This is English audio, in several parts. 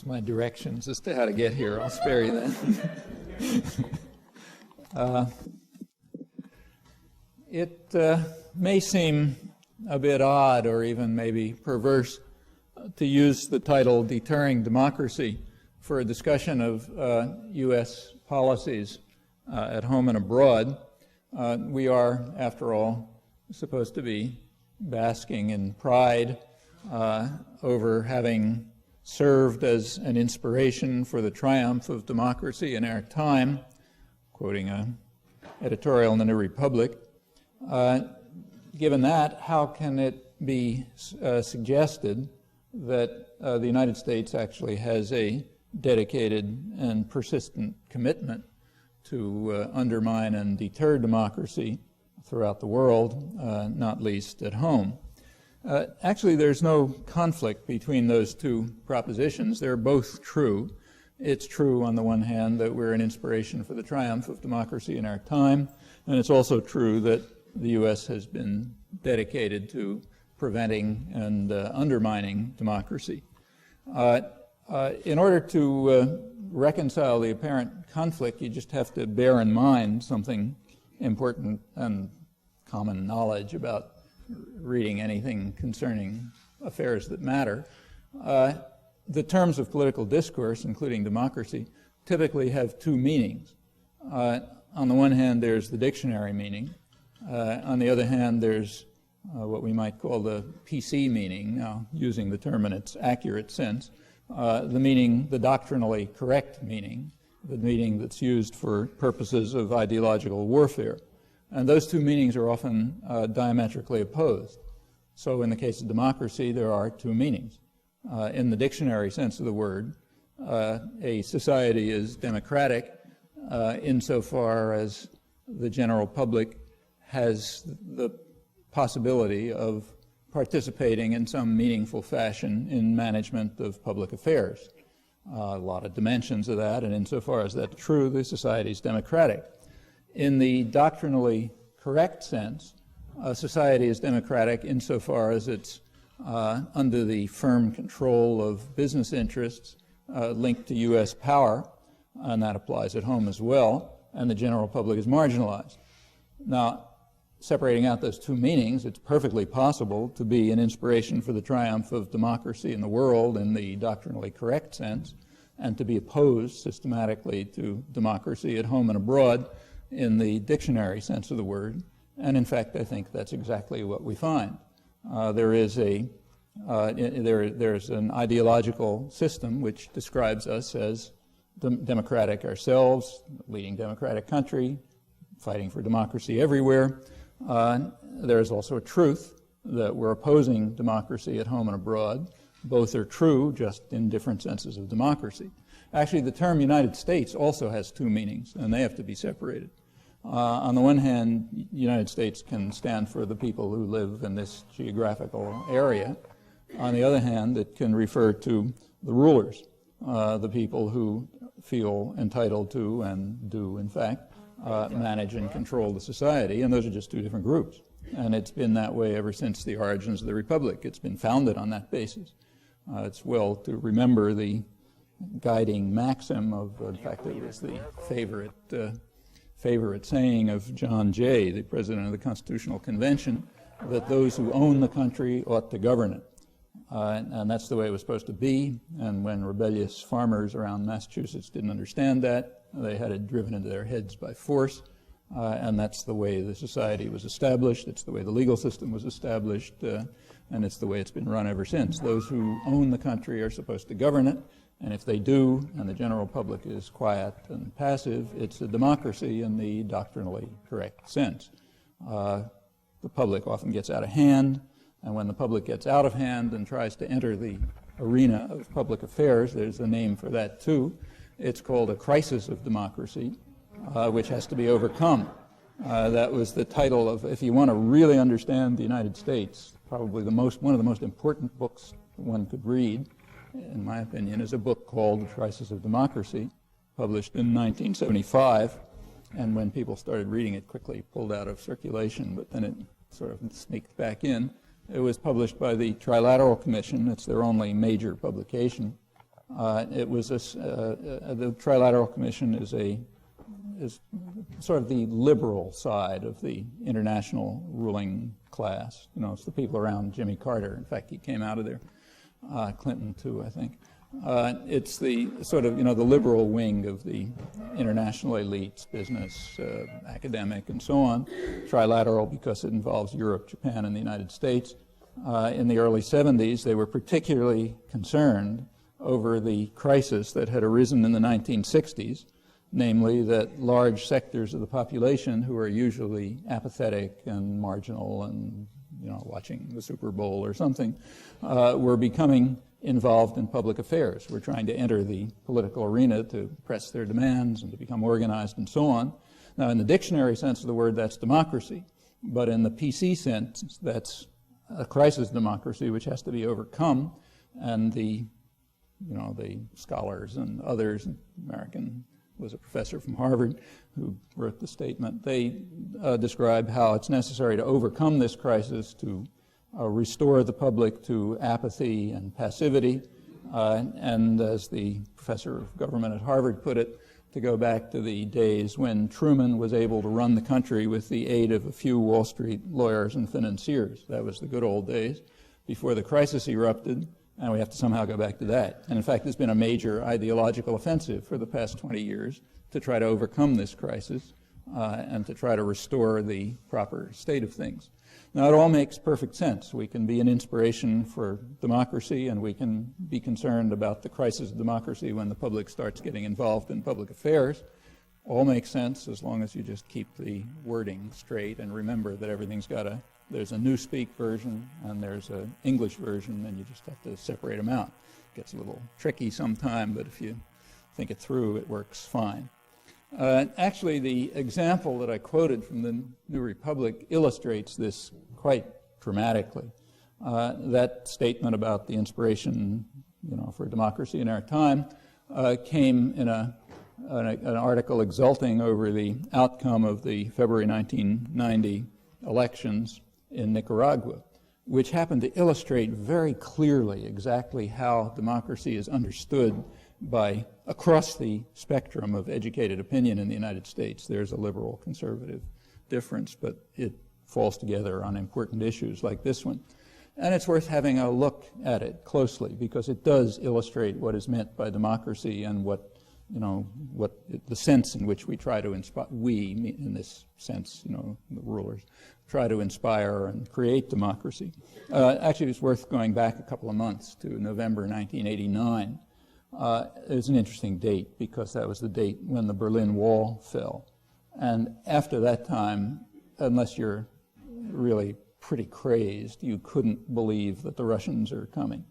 my directions as to how to get here. I'll spare you that. It may seem a bit odd or even maybe perverse to use the title Deterring Democracy for a discussion of U.S. policies at home and abroad. We are, after all, supposed to be basking in pride over having served as an inspiration for the triumph of democracy in our time, quoting an editorial in the New Republic. Given that, how can it be suggested that the United States actually has a dedicated and persistent commitment to undermine and deter democracy throughout the world, not least at home? Actually, there's no conflict between those two propositions. They're both true. It's true, on the one hand, that we're an inspiration for the triumph of democracy in our time, and it's also true that the U.S. has been dedicated to preventing and undermining democracy. In order to reconcile the apparent conflict, you just have to bear in mind something important and common knowledge about reading anything concerning affairs that matter. The terms of political discourse, including democracy, typically have two meanings. On the one hand, there's the dictionary meaning. On the other hand, there's what we might call the PC meaning, now using the term in its accurate sense, the doctrinally correct meaning, the meaning that's used for purposes of ideological warfare. And those two meanings are often diametrically opposed. So in the case of democracy, there are two meanings. In the dictionary sense of the word, a society is democratic insofar as the general public has the possibility of participating in some meaningful fashion in management of public affairs. A lot of dimensions of that, and insofar as that's true, the society is democratic. In the doctrinally correct sense, a society is democratic insofar as it's under the firm control of business interests linked to U.S. power, and that applies at home as well, and the general public is marginalized. Now, separating out those two meanings, it's perfectly possible to be an inspiration for the triumph of democracy in the world in the doctrinally correct sense, and to be opposed systematically to democracy at home and abroad in the dictionary sense of the word. And in fact, I think that's exactly what we find. There's an ideological system which describes us as democratic ourselves, leading democratic country, fighting for democracy everywhere. There's also a truth that we're opposing democracy at home and abroad. Both are true, just in different senses of democracy. Actually, the term United States also has two meanings, and they have to be separated. On the one hand, the United States can stand for the people who live in this geographical area. On the other hand, it can refer to the rulers, the people who feel entitled to and do, in fact, manage and control the society, and those are just two different groups. And it's been that way ever since the origins of the Republic. It's been founded on that basis. It's well to remember the guiding maxim of, in fact, it was the favorite saying of John Jay, the president of the Constitutional Convention, that those who own the country ought to govern it. And that's the way it was supposed to be. And when rebellious farmers around Massachusetts didn't understand that, they had it driven into their heads by force. And that's the way the society was established. It's the way the legal system was established. And it's the way it's been run ever since. Those who own the country are supposed to govern it. And if they do, and the general public is quiet and passive, it's a democracy in the doctrinally correct sense. The public often gets out of hand. And when the public gets out of hand and tries to enter the arena of public affairs, there's a name for that too. It's called a crisis of democracy, which has to be overcome. That was the title of, if you want to really understand the United States, probably one of the most important books one could read, in my opinion, is a book called The Crisis of Democracy, published in 1975. And when people started reading it, quickly pulled out of circulation, but then it sort of sneaked back in. It was published by the Trilateral Commission. It's their only major publication. It was the Trilateral Commission is sort of the liberal side of the international ruling class. You know, it's the people around Jimmy Carter. In fact, he came out of there. Clinton too, I think. It's the sort of, you know, the liberal wing of the international elites, business, academic, and so on. Trilateral because it involves Europe, Japan, and the United States. In the early 70s, they were particularly concerned over the crisis that had arisen in the 1960s, namely that large sectors of the population who are usually apathetic and marginal and, you know, watching the Super Bowl or something, were becoming involved in public affairs. We're trying to enter the political arena to press their demands and to become organized and so on. Now, in the dictionary sense of the word, that's democracy. But in the PC sense, that's a crisis democracy which has to be overcome. And the scholars and others, American was a professor from Harvard who wrote the statement, they describe how it's necessary to overcome this crisis to restore the public to apathy and passivity, and as the professor of government at Harvard put it, to go back to the days when Truman was able to run the country with the aid of a few Wall Street lawyers and financiers. That was the good old days before the crisis erupted, and we have to somehow go back to that. And in fact, there's been a major ideological offensive for the past 20 years to try to overcome this crisis and to try to restore the proper state of things. Now, it all makes perfect sense. We can be an inspiration for democracy, and we can be concerned about the crisis of democracy when the public starts getting involved in public affairs. All makes sense as long as you just keep the wording straight and remember that everything's got there's a Newspeak version and there's an English version, and you just have to separate them out. It gets a little tricky sometime, but if you think it through, it works fine. Actually, the example that I quoted from the New Republic illustrates this quite dramatically. That statement about the inspiration, you know, for democracy in our time came in an article exulting over the outcome of the February 1990 elections in Nicaragua, which happened to illustrate very clearly exactly how democracy is understood by across the spectrum of educated opinion in the United States. There's a liberal conservative difference, but it falls together on important issues like this one. And it's worth having a look at it closely because it does illustrate what is meant by democracy and what the sense in which we try to inspire, we in this sense, you know, the rulers, try to inspire and create democracy. Actually, it's worth going back a couple of months to November 1989. It's an interesting date because that was the date when the Berlin Wall fell. And after that time, unless you're really pretty crazed, you couldn't believe that the Russians are coming.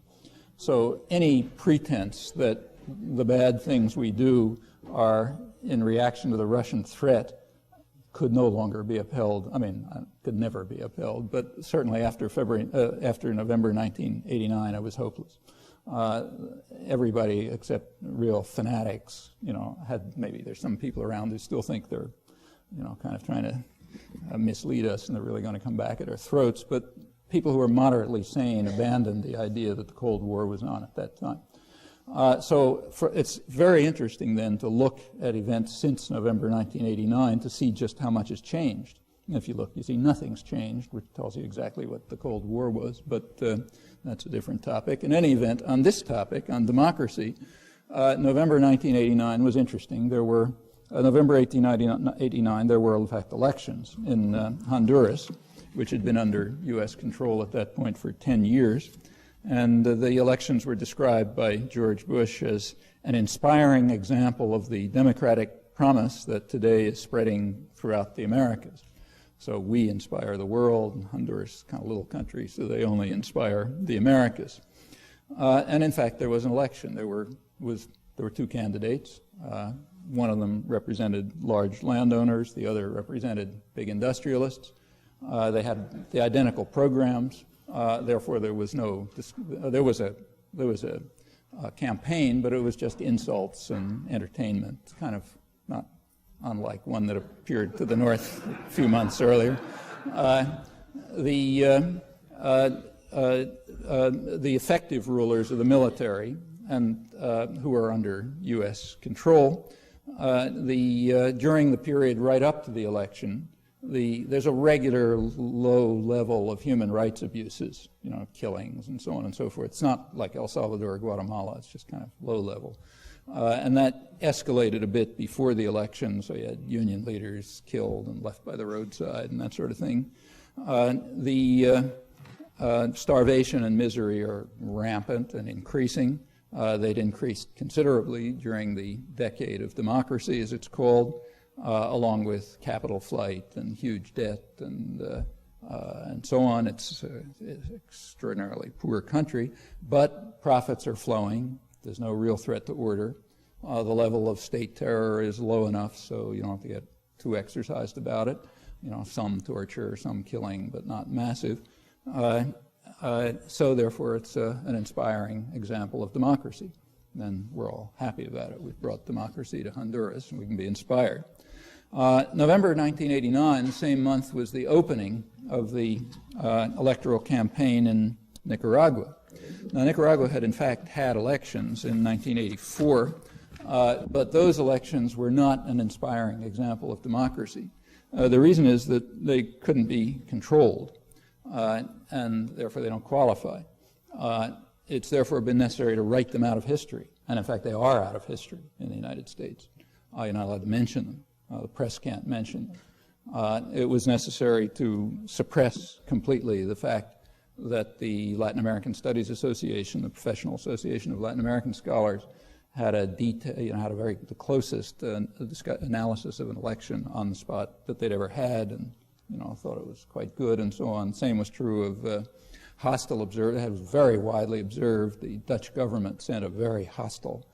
So any pretense that the bad things we do are in reaction to the Russian threat could no longer be upheld. I mean, could never be upheld, but certainly after November 1989, it was hopeless. Everybody except real fanatics, you know, maybe there's some people around who still think they're, you know, kind of trying to mislead us and they're really going to come back at our throats, but people who are moderately sane abandoned the idea that the Cold War was on at that time. It's very interesting then to look at events since November 1989 to see just how much has changed. And if you look, you see nothing's changed, which tells you exactly what the Cold War was, but that's a different topic. In any event, on this topic, on democracy, November 1989 was interesting. There were, November 1889, there were in fact elections in Honduras, which had been under U.S. control at that point for 10 years. And the elections were described by George Bush as an inspiring example of the democratic promise that today is spreading throughout the Americas. So we inspire the world, and Honduras is kind of a little country, so they only inspire the Americas. And in fact, there was an election. There were two candidates. One of them represented large landowners. The other represented big industrialists. They had the identical programs. Therefore, there was a campaign, but it was just insults and entertainment, kind of not unlike one that appeared to the north a few months earlier. The effective rulers of the military who are under U.S. control. During the period right up to the election, there's a regular low level of human rights abuses, killings and so on and so forth. It's not like El Salvador or Guatemala. It's just kind of low level. And that escalated a bit before the election, so you had union leaders killed and left by the roadside and that sort of thing. Starvation and misery are rampant and increasing. They'd increased considerably during the decade of democracy, as it's called, along with capital flight and huge debt and so on. It's an extraordinarily poor country, but profits are flowing. There's no real threat to order. The level of state terror is low enough so you don't have to get too exercised about it. Some torture, some killing, but not massive. So therefore it's an inspiring example of democracy. And we're all happy about it. We've brought democracy to Honduras and we can be inspired. November 1989, the same month, was the opening of the electoral campaign in Nicaragua. Now, Nicaragua had in fact had elections in 1984, but those elections were not an inspiring example of democracy. The reason is that they couldn't be controlled, and therefore they don't qualify. It's therefore been necessary to write them out of history, and in fact they are out of history in the United States. You're not allowed to mention them. The press can't mention them. It was necessary to suppress completely the fact that the Latin American Studies Association, the Professional Association of Latin American Scholars, had the closest analysis of an election on the spot that they'd ever had, and thought it was quite good and so on. Same was true of hostile observers. It was very widely observed. The Dutch government sent a very hostile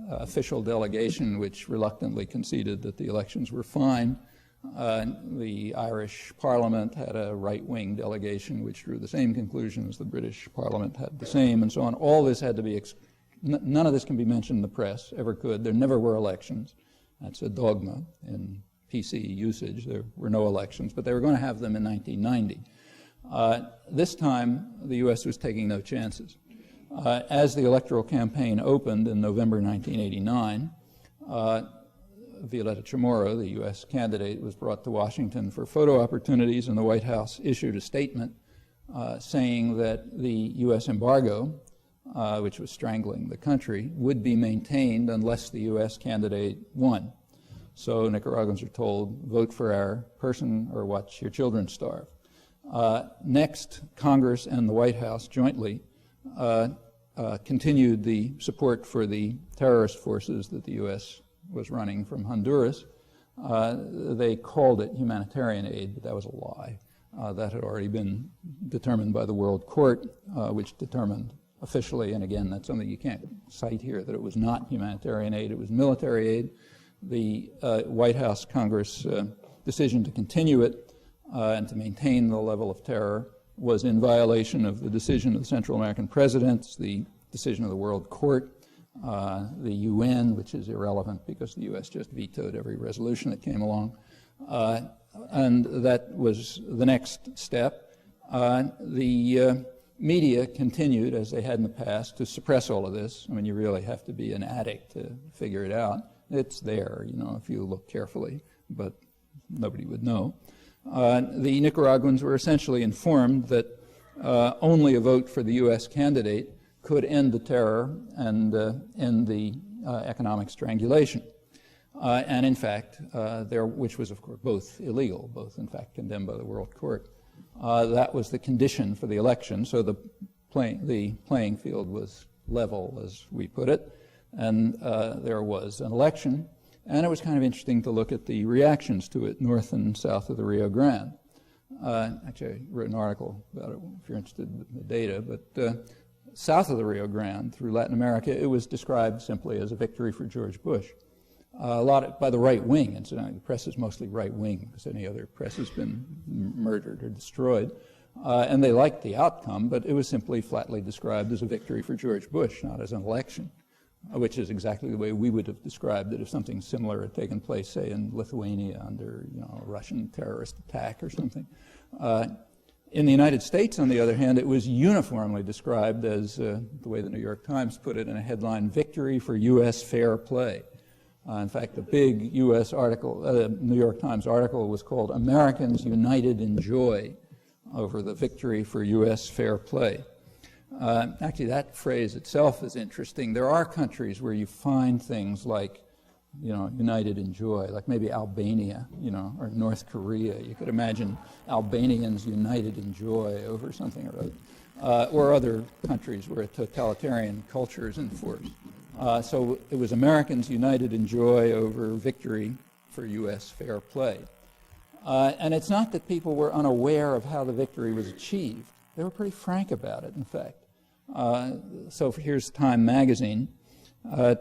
official delegation which reluctantly conceded that the elections were fine. The Irish Parliament had a right-wing delegation which drew the same conclusions. The British Parliament had the same, and so on. All this had to be, none of this can be mentioned in the press, ever could. There never were elections. That's a dogma in PC usage. There were no elections, but they were going to have them in 1990. This time, the U.S. was taking no chances. As the electoral campaign opened in November 1989, Violeta Chamorro, the U.S. candidate, was brought to Washington for photo opportunities, and the White House issued a statement saying that the U.S. embargo, which was strangling the country, would be maintained unless the U.S. candidate won. So Nicaraguans are told, vote for our person or watch your children starve. Next, Congress and the White House jointly continued the support for the terrorist forces that the U.S. was running from Honduras. They called it humanitarian aid, but that was a lie. That had already been determined by the World Court, which determined officially, and again, that's something you can't cite here, that it was not humanitarian aid, it was military aid. The White House Congress decision to continue it and to maintain the level of terror was in violation of the decision of the Central American presidents, the decision of the World Court, the UN, which is irrelevant because the U.S. just vetoed every resolution that came along. And that was the next step. The media continued, as they had in the past, to suppress all of this. I mean, you really have to be an addict to figure it out. It's there, if you look carefully, but nobody would know. The Nicaraguans were essentially informed that only a vote for the U.S. candidate could end the terror and end the economic strangulation. And in fact, which was of course both illegal, both in fact condemned by the World Court. That was the condition for the election, so the playing field was level, as we put it, and there was an election. And it was kind of interesting to look at the reactions to it, north and south of the Rio Grande. Actually, I wrote an article about it if you're interested in the data, but south of the Rio Grande, through Latin America, it was described simply as a victory for George Bush. A lot by the right wing, incidentally. The press is mostly right wing, because any other press has been murdered or destroyed. And they liked the outcome, but it was simply flatly described as a victory for George Bush, not as an election, which is exactly the way we would have described it if something similar had taken place, say, in Lithuania under a Russian terrorist attack or something. In the United States, on the other hand, it was uniformly described as, the way the New York Times put it in a headline, victory for U.S. fair play. In fact, the big U.S. article, New York Times article was called Americans United in Joy over the victory for U.S. fair play. Actually, that phrase itself is interesting. There are countries where you find things like, united in joy, like maybe Albania, or North Korea. You could imagine Albanians united in joy over something or other, or other countries where a totalitarian culture is enforced. So it was Americans united in joy over victory for U.S. fair play. And it's not that people were unaware of how the victory was achieved. They were pretty frank about it, in fact. So here's Time magazine.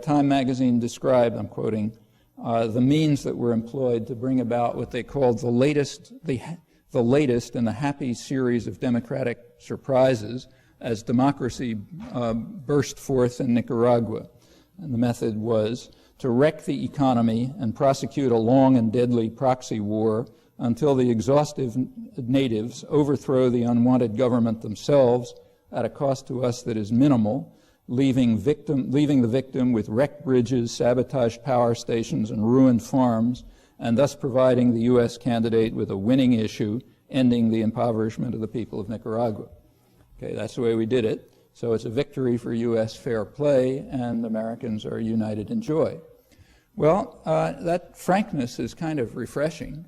Time magazine described, I'm quoting, the means that were employed to bring about what they called the latest in the happy series of democratic surprises as democracy burst forth in Nicaragua. And the method was to wreck the economy and prosecute a long and deadly proxy war until the exhaustive natives overthrow the unwanted government themselves at a cost to us that is minimal, leaving the victim with wrecked bridges, sabotaged power stations, and ruined farms, and thus providing the U.S. candidate with a winning issue, ending the impoverishment of the people of Nicaragua. Okay, that's the way we did it. So it's a victory for U.S. fair play, and Americans are united in joy. Well, that frankness is kind of refreshing.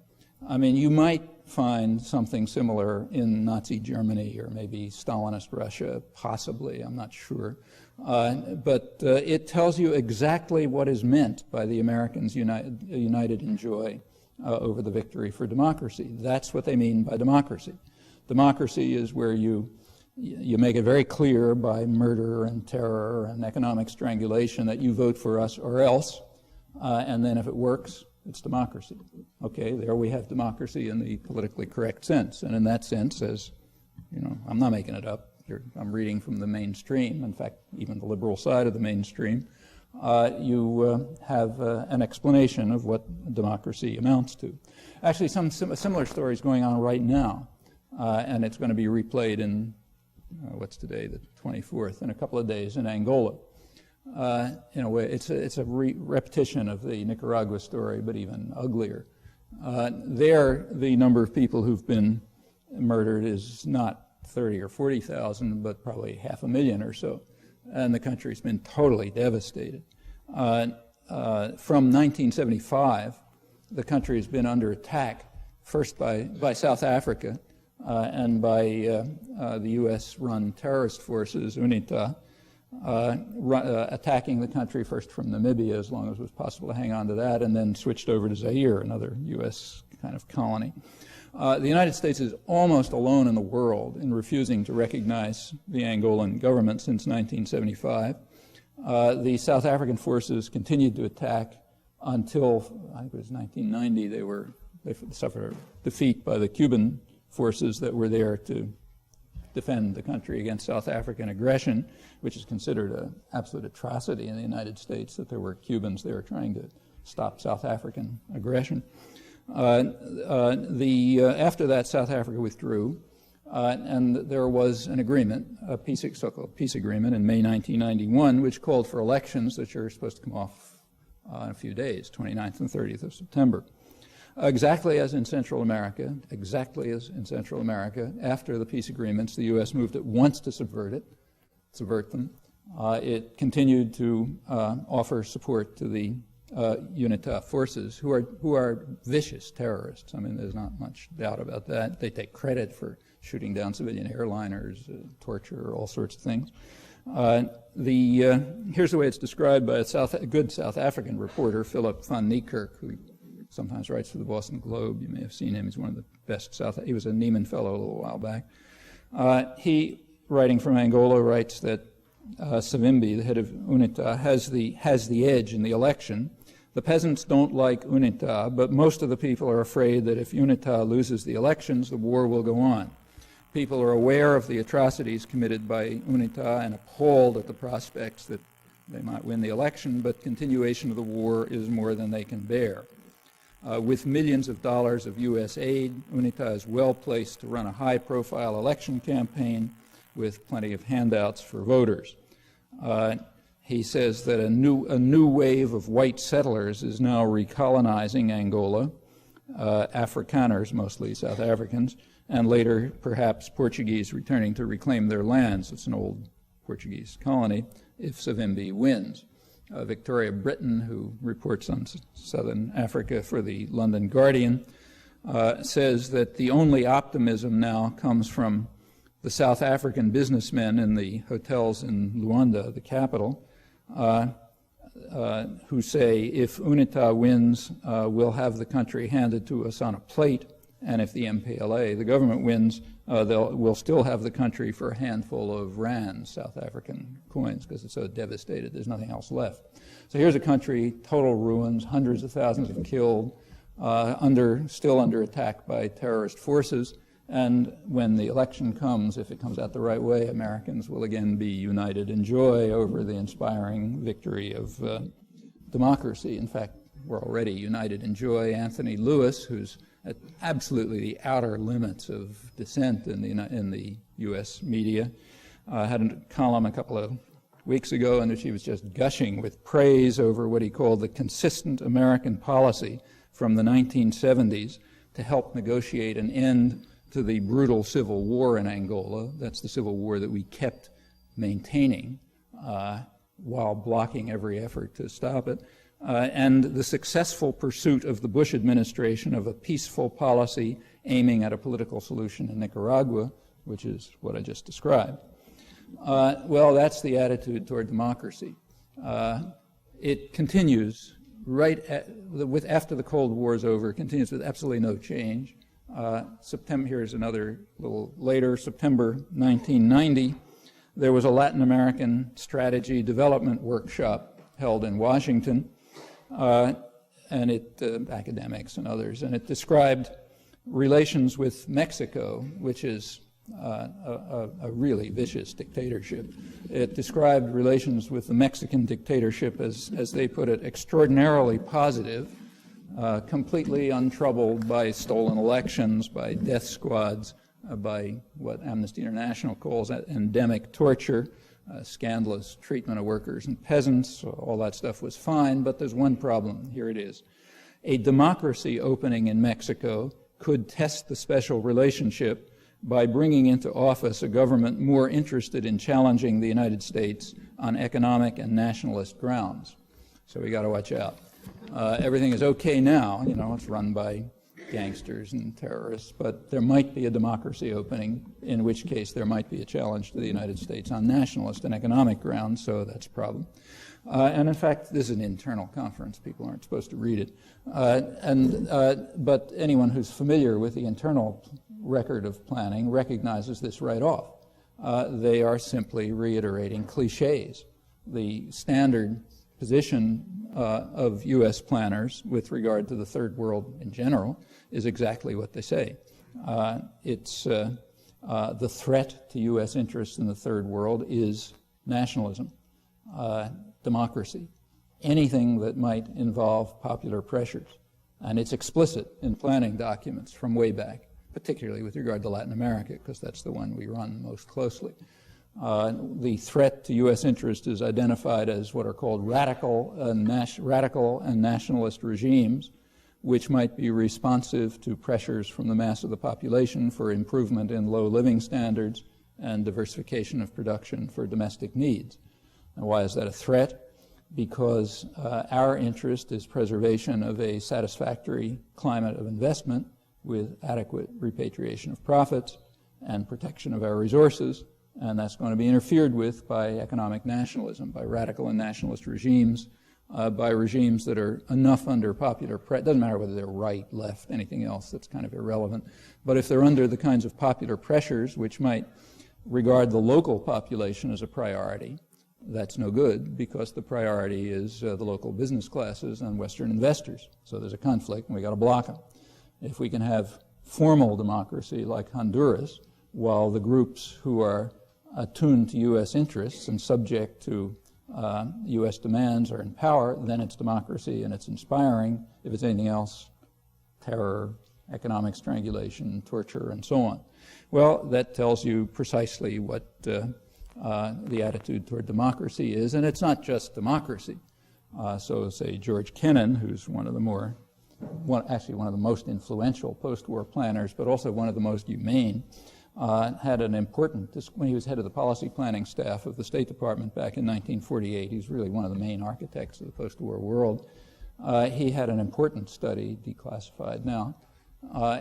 I mean, you might find something similar in Nazi Germany or maybe Stalinist Russia, possibly, I'm not sure. But it tells you exactly what is meant by the Americans united in joy over the victory for democracy. That's what they mean by democracy. Democracy is where you make it very clear by murder and terror and economic strangulation that you vote for us or else, and then if it works, it's democracy. Okay, there we have democracy in the politically correct sense. And in that sense, as I'm not making it up. I'm reading from the mainstream. In fact, even the liberal side of the mainstream. You have an explanation of what democracy amounts to. Actually, some similar stories going on right now, and it's going to be replayed in what's today, the 24th, in a couple of days in Angola. In a way, it's a repetition of the Nicaragua story, but even uglier. There, the number of people who've been murdered is not 30 or 40,000, but probably 500,000 or so, and the country's been totally devastated. From 1975, the country has been under attack, first by South Africa and by the U.S.-run terrorist forces, UNITA, attacking the country first from Namibia, as long as it was possible to hang on to that, and then switched over to Zaire, another U.S. kind of colony. The United States is almost alone in the world in refusing to recognize the Angolan government since 1975. The South African forces continued to attack until, I think it was 1990, they suffered a defeat by the Cuban forces that were there to defend the country against South African aggression, which is considered an absolute atrocity in the United States, that there were Cubans there trying to stop South African aggression. After that, South Africa withdrew, and there was an agreement, a so-called peace agreement in May 1991, which called for elections that are supposed to come off in a few days, 29th and 30th of September. Exactly as in Central America, after the peace agreements, the U.S. moved at once to subvert them. It continued to offer support to the UNITA forces, who are vicious terrorists. I mean, there's not much doubt about that. They take credit for shooting down civilian airliners, torture, all sorts of things. Here's the way it's described by a good South African reporter, Philip van Niekerk, who sometimes writes for the Boston Globe. You may have seen him. He's one of the best he was a Neiman Fellow a little while back. He, writing from Angola, writes that Savimbi, the head of UNITA, has the edge in the election. The peasants don't like UNITA, but most of the people are afraid that if UNITA loses the elections, the war will go on. People are aware of the atrocities committed by UNITA and appalled at the prospects that they might win the election, but continuation of the war is more than they can bear. With millions of dollars of U.S. aid, UNITA is well placed to run a high-profile election campaign with plenty of handouts for voters. He says that a new wave of white settlers is now recolonizing Angola, Afrikaners, mostly South Africans, and later perhaps Portuguese returning to reclaim their lands. It's an old Portuguese colony if Savimbi wins. Victoria Britton, who reports on Southern Africa for the London Guardian, says that the only optimism now comes from the South African businessmen in the hotels in Luanda, the capital, who say if UNITA wins, we'll have the country handed to us on a plate, and if the MPLA, the government, wins, we'll still have the country for a handful of rands, South African coins, because it's so devastated, there's nothing else left. So here's a country, total ruins, hundreds of thousands of killed, still under attack by terrorist forces, and when the election comes, if it comes out the right way, Americans will again be united in joy over the inspiring victory of democracy. In fact, we're already united in joy. Anthony Lewis, who's at absolutely the outer limits of dissent in the U.S. media, had a column a couple of weeks ago in which he was just gushing with praise over what he called the consistent American policy from the 1970s to help negotiate an end to the brutal civil war in Angola. That's the civil war that we kept maintaining while blocking every effort to stop it. And the successful pursuit of the Bush administration of a peaceful policy aiming at a political solution in Nicaragua, which is what I just described. Well, that's the attitude toward democracy. It continues after the Cold War is over, it continues with absolutely no change. Here's another little later, September 1990, there was a Latin American strategy development workshop held in Washington, and academics and others, and it described relations with Mexico, which is a really vicious dictatorship. It described relations with the Mexican dictatorship as they put it, extraordinarily positive, completely untroubled by stolen elections, by death squads, by what Amnesty International calls endemic torture, scandalous treatment of workers and peasants. All that stuff was fine, but there's one problem. Here it is. A democracy opening in Mexico could test the special relationship by bringing into office a government more interested in challenging the United States on economic and nationalist grounds. So we got to watch out. Everything is okay now, it's run by gangsters and terrorists, but there might be a democracy opening, in which case there might be a challenge to the United States on nationalist and economic grounds, so that's a problem. And in fact, this is an internal conference. People aren't supposed to read it. But anyone who's familiar with the internal record of planning recognizes this right off. They are simply reiterating cliches. The standard position of U.S. planners with regard to the third world in general is exactly what they say. It's the threat to U.S. interests in the third world is nationalism, democracy, anything that might involve popular pressures. And it's explicit in planning documents from way back, particularly with regard to Latin America, because that's the one we run most closely. The threat to U.S. interest is identified as what are called radical and nationalist regimes, which might be responsive to pressures from the mass of the population for improvement in low living standards and diversification of production for domestic needs. And why is that a threat? Because our interest is preservation of a satisfactory climate of investment with adequate repatriation of profits and protection of our resources, and that's going to be interfered with by economic nationalism, by radical and nationalist regimes, by regimes that are enough under popular pressure. It doesn't matter whether they're right, left, anything else, that's kind of irrelevant. But if they're under the kinds of popular pressures which might regard the local population as a priority, that's no good, because the priority is the local business classes and Western investors. So there's a conflict, and we got to block them. If we can have formal democracy like Honduras, while the groups who are attuned to U.S. interests and subject to U.S. demands are in power, then it's democracy and it's inspiring. If it's anything else, terror, economic strangulation, torture, and so on. Well, that tells you precisely what the attitude toward democracy is, and it's not just democracy. So say George Kennan, who's one of the most influential post-war planners, but also one of the most humane, had an important, when he was head of the policy planning staff of the State Department back in 1948, he was really one of the main architects of the post-war world. He had an important study, declassified now,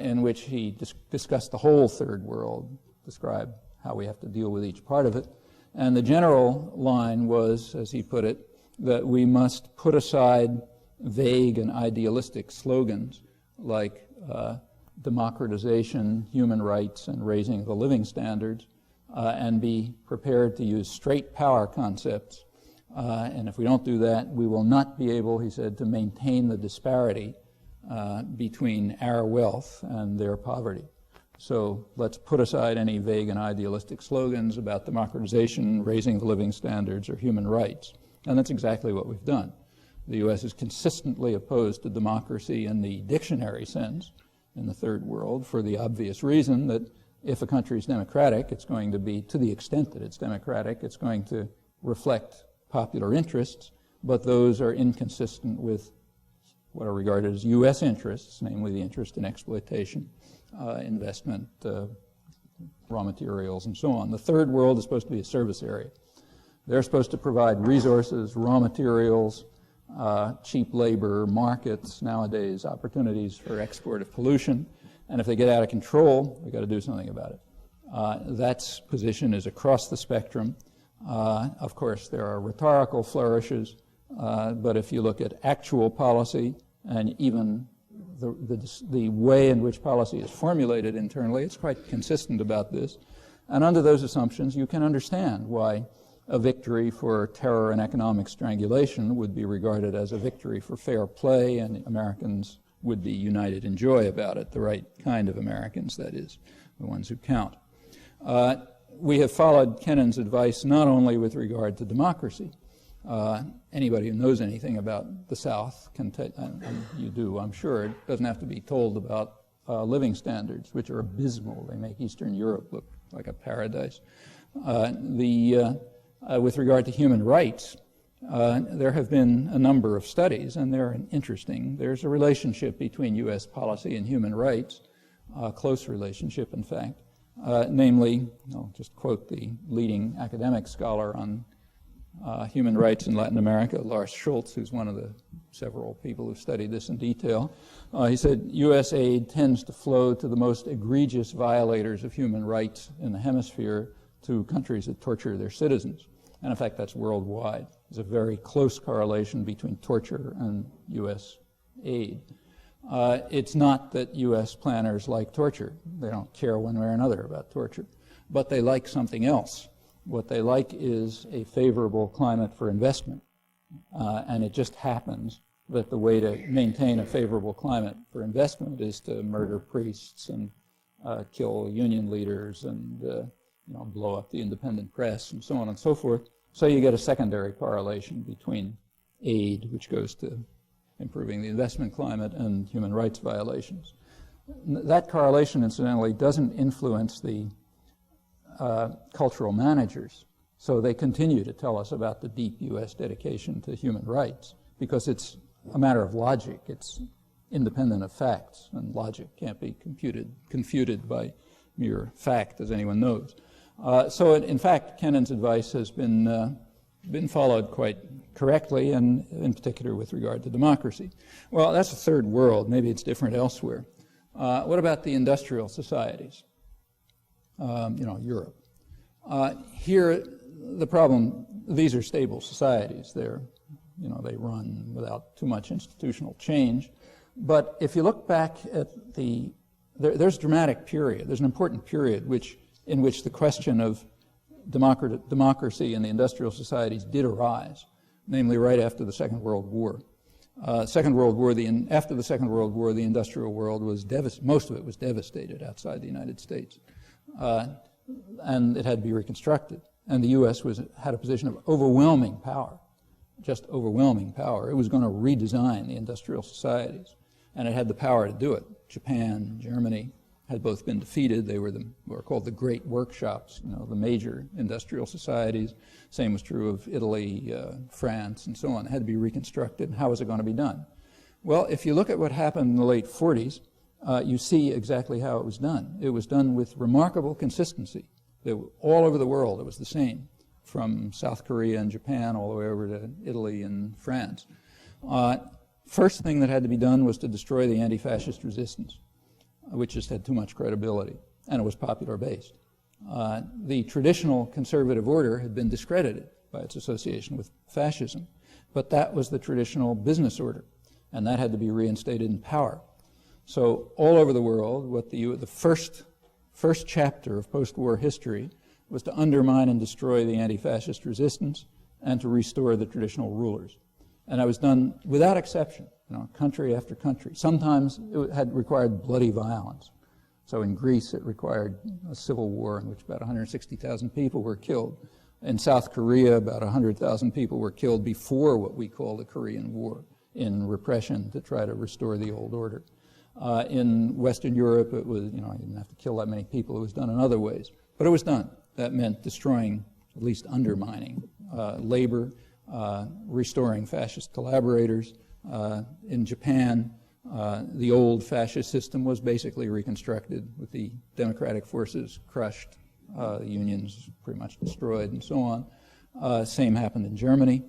in which he discussed the whole third world, described how we have to deal with each part of it. And the general line was, as he put it, that we must put aside vague and idealistic slogans like democratization, human rights, and raising the living standards, and be prepared to use straight power concepts. And if we don't do that, we will not be able, he said, to maintain the disparity between our wealth and their poverty. So let's put aside any vague and idealistic slogans about democratization, raising the living standards, or human rights. And that's exactly what we've done. The U.S. is consistently opposed to democracy in the dictionary sense in the third world for the obvious reason that if a country is democratic, it's going to be, to the extent that it's democratic, it's going to reflect popular interests, but those are inconsistent with what are regarded as U.S. interests, namely the interest in exploitation, investment, raw materials, and so on. The third world is supposed to be a service area. They're supposed to provide resources, raw materials, cheap labor, markets, nowadays opportunities for export of pollution, and if they get out of control, we've got to do something about it. That position is across the spectrum. Of course, there are rhetorical flourishes, but if you look at actual policy and even the way in which policy is formulated internally, it's quite consistent about this. And under those assumptions, you can understand why a victory for terror and economic strangulation would be regarded as a victory for fair play, and Americans would be united in joy about it, the right kind of Americans, that is, the ones who count. We have followed Kennan's advice not only with regard to democracy. Anybody who knows anything about the South can and you do, I'm sure, it doesn't have to be told about living standards, which are abysmal. They make Eastern Europe look like a paradise. With regard to human rights, there have been a number of studies, and they're interesting. There's a relationship between U.S. policy and human rights, a close relationship, in fact. Namely, I'll just quote the leading academic scholar on human rights in Latin America, Lars Schultz, who's one of the several people who studied this in detail. He said, U.S. aid tends to flow to the most egregious violators of human rights in the hemisphere, to countries that torture their citizens. And in fact, that's worldwide. There's a very close correlation between torture and U.S. aid. It's not that U.S. planners like torture. They don't care one way or another about torture. But they like something else. What they like is a favorable climate for investment. And it just happens that the way to maintain a favorable climate for investment is to murder priests and kill union leaders and blow up the independent press and so on and so forth. So you get a secondary correlation between aid, which goes to improving the investment climate, and human rights violations. That correlation, incidentally, doesn't influence the cultural managers. So they continue to tell us about the deep U.S. dedication to human rights because it's a matter of logic. It's independent of facts, and logic can't be confuted by mere fact, as anyone knows. So in fact, Kennan's advice has been followed quite correctly, and in particular with regard to democracy. Well, that's the third world. Maybe it's different elsewhere. What about the industrial societies? Europe. Here, the problem, these are stable societies. They're, they run without too much institutional change. But if you look back at there's a dramatic period. There's an important period in which the question of democracy in the industrial societies did arise, namely right after the Second World War. After the Second World War, the industrial world was most of it was devastated outside the United States, and it had to be reconstructed. And the U.S. had a position of overwhelming power, just overwhelming power. It was going to redesign the industrial societies. and it had the power to do it. Japan, Germany had both been defeated. They were called the Great Workshops, the major industrial societies. Same was true of Italy, France, and so on. It had to be reconstructed. And how was it going to be done? Well, if you look at what happened in the late 40s, you see exactly how it was done. It was done with remarkable consistency. All over the world, it was the same, from South Korea and Japan all the way over to Italy and France. First thing that had to be done was to destroy the anti-fascist resistance, which just had too much credibility, and it was popular-based. The traditional conservative order had been discredited by its association with fascism, but that was the traditional business order, and that had to be reinstated in power. So all over the world, what the first chapter of post-war history was to undermine and destroy the anti-fascist resistance and to restore the traditional rulers. And that was done without exception, country after country. Sometimes it had required bloody violence. So in Greece, it required a civil war in which about 160,000 people were killed. In South Korea, about 100,000 people were killed before what we call the Korean War, in repression to try to restore the old order. In Western Europe, it was, you didn't have to kill that many people. It was done in other ways. But it was done. That meant destroying, at least undermining, labor, restoring fascist collaborators. In Japan, the old fascist system was basically reconstructed with the democratic forces crushed, the unions pretty much destroyed, and so on. Same happened in Germany.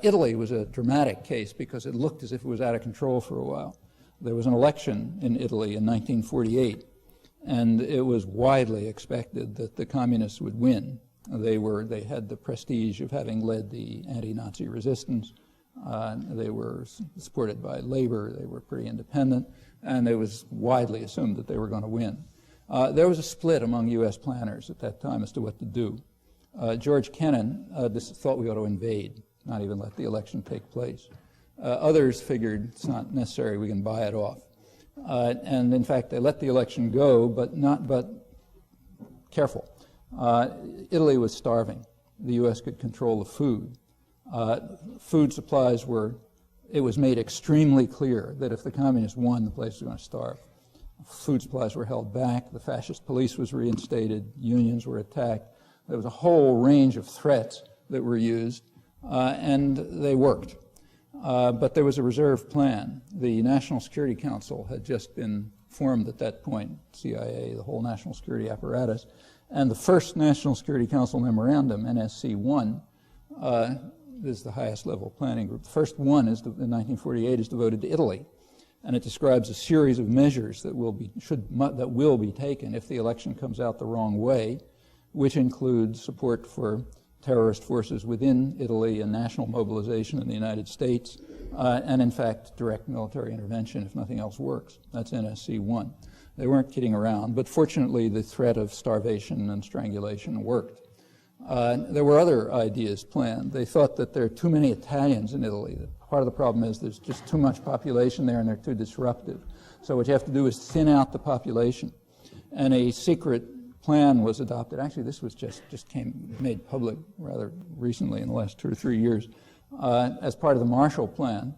Italy was a dramatic case because it looked as if it was out of control for a while. There was an election in Italy in 1948, and it was widely expected that the communists would win. They had the prestige of having led the anti-Nazi resistance. They were supported by labor. They were pretty independent, and it was widely assumed that they were going to win. There was a split among U.S. planners at that time as to what to do. George Kennan thought we ought to invade, not even let the election take place. Others figured it's not necessary, we can buy it off. And in fact, they let the election go, but careful. Italy was starving. The U.S. could control the food. Food supplies it was made extremely clear that if the communists won, the place was going to starve. Food supplies were held back. The fascist police was reinstated. Unions were attacked. There was a whole range of threats that were used, and they worked. But there was a reserve plan. The National Security Council had just been formed at that point, CIA, the whole national security apparatus. And the first National Security Council memorandum, NSC-1, this is the highest level planning group. The first one in 1948 is devoted to Italy. And it describes a series of measures that will be taken if the election comes out the wrong way, which includes support for terrorist forces within Italy and national mobilization in the United States, and in fact, direct military intervention if nothing else works. That's NSC-1. They weren't kidding around, but fortunately the threat of starvation and strangulation worked. There were other ideas planned. They thought that there are too many Italians in Italy. Part of the problem is there's just too much population there and they're too disruptive. So what you have to do is thin out the population. And a secret plan was adopted. Actually, this was just made public rather recently in the last 2 or 3 years as part of the Marshall Plan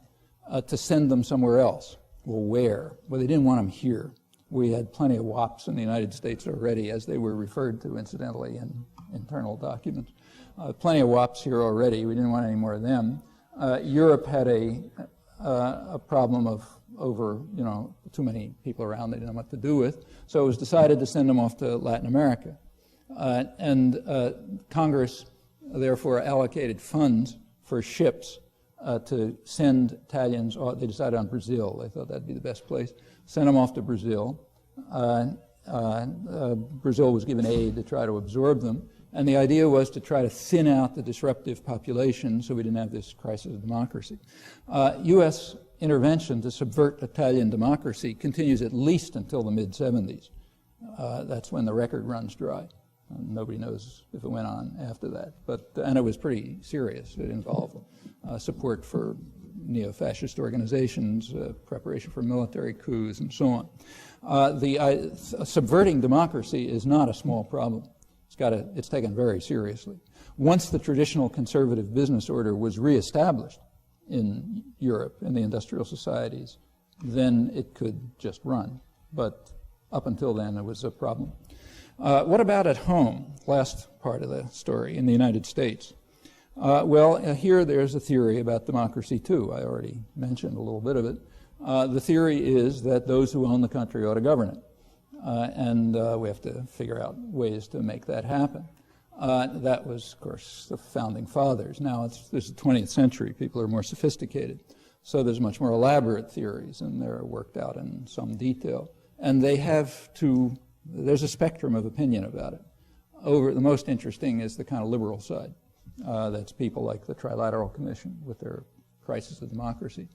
to send them somewhere else. Well, where? Well, they didn't want them here. We had plenty of WAPs in the United States already, as they were referred to, incidentally, in internal documents. Plenty of WAPs here already. We didn't want any more of them. Europe had a problem of too many people around they didn't know what to do with. So it was decided to send them off to Latin America. And Congress, therefore, allocated funds for ships to send Italians. They decided on Brazil. They thought that'd be the best place. Sent them off to Brazil. Brazil was given aid to try to absorb them. And the idea was to try to thin out the disruptive population so we didn't have this crisis of democracy. U.S. intervention to subvert Italian democracy continues at least until the mid-'70s. That's when the record runs dry. Nobody knows if it went on after that. And it was pretty serious. It involved support for neo-fascist organizations, preparation for military coups, and so on. Subverting democracy is not a small problem. It's taken very seriously. Once the traditional conservative business order was reestablished in Europe, in the industrial societies, then it could just run. But up until then, it was a problem. What about at home? Last part of the story, in the United States. Here there's a theory about democracy too. I already mentioned a little bit of it. The theory is that those who own the country ought to govern it. And we have to figure out ways to make that happen. That was, of course, the founding fathers. Now this is the 20th century. People are more sophisticated. So there's much more elaborate theories, and they're worked out in some detail. And there's a spectrum of opinion about it. The most interesting is the kind of liberal side. That's people like the Trilateral Commission with their crisis of democracy.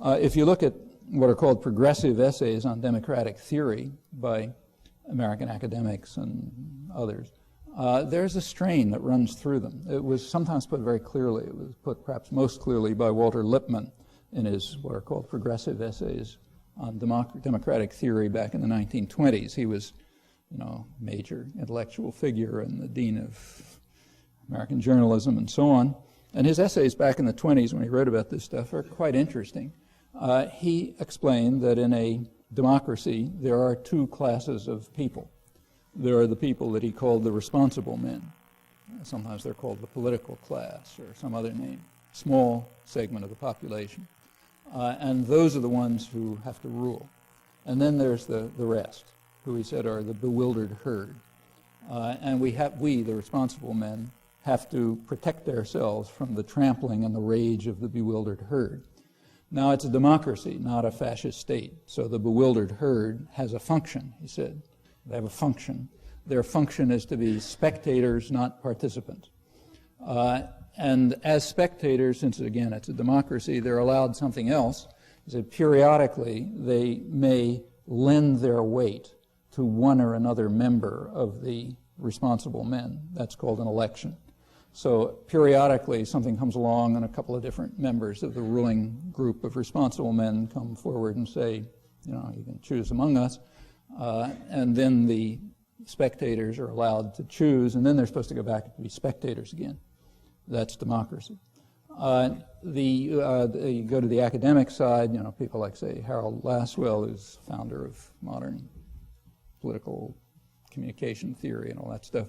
If you look at what are called progressive essays on democratic theory by American academics and others, there's a strain that runs through them. It was sometimes put very clearly. It was put perhaps most clearly by Walter Lippmann in his what are called progressive essays on democratic theory back in the 1920s. He was, major intellectual figure and the dean of American journalism and so on. And his essays back in the 20s when he wrote about this stuff are quite interesting. He explained that in a democracy there are two classes of people. There are the people that he called the responsible men. Sometimes they're called the political class or some other name, small segment of the population. And those are the ones who have to rule. And then there's the rest, who he said are the bewildered herd. And we, the responsible men, have to protect ourselves from the trampling and the rage of the bewildered herd. Now, it's a democracy, not a fascist state. So the bewildered herd has a function, he said. They have a function. Their function is to be spectators, not participants. And as spectators, since, again, it's a democracy, they're allowed something else. He said periodically they may lend their weight to one or another member of the responsible men. That's called an election. So periodically something comes along and a couple of different members of the ruling group of responsible men come forward and say, you can choose among us. And then the spectators are allowed to choose, and then they're supposed to go back to be spectators again. That's democracy. You go to the academic side, people like, say, Harold Lasswell, who's founder of modern political communication theory and all that stuff.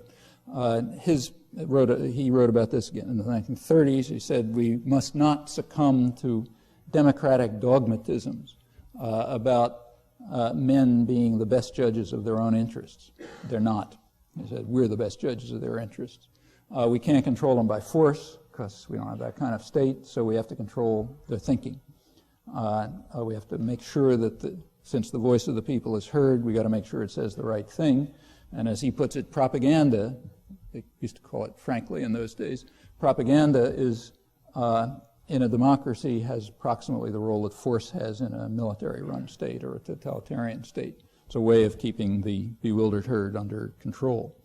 He wrote about this again in the 1930s. He said, we must not succumb to democratic dogmatisms about men being the best judges of their own interests. They're not. He said, we're the best judges of their interests. We can't control them by force because we don't have that kind of state, so we have to control their thinking. We have to make sure that since the voice of the people is heard, we got to make sure it says the right thing. And as he puts it, propaganda, they used to call it frankly in those days, propaganda is, in a democracy, has approximately the role that force has in a military-run state or a totalitarian state. It's a way of keeping the bewildered herd under control.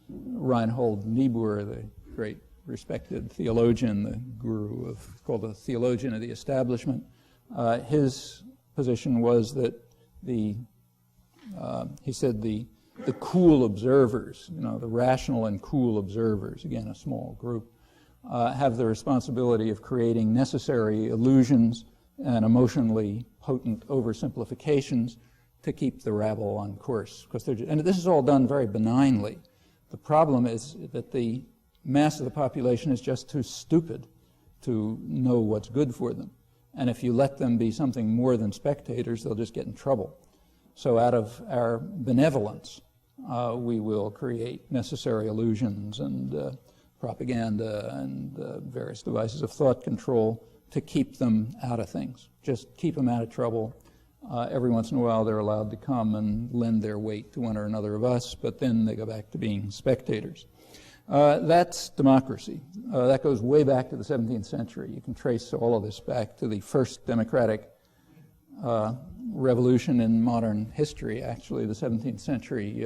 Reinhold Niebuhr, the great respected theologian, the guru called the theologian of the establishment, his position was that he said the cool observers, the rational and cool observers, again a small group, have the responsibility of creating necessary illusions and emotionally potent oversimplifications to keep the rabble on course. And this is all done very benignly. The problem is that the mass of the population is just too stupid to know what's good for them. And if you let them be something more than spectators, they'll just get in trouble. So out of our benevolence, we will create necessary illusions and propaganda and various devices of thought control to keep them out of things. Just keep them out of trouble. Every once in a while they're allowed to come and lend their weight to one or another of us, but then they go back to being spectators. That's democracy. That goes way back to the 17th century. You can trace all of this back to the first democratic revolution in modern history, actually, the 17th century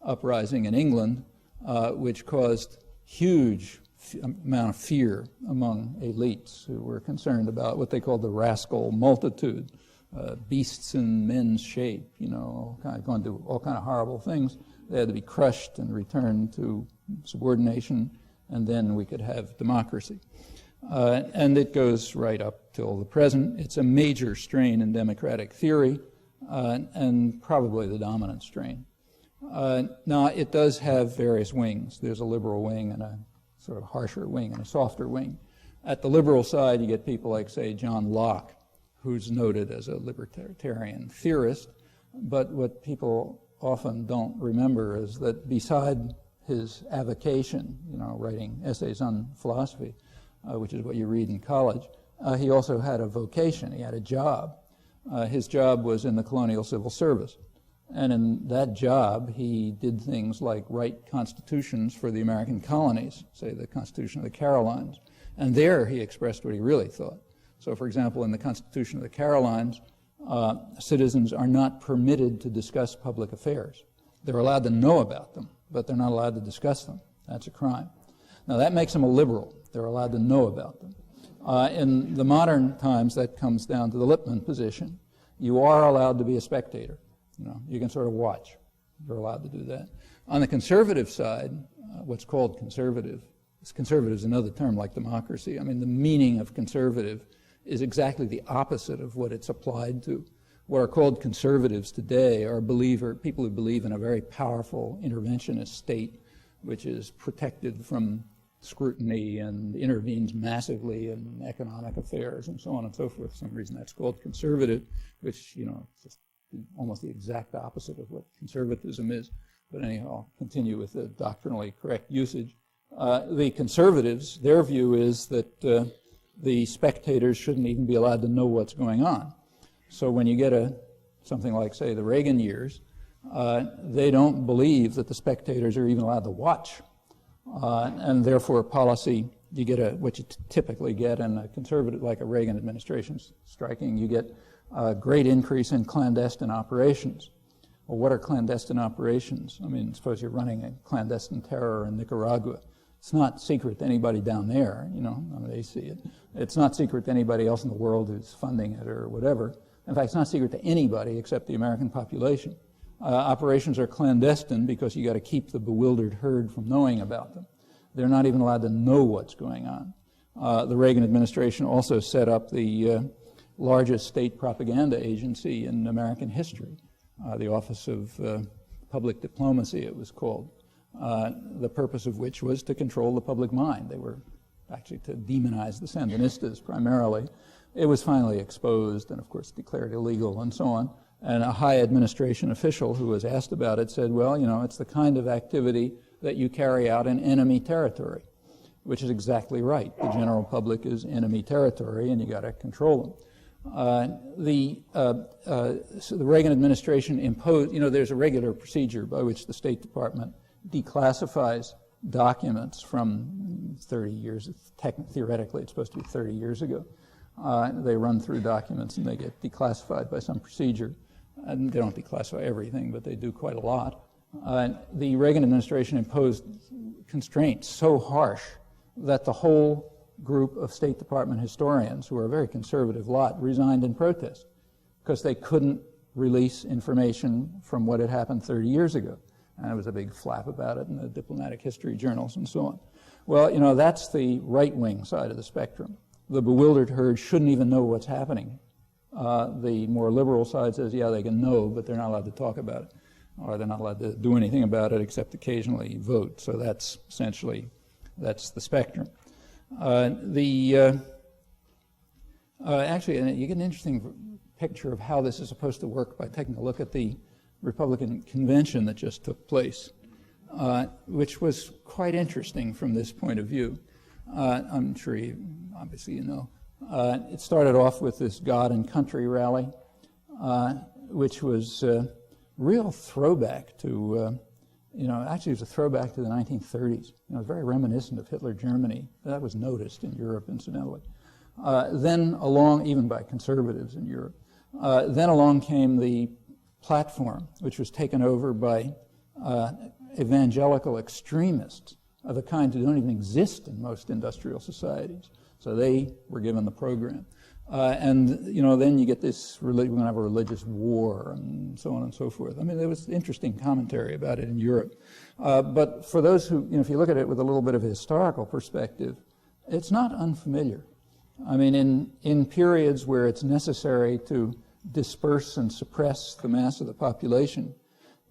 uprising in England, which caused huge amount of fear among elites who were concerned about what they called the rascal multitude, beasts in men's shape, going to all kind of horrible things. They had to be crushed and returned to subordination, and then we could have democracy. And it goes right up till the present. It's a major strain in democratic theory, and probably the dominant strain. Now, it does have various wings. There's a liberal wing and a sort of harsher wing and a softer wing. At the liberal side, you get people like, say, John Locke, who's noted as a libertarian theorist. But what people often don't remember is that beside his avocation, writing essays on philosophy, which is what you read in college, he also had a vocation. He had a job. His job was in the colonial civil service. And in that job, he did things like write constitutions for the American colonies, say the Constitution of the Carolines. And there he expressed what he really thought. So, for example, in the Constitution of the Carolines, citizens are not permitted to discuss public affairs. They're allowed to know about them, but they're not allowed to discuss them. That's a crime. Now, that makes them a liberal. They're allowed to know about them. In the modern times, that comes down to the Lippmann position. You are allowed to be a spectator. You can sort of watch. You're allowed to do that. On the conservative side, what's called conservative is another term like democracy. I mean, the meaning of conservative is exactly the opposite of what it's applied to. What are called conservatives today are people who believe in a very powerful interventionist state, which is protected from scrutiny and intervenes massively in economic affairs and so on and so forth. For some reason that's called conservative, which, is just almost the exact opposite of what conservatism is. But anyhow, I'll continue with the doctrinally correct usage. The conservatives, their view is that the spectators shouldn't even be allowed to know what's going on. So when you get something like, say, the Reagan years, they don't believe that the spectators are even allowed to watch. And therefore, policy, you get what you typically get in a conservative, like a Reagan administration striking, you get a great increase in clandestine operations. Well, what are clandestine operations? I mean, suppose you're running a clandestine terror in Nicaragua. It's not secret to anybody down there, I mean, they see it. It's not secret to anybody else in the world who's funding it or whatever. In fact, it's not secret to anybody except the American population. Operations are clandestine because you got to keep the bewildered herd from knowing about them. They're not even allowed to know what's going on. The Reagan administration also set up the largest state propaganda agency in American history, the Office of Public Diplomacy, it was called. The purpose of which was to control the public mind. They were actually to demonize the Sandinistas primarily. It was finally exposed and, of course, declared illegal and so on. And a high administration official who was asked about it said, well, it's the kind of activity that you carry out in enemy territory, which is exactly right. The general public is enemy territory, and you got to control them. So the Reagan administration imposed, there's a regular procedure by which the State Department declassifies documents from 30 years. Theoretically, it's supposed to be 30 years ago. They run through documents and they get declassified by some procedure. And they don't declassify everything, but they do quite a lot. The Reagan administration imposed constraints so harsh that the whole group of State Department historians, who are a very conservative lot, resigned in protest because they couldn't release information from what had happened 30 years ago. And there was a big flap about it in the diplomatic history journals and so on. Well, that's the right-wing side of the spectrum. The bewildered herd shouldn't even know what's happening. The more liberal side says, yeah, they can know, but they're not allowed to talk about it, or they're not allowed to do anything about it except occasionally vote. So that's the spectrum. Actually, you get an interesting picture of how this is supposed to work by taking a look at the Republican convention that just took place, which was quite interesting from this point of view. I'm sure obviously you know. It started off with this God and Country rally, which was a real throwback to, actually it was a throwback to the 1930s. It was very reminiscent of Hitler Germany. That was noticed in Europe, incidentally. Then along, even by conservatives in Europe, then along came the platform, which was taken over by evangelical extremists of a kind who don't even exist in most industrial societies. So they were given the program. And then you get this, we're going to have a religious war and so on and so forth. I mean, there was interesting commentary about it in Europe. But for those who, if you look at it with a little bit of a historical perspective, it's not unfamiliar. I mean, in periods where it's necessary to disperse and suppress the mass of the population,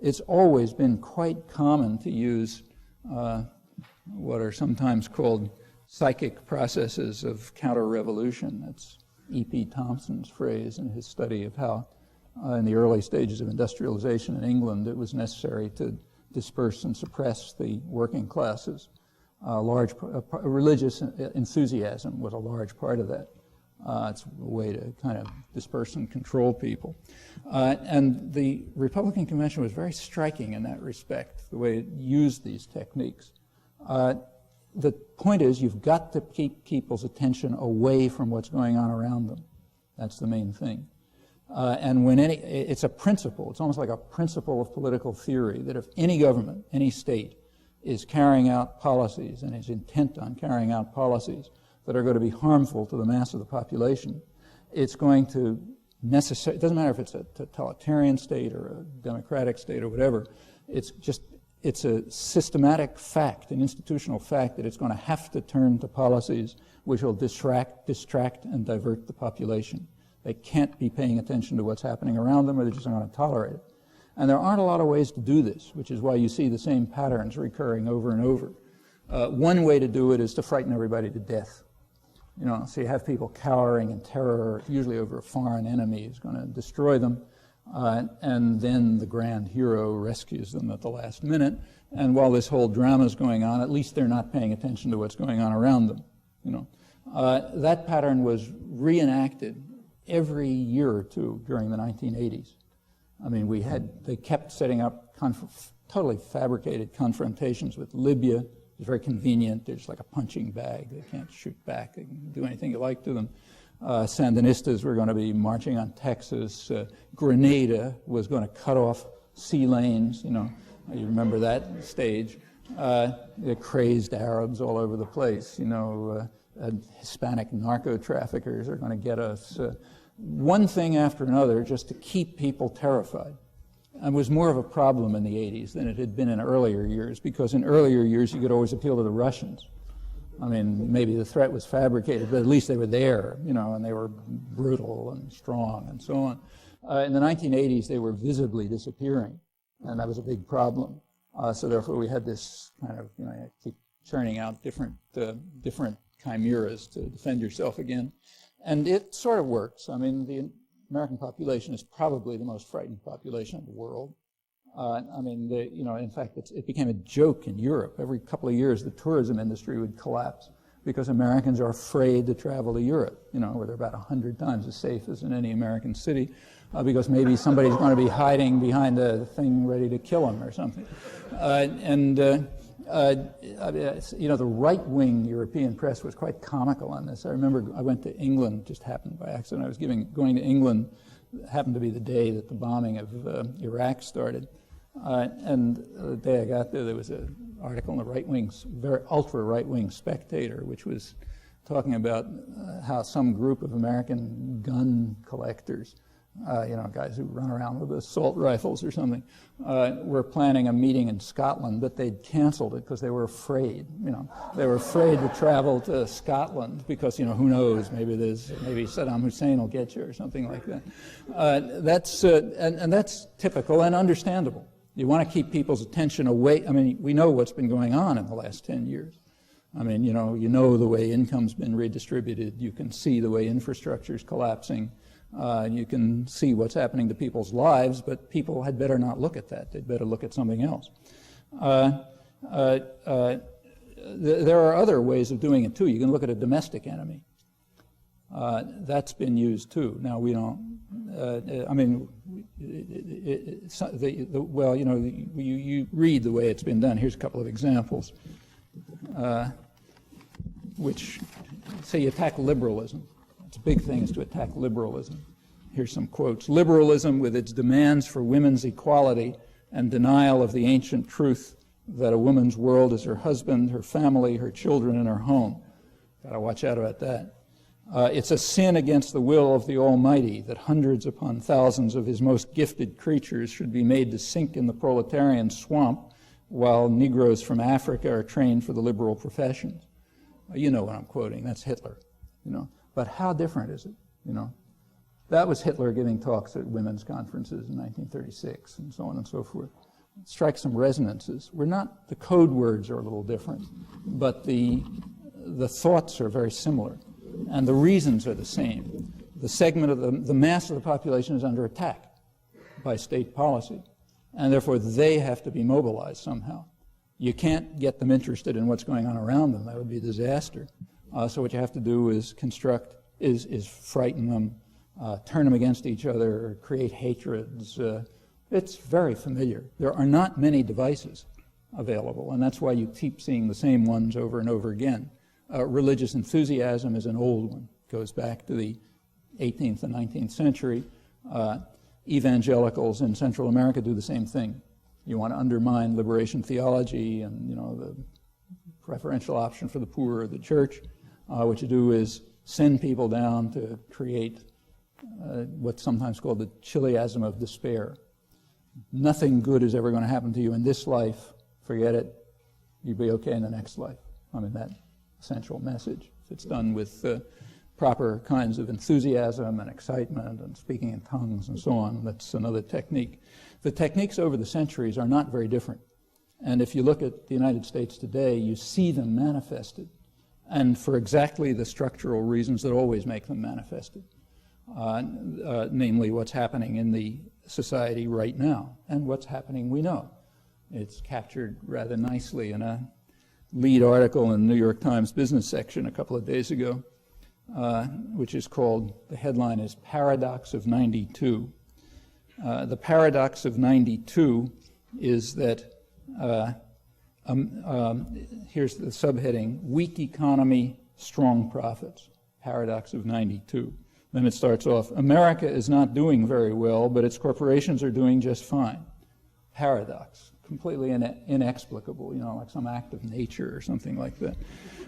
it's always been quite common to use what are sometimes called psychic processes of counter-revolution. That's E.P. Thompson's phrase in his study of how in the early stages of industrialization in England it was necessary to disperse and suppress the working classes. Religious enthusiasm was a large part of that. It's a way to kind of disperse and control people. And the Republican Convention was very striking in that respect, the way it used these techniques. The point is, you've got to keep people's attention away from what's going on around them. That's the main thing. And when it's a principle, it's almost like a principle of political theory, that if any government, any state, is carrying out policies and is intent on carrying out policies that are going to be harmful to the mass of the population, it's going to it doesn't matter if it's a totalitarian state or a democratic state or whatever, it's a systematic fact, an institutional fact, that it's going to have to turn to policies which will distract and divert the population. They can't be paying attention to what's happening around them, or they're just not going to tolerate it. And there aren't a lot of ways to do this, which is why you see the same patterns recurring over and over. One way to do it is to frighten everybody to death. So you have people cowering in terror, usually over a foreign enemy who's going to destroy them, and then the grand hero rescues them at the last minute. And while this whole drama is going on, at least they're not paying attention to what's going on around them. That pattern was reenacted every year or two during the 1980s. I mean, they kept setting up totally fabricated confrontations with Libya. It was very convenient. They're just like a punching bag. They can't shoot back. They can do anything you like to them. Sandinistas were going to be marching on Texas. Grenada was going to cut off sea lanes. You remember that stage. The crazed Arabs all over the place. Hispanic narco traffickers are going to get us. One thing after another, just to keep people terrified. And was more of a problem in the 80s than it had been in earlier years, because in earlier years you could always appeal to the Russians. I mean, maybe the threat was fabricated, but at least they were there, and they were brutal and strong and so on. In the 1980s, they were visibly disappearing, and that was a big problem. So therefore, we had this kind of, keep churning out different chimeras to defend yourself again. And it sort of works. I mean, the American population is probably the most frightened population in the world. In fact, it became a joke in Europe. Every couple of years, the tourism industry would collapse because Americans are afraid to travel to Europe, where they're about 100 times as safe as in any American city, because maybe somebody's going to be hiding behind a thing ready to kill them or something. The right-wing European press was quite comical on this. I remember I went to England, just happened by accident. I was going to England, happened to be the day that the bombing of Iraq started. And the day I got there was an article in the right-wing, very ultra-right-wing Spectator, which was talking about how some group of American gun collectors, guys who run around with assault rifles or something, were planning a meeting in Scotland, but they'd canceled it because they were afraid. They were afraid to travel to Scotland because, who knows, maybe Saddam Hussein will get you or something like that. That's typical and understandable. You want to keep people's attention away. I mean, we know what's been going on in the last 10 years. I mean, you know the way income's been redistributed. You can see the way infrastructure's collapsing. You can see what's happening to people's lives, but people had better not look at that. They'd better look at something else. There are other ways of doing it, too. You can look at a domestic enemy. That's been used, too. Now, we don't... you read the way it's been done. Here's a couple of examples, which say you attack liberalism. It's a big thing is to attack liberalism. Here's some quotes. Liberalism, with its demands for women's equality and denial of the ancient truth that a woman's world is her husband, her family, her children, and her home. Got to watch out about that. It's a sin against the will of the Almighty that hundreds upon thousands of his most gifted creatures should be made to sink in the proletarian swamp while Negroes from Africa are trained for the liberal professions. You know what I'm quoting. That's Hitler. But how different is it, you know? That was Hitler giving talks at women's conferences in 1936 and so on and so forth. It strikes some resonances. The code words are a little different, but the thoughts are very similar, and the reasons are the same. The segment of the mass of the population is under attack by state policy, and therefore they have to be mobilized somehow. You can't get them interested in what's going on around them. That would be a disaster. So what you have to do is is frighten them, turn them against each other, create hatreds. It's very familiar. There are not many devices available, and that's why you keep seeing the same ones over and over again. Religious enthusiasm is an old one. It goes back to the 18th and 19th century. Evangelicals in Central America do the same thing. You want to undermine liberation theology and, you know, the preferential option for the poor or the church. What you do is send people down to create what's sometimes called the chiliasm of despair. Nothing good is ever going to happen to you in this life. Forget it. You'll be okay in the next life. I mean, that essential message. If it's done with proper kinds of enthusiasm and excitement and speaking in tongues and so on, that's another technique. The techniques over the centuries are not very different. And if you look at the United States today, you see them manifested, and for exactly the structural reasons that always make them manifested, namely what's happening in the society right now. And what's happening we know. It's captured rather nicely in a lead article in the New York Times business section a couple of days ago, which is called, the headline is Paradox of 92. The paradox of 92 is that, here's the subheading, weak economy, strong profits. Paradox of 92. Then it starts off, America is not doing very well, but its corporations are doing just fine. Paradox, completely inexplicable, you know, like some act of nature or something like that.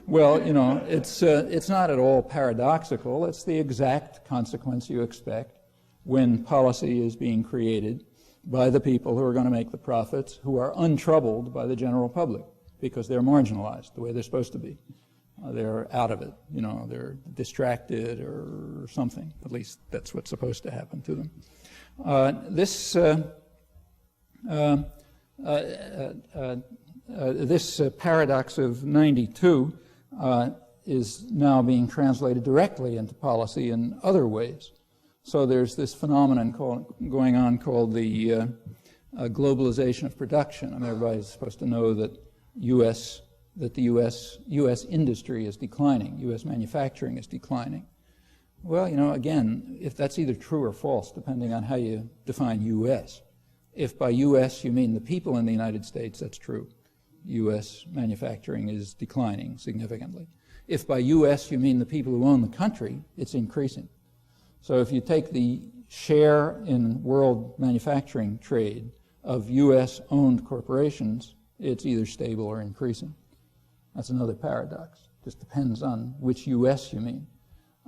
Well, you know, it's not at all paradoxical. It's the exact consequence you expect when policy is being created by the people who are going to make the profits, who are untroubled by the general public because they're marginalized the way they're supposed to be. They're out of it, you know, they're distracted or something. At least that's what's supposed to happen to them. This paradox of 92 is now being translated directly into policy in other ways. So there's this phenomenon going on called the globalization of production. I mean, everybody's supposed to know that the U.S. industry is declining, U.S. manufacturing is declining. Well, you know, again, if that's either true or false, depending on how you define U.S. If by U.S. you mean the people in the United States, that's true. U.S. manufacturing is declining significantly. If by U.S. you mean the people who own the country, it's increasing. So if you take the share in world manufacturing trade of U.S.-owned corporations, it's either stable or increasing. That's another paradox. Just depends on which U.S. you mean.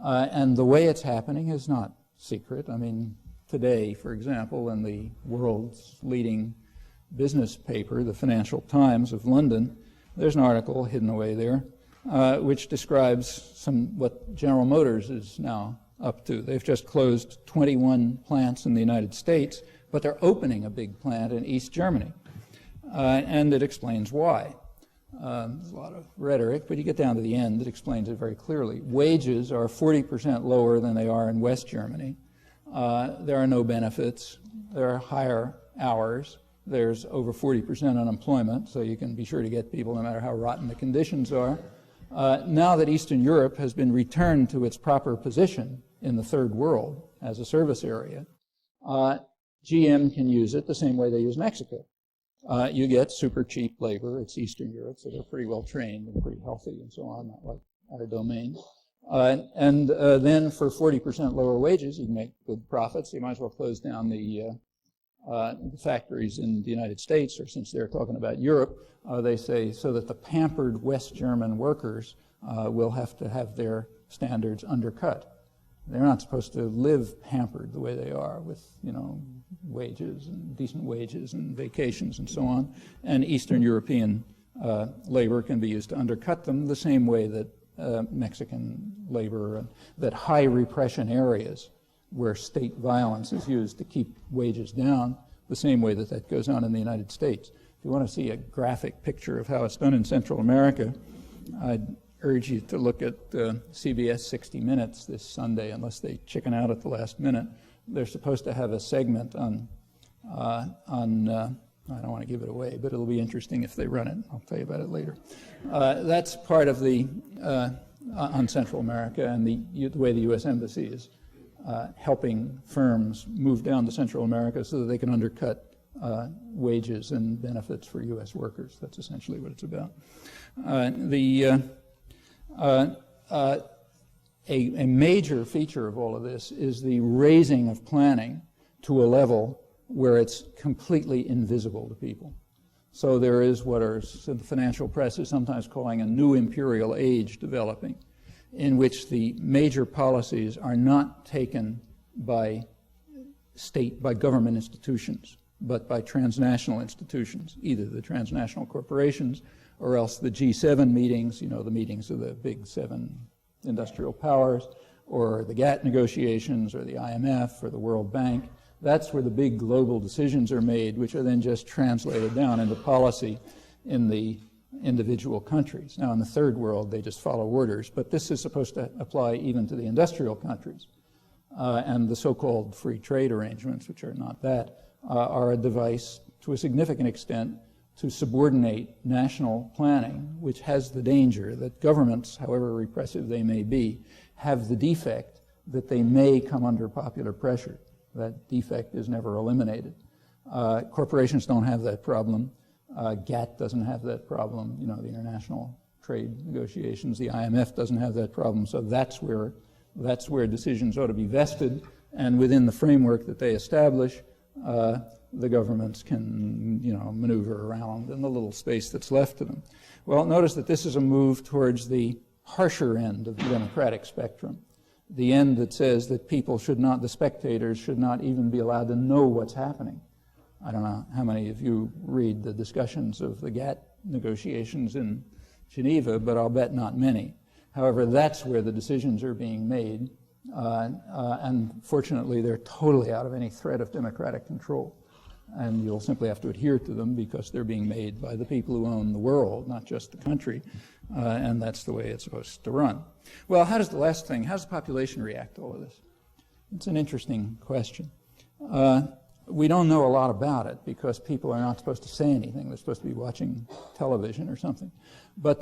And the way it's happening is not secret. I mean, today, for example, in the world's leading business paper, the Financial Times of London, there's an article hidden away there, which describes what General Motors is now up to. They've just closed 21 plants in the United States, but they're opening a big plant in East Germany. And it explains why. There's a lot of rhetoric, but you get down to the end, it explains it very clearly. Wages are 40% lower than they are in West Germany. There are no benefits. There are higher hours. There's over 40% unemployment, so you can be sure to get people no matter how rotten the conditions are. Now that Eastern Europe has been returned to its proper position in the third world as a service area, GM can use it the same way they use Mexico. You get super cheap labor. It's Eastern Europe, so they're pretty well trained and pretty healthy and so on, not like our domain. And then for 40% lower wages, you can make good profits. You might as well close down the factories in the United States, or since they're talking about Europe, they say so that the pampered West German workers will have to have their standards undercut. They're not supposed to live pampered the way they are with, you know, wages and decent wages and vacations and so on. And Eastern European labor can be used to undercut them the same way that Mexican labor, that high repression areas where state violence is used to keep wages down, the same way that that goes on in the United States. If you want to see a graphic picture of how it's done in Central America, I'd urge you to look at CBS 60 Minutes this Sunday, unless they chicken out at the last minute. They're supposed to have a segment on I don't want to give it away, but it'll be interesting if they run it. I'll tell you about it later. That's part of the, on Central America and the way the U.S. Embassy is helping firms move down to Central America so that they can undercut wages and benefits for U.S. workers. That's essentially what it's about. A major feature of all of this is the raising of planning to a level where it's completely invisible to people. So there is what the financial press is sometimes calling a new imperial age developing, in which the major policies are not taken by government institutions, but by transnational institutions, either the transnational corporations or else the G7 meetings, the meetings of the big 7 industrial powers, or the GATT negotiations, or the IMF, or the World Bank. That's where the big global decisions are made, which are then just translated down into policy in the individual countries. Now, in the third world, they just follow orders, but this is supposed to apply even to the industrial countries. And the so-called free trade arrangements, which are not that, are a device, to a significant extent, to subordinate national planning, which has the danger that governments, however repressive they may be, have the defect that they may come under popular pressure. That defect is never eliminated. Corporations don't have that problem. GATT doesn't have that problem. The international trade negotiations, the IMF doesn't have that problem. So that's where decisions ought to be vested, and within the framework that they establish, the governments can, maneuver around in the little space that's left to them. Well, notice that this is a move towards the harsher end of the democratic spectrum. The end that says that the spectators should not even be allowed to know what's happening. I don't know how many of you read the discussions of the GATT negotiations in Geneva, but I'll bet not many. However, that's where the decisions are being made, and fortunately they're totally out of any threat of democratic control. And you'll simply have to adhere to them because they're being made by the people who own the world, not just the country, and that's the way it's supposed to run. Well, how does the population react to all of this? It's an interesting question. We don't know a lot about it because people are not supposed to say anything. They're supposed to be watching television or something. But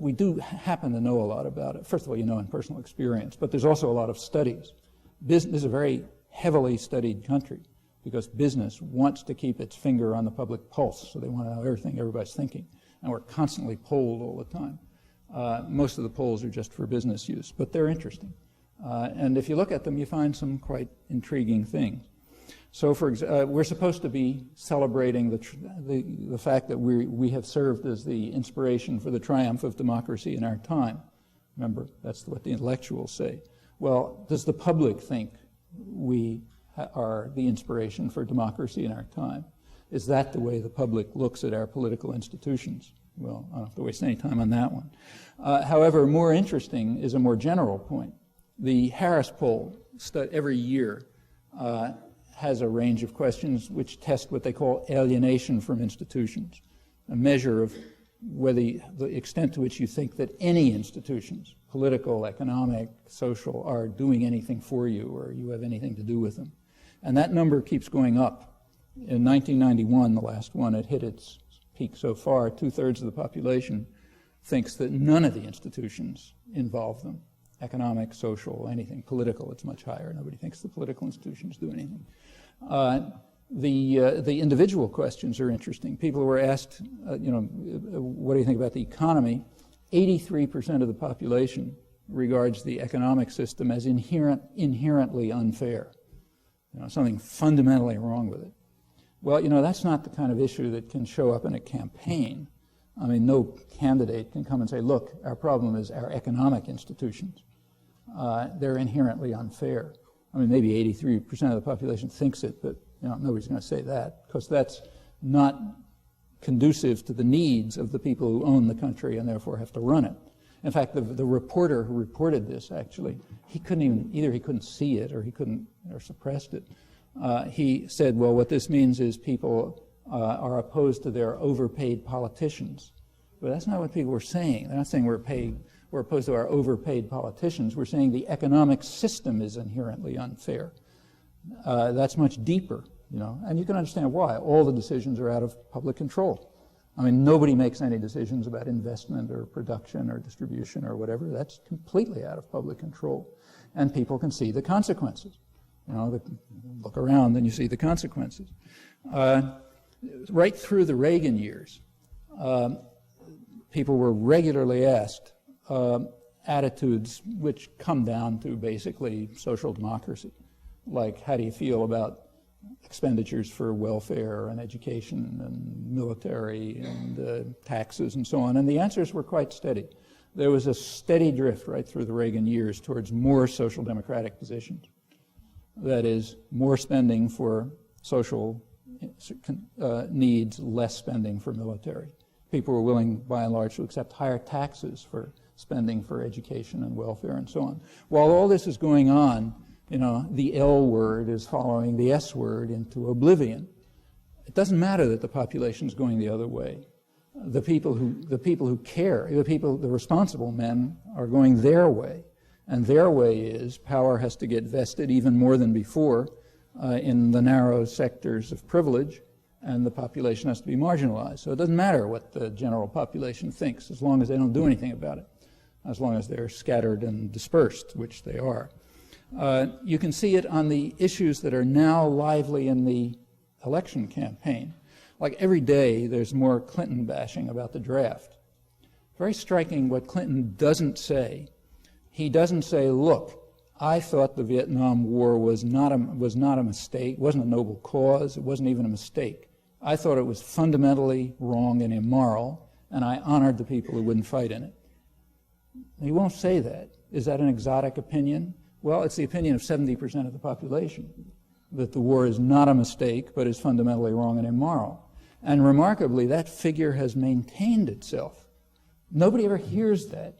we do happen to know a lot about it. First of all, in personal experience, but there's also a lot of studies. This is a very heavily studied country because business wants to keep its finger on the public pulse, so they want to know everything everybody's thinking. And we're constantly polled all the time. Most of the polls are just for business use, but they're interesting. And if you look at them, you find some quite intriguing things. So, we're supposed to be celebrating the fact that we have served as the inspiration for the triumph of democracy in our time. Remember, that's what the intellectuals say. Well, does the public think we are the inspiration for democracy in our time? Is that the way the public looks at our political institutions? Well, I don't have to waste any time on that one. However, more interesting is a more general point. The Harris poll every year has a range of questions which test what they call alienation from institutions, a measure of whether the extent to which you think that any institutions, political, economic, social, are doing anything for you or you have anything to do with them. And that number keeps going up. In 1991, the last one, it hit its peak so far. 2/3 of the population thinks that none of the institutions involve them. Economic, social, anything. Political, it's much higher. Nobody thinks the political institutions do anything. The individual questions are interesting. People were asked, what do you think about the economy? 83% of the population regards the economic system as inherently unfair. Something fundamentally wrong with it. Well, that's not the kind of issue that can show up in a campaign. I mean, no candidate can come and say, look, our problem is our economic institutions. They're inherently unfair. I mean, maybe 83% of the population thinks it, but nobody's going to say that because that's not conducive to the needs of the people who own the country and therefore have to run it. In fact, the reporter who reported this, actually, he couldn't see it or suppressed it. He said, well, what this means is people are opposed to their overpaid politicians. But that's not what people were saying. They're not saying we're opposed to our overpaid politicians. We're saying the economic system is inherently unfair. That's much deeper, and you can understand why. All the decisions are out of public control. I mean, nobody makes any decisions about investment or production or distribution or whatever. That's completely out of public control. And people can see the consequences. Look around and you see the consequences. Right through the Reagan years, people were regularly asked attitudes which come down to basically social democracy. Like, how do you feel about expenditures for welfare and education and military and taxes and so on? And the answers were quite steady. There was a steady drift right through the Reagan years towards more social democratic positions. That is, more spending for social needs, less spending for military. People were willing, by and large, to accept higher taxes for spending for education and welfare and so on. While all this is going on, the L word is following the S word into oblivion. It doesn't matter that the population is going the other way. The people who care, the responsible men, are going their way. And their way is power has to get vested even more than before in the narrow sectors of privilege, and the population has to be marginalized. So it doesn't matter what the general population thinks, as long as they don't do anything about it, as long as they're scattered and dispersed, which they are. You can see it on the issues that are now lively in the election campaign. Like every day, there's more Clinton bashing about the draft. Very striking what Clinton doesn't say. He doesn't say, look, I thought the Vietnam War was not a mistake, it wasn't a noble cause, it wasn't even a mistake. I thought it was fundamentally wrong and immoral, and I honored the people who wouldn't fight in it. He won't say that. Is that an exotic opinion? Well, it's the opinion of 70% of the population, that the war is not a mistake, but is fundamentally wrong and immoral. And remarkably, that figure has maintained itself. Nobody ever hears that,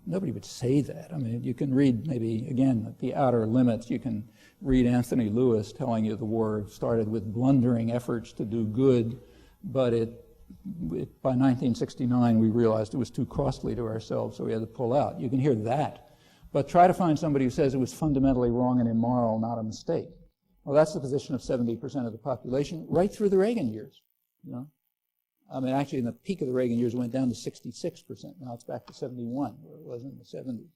Nobody would say that. I mean, you can read maybe, again, at the outer limits, you can read Anthony Lewis telling you the war started with blundering efforts to do good, but by 1969 we realized it was too costly to ourselves, so we had to pull out. You can hear that. But try to find somebody who says it was fundamentally wrong and immoral, not a mistake. Well, that's the position of 70% of the population right through the Reagan years, I mean, actually, in the peak of the Reagan years, it went down to 66%. Now it's back to 71, where it was in the 70s.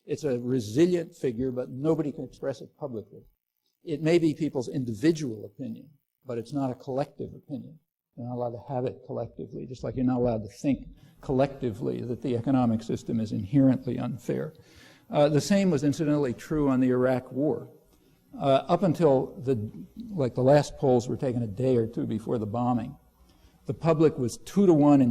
It's a resilient figure, but nobody can express it publicly. It may be people's individual opinion, but it's not a collective opinion. You're not allowed to have it collectively, just like you're not allowed to think collectively that the economic system is inherently unfair. The same was incidentally true on the Iraq War. Up until the last polls were taken a day or two before the bombing, the public was 2-to-1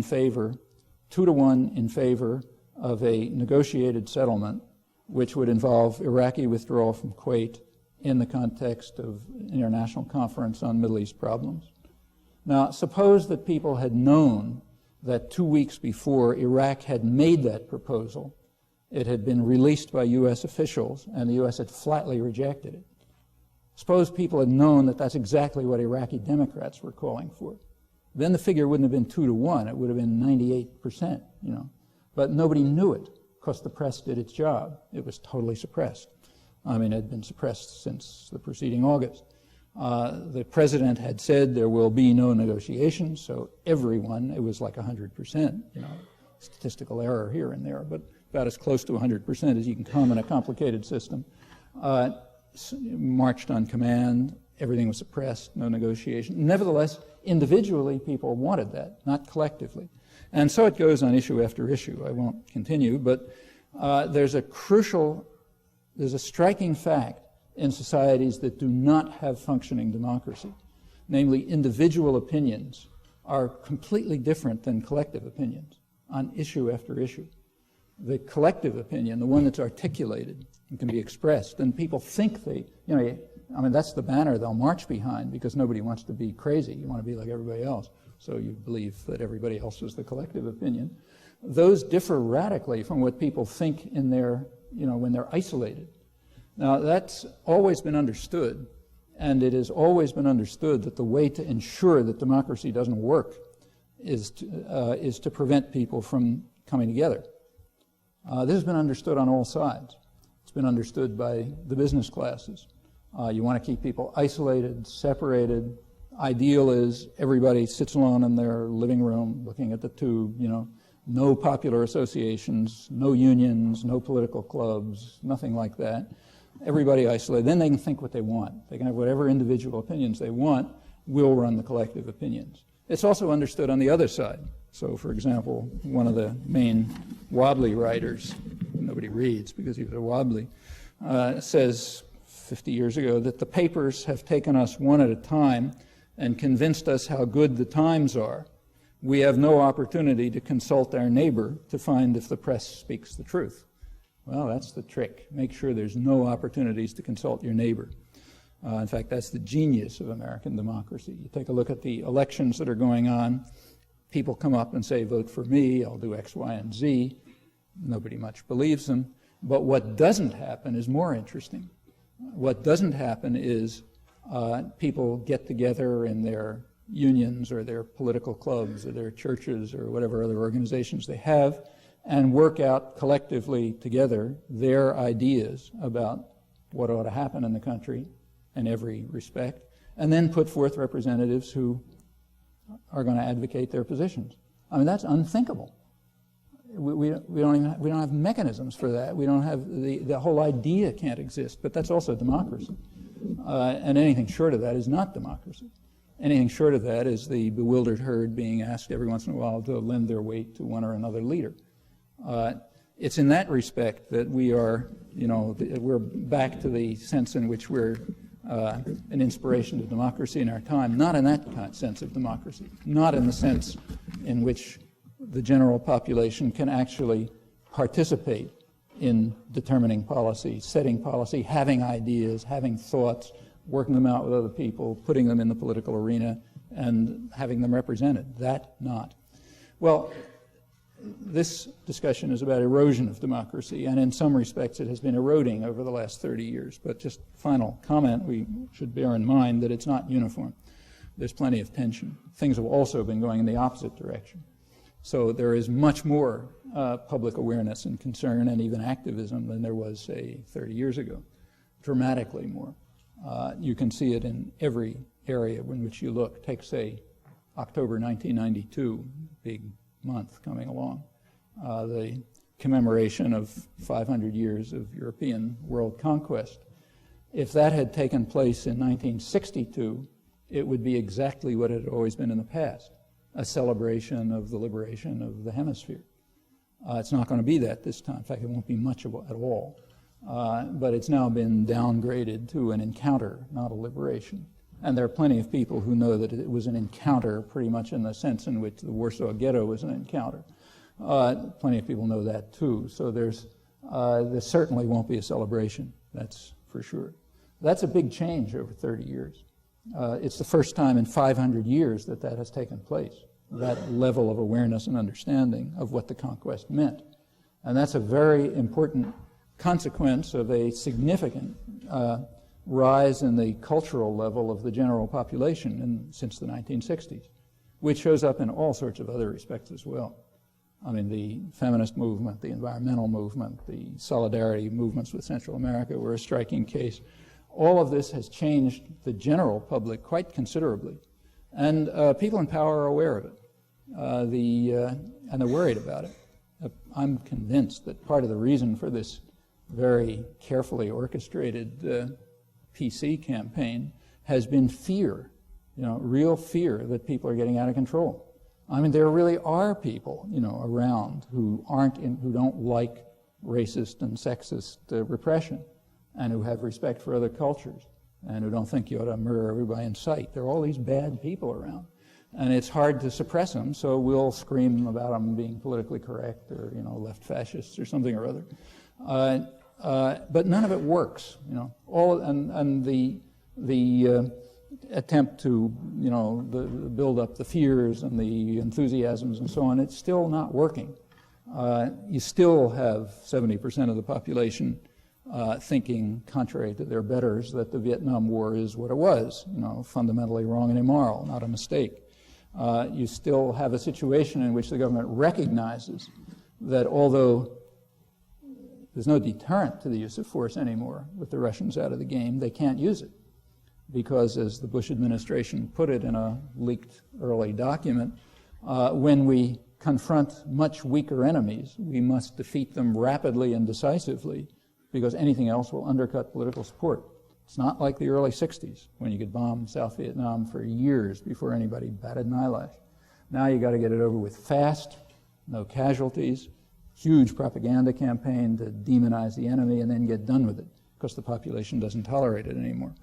in favor of a negotiated settlement, which would involve Iraqi withdrawal from Kuwait in the context of International Conference on Middle East Problems. Now, suppose that people had known that 2 weeks before Iraq had made that proposal, it had been released by U.S. officials, and the U.S. had flatly rejected it. Suppose people had known that that's exactly what Iraqi Democrats were calling for. Then the figure wouldn't have been 2-to-1, it would have been 98%, But nobody knew it, because the press did its job. It was totally suppressed. I mean, it had been suppressed since the preceding August. The president had said there will be no negotiations, so everyone, it was like 100%, statistical error here and there, but about as close to 100% as you can come in a complicated system, marched on command. Everything was suppressed, no negotiation. Nevertheless, individually, people wanted that, not collectively. And so it goes on issue after issue. I won't continue, but there's a striking fact in societies that do not have functioning democracy. Namely, individual opinions are completely different than collective opinions on issue after issue. The collective opinion, the one that's articulated and can be expressed, and people think that's the banner they'll march behind because nobody wants to be crazy. You want to be like everybody else. So you believe that everybody else is the collective opinion. those differ radically from what people think in their, when they're isolated. Now, that's always been understood, and it has always been understood that the way to ensure that democracy doesn't work is to prevent people from coming together. This has been understood on all sides. It's been understood by the business classes. You want to keep people isolated, separated. Ideal is everybody sits alone in their living room looking at the tube, no popular associations, no unions, no political clubs, nothing like that. Everybody isolated. Then they can think what they want. They can have whatever individual opinions they want. We'll run the collective opinions. It's also understood on the other side. So, for example, one of the main Wadley writers, nobody reads because he was a Wadley, says 50 years ago that the papers have taken us one at a time and convinced us how good the times are. We have no opportunity to consult our neighbor to find if the press speaks the truth. Well, that's the trick. Make sure there's no opportunities to consult your neighbor. In fact, that's the genius of American democracy. You take a look at the elections that are going on. People come up and say, vote for me, I'll do X, Y, and Z. Nobody much believes them. But what doesn't happen is more interesting. What doesn't happen is people get together in their unions or their political clubs or their churches or whatever other organizations they have and work out collectively together their ideas about what ought to happen in the country in every respect, and then put forth representatives who are going to advocate their positions. I mean, that's unthinkable. We don't have mechanisms for that. We don't have the whole idea can't exist, but that's also democracy. And anything short of that is not democracy. Anything short of that is the bewildered herd being asked every once in a while to lend their weight to one or another leader. It's in that respect that we are, we're back to the sense in which we're an inspiration to democracy in our time, not in that kind of sense of democracy, not in the sense in which the general population can actually participate in determining policy, setting policy, having ideas, having thoughts, working them out with other people, putting them in the political arena, and having them represented. That not. Well, this discussion is about erosion of democracy, and in some respects it has been eroding over the last 30 years. But just final comment, we should bear in mind that it's not uniform. There's plenty of tension. Things have also been going in the opposite direction. So there is much more public awareness and concern and even activism than there was, say, 30 years ago, dramatically more. You can see it in every area in which you look. Take, say, October 1992, big month coming along, the commemoration of 500 years of European world conquest. If that had taken place in 1962, it would be exactly what it had always been in the past, a celebration of the liberation of the hemisphere. It's not going to be that this time. In fact, it won't be much of it at all. But it's now been downgraded to an encounter, not a liberation. And there are plenty of people who know that it was an encounter pretty much in the sense in which the Warsaw Ghetto was an encounter. Plenty of people know that too. So there certainly won't be a celebration, that's for sure. That's a big change over 30 years. It's the first time in 500 years that that has taken place, that level of awareness and understanding of what the conquest meant. And that's a very important consequence of a significant rise in the cultural level of the general population since the 1960s, which shows up in all sorts of other respects as well. I mean, the feminist movement, the environmental movement, the solidarity movements with Central America were a striking case. All of this has changed the general public quite considerably, and people in power are aware of it, and they're worried about it. I'm convinced that part of the reason for this very carefully orchestrated PC campaign has been fear, real fear that people are getting out of control. I mean, there really are people, around who don't like racist and sexist repression, and who have respect for other cultures, and who don't think you ought to murder everybody in sight. There are all these bad people around, and it's hard to suppress them, so we'll scream about them being politically correct or, left fascists or something or other. But none of it works, and the attempt to, build up the fears and the enthusiasms and so on, it's still not working. you still have 70% of the population thinking, contrary to their betters, that the Vietnam War is what it was, fundamentally wrong and immoral, not a mistake. You still have a situation in which the government recognizes that although there's no deterrent to the use of force anymore with the Russians out of the game, they can't use it. Because, as the Bush administration put it in a leaked early document, when we confront much weaker enemies, we must defeat them rapidly and decisively, because anything else will undercut political support. It's not like the early 60s, when you could bomb South Vietnam for years before anybody batted an eyelash. Now you got to get it over with fast, no casualties, huge propaganda campaign to demonize the enemy, and then get done with it, because the population doesn't tolerate it anymore.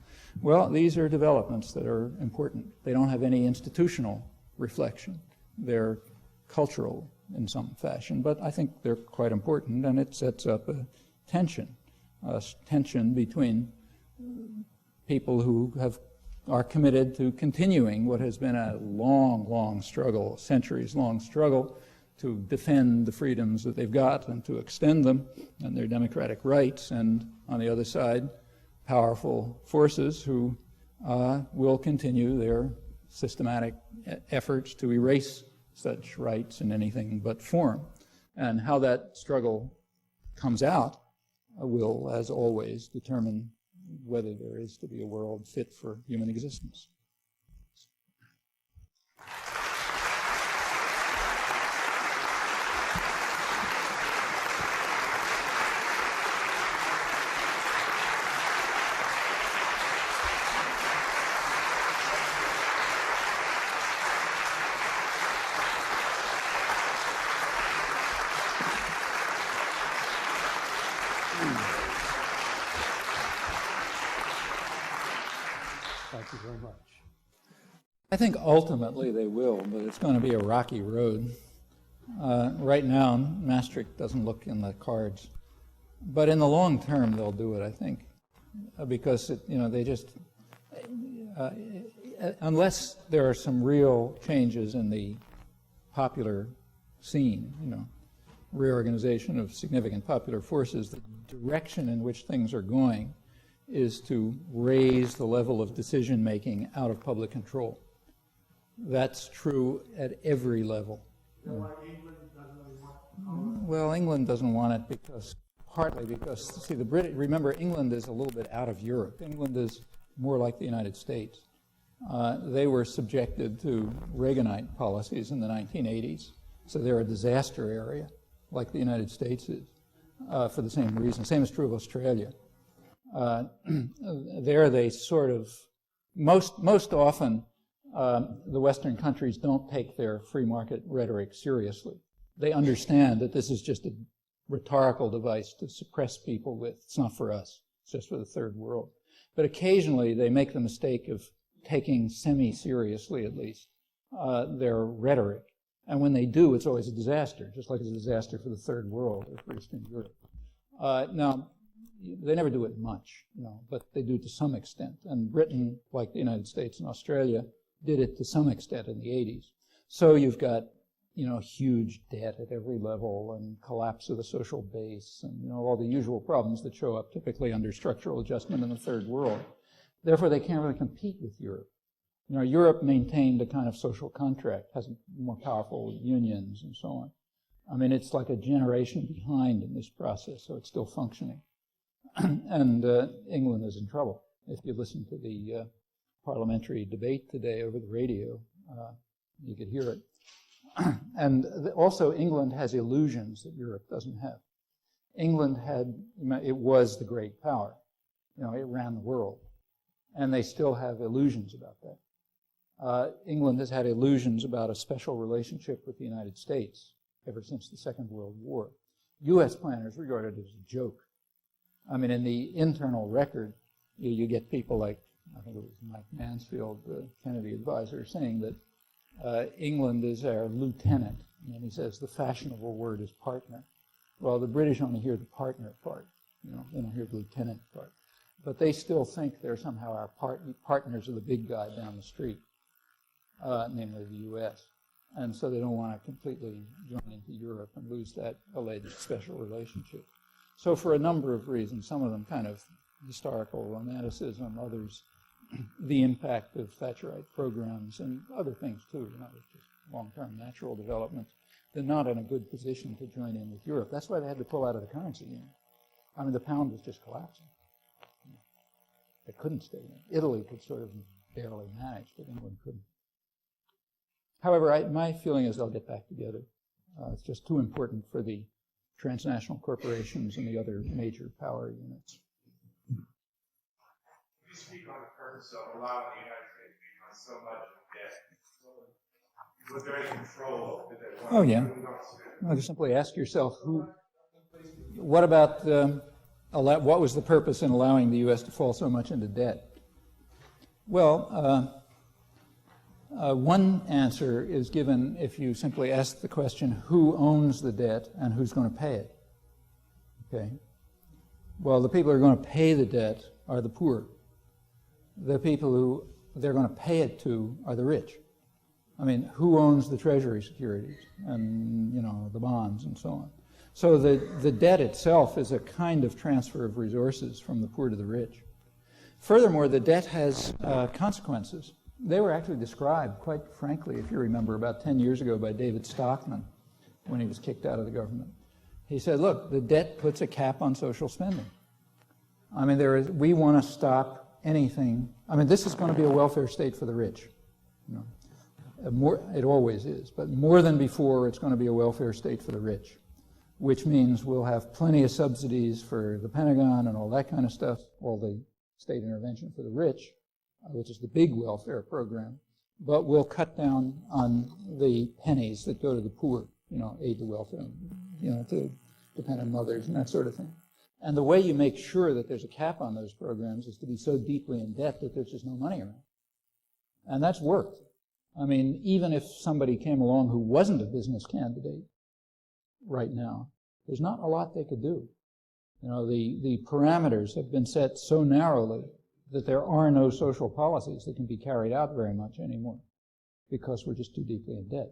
Well, these are developments that are important. They don't have any institutional reflection. They're cultural in some fashion, but I think they're quite important, and it sets up a tension between people who are committed to continuing what has been a long, long struggle, centuries-long struggle, to defend the freedoms that they've got and to extend them and their democratic rights, and on the other side, powerful forces who will continue their systematic efforts to erase such rights in anything but form. And how that struggle comes out will, as always, determine whether there is to be a world fit for human existence. Thank you very much. I think ultimately they will, but it's going to be a rocky road. Right now, Maastricht doesn't look in the cards. But in the long term, they'll do it, I think, because they just, unless there are some real changes in the popular scene, reorganization of significant popular forces, the direction in which things are going is to raise the level of decision-making out of public control. That's true at every level. England doesn't really want Well, England doesn't want it partly because, see, the British, remember, England is a little bit out of Europe. England is more like the United States. They were subjected to Reaganite policies in the 1980s, so they're a disaster area, like the United States is, for the same reason. Same is true of Australia. There they sort of, most often, the Western countries don't take their free market rhetoric seriously. They understand that this is just a rhetorical device to suppress people with. It's not for us. It's just for the third world. But occasionally they make the mistake of taking semi-seriously, at least, their rhetoric. And when they do, it's always a disaster, just like it's a disaster for the third world or for Eastern Europe. Now, they never do it much, but they do it to some extent. And Britain, like the United States and Australia, did it to some extent in the 80s. So you've got, huge debt at every level and collapse of the social base and, all the usual problems that show up typically under structural adjustment in the third world. Therefore, they can't really compete with Europe. Europe maintained a kind of social contract, has more powerful unions and so on. I mean, it's like a generation behind in this process, so it's still functioning. And England is in trouble. If you listen to the parliamentary debate today over the radio, you could hear it. And also England has illusions that Europe doesn't have. England it was the great power. It ran the world. And they still have illusions about that. England has had illusions about a special relationship with the United States ever since the Second World War. U.S. planners regard it as a joke. I mean, in the internal record, you get people like, I think it was Mike Mansfield, the Kennedy advisor, saying that England is our lieutenant. And he says the fashionable word is partner. Well, the British only hear the partner part. They don't hear the lieutenant part. But they still think they're somehow our partners of the big guy down the street, namely the U.S. And so they don't want to completely join into Europe and lose that alleged special relationship. So for a number of reasons, some of them kind of historical romanticism, others the impact of Thatcherite programs and other things too, just long-term natural development, they're not in a good position to join in with Europe. That's why they had to pull out of the currency union. I mean, the pound was just collapsing. They couldn't stay in. Italy could sort of barely manage, but England couldn't. However, my feeling is they'll get back together. It's just too important for the transnational corporations and the other major power units. You speak on the purpose of allowing the United States to become so much in debt. Was there any control? Did they want Oh, yeah. Well, just simply ask yourself, what about, what was the purpose in allowing the U.S. to fall so much into debt? Well, one answer is given if you simply ask the question, who owns the debt and who's going to pay it? Okay. Well, the people who are going to pay the debt are the poor. The people who they're going to pay it to are the rich. I mean, who owns the treasury securities and, the bonds and so on? So the debt itself is a kind of transfer of resources from the poor to the rich. Furthermore, the debt has consequences. They were actually described, quite frankly, if you remember, about 10 years ago by David Stockman when he was kicked out of the government. He said, look, the debt puts a cap on social spending. I mean, we want to stop anything. I mean, this is going to be a welfare state for the rich. It always is, but more than before, it's going to be a welfare state for the rich, which means we'll have plenty of subsidies for the Pentagon and all that kind of stuff, all the state intervention for the rich, which is the big welfare program, but we'll cut down on the pennies that go to the poor, aid to welfare, to dependent mothers and that sort of thing. And the way you make sure that there's a cap on those programs is to be so deeply in debt that there's just no money around. And that's worked. I mean, even if somebody came along who wasn't a business candidate right now, there's not a lot they could do. The parameters have been set so narrowly that there are no social policies that can be carried out very much anymore because we're just too deeply in debt.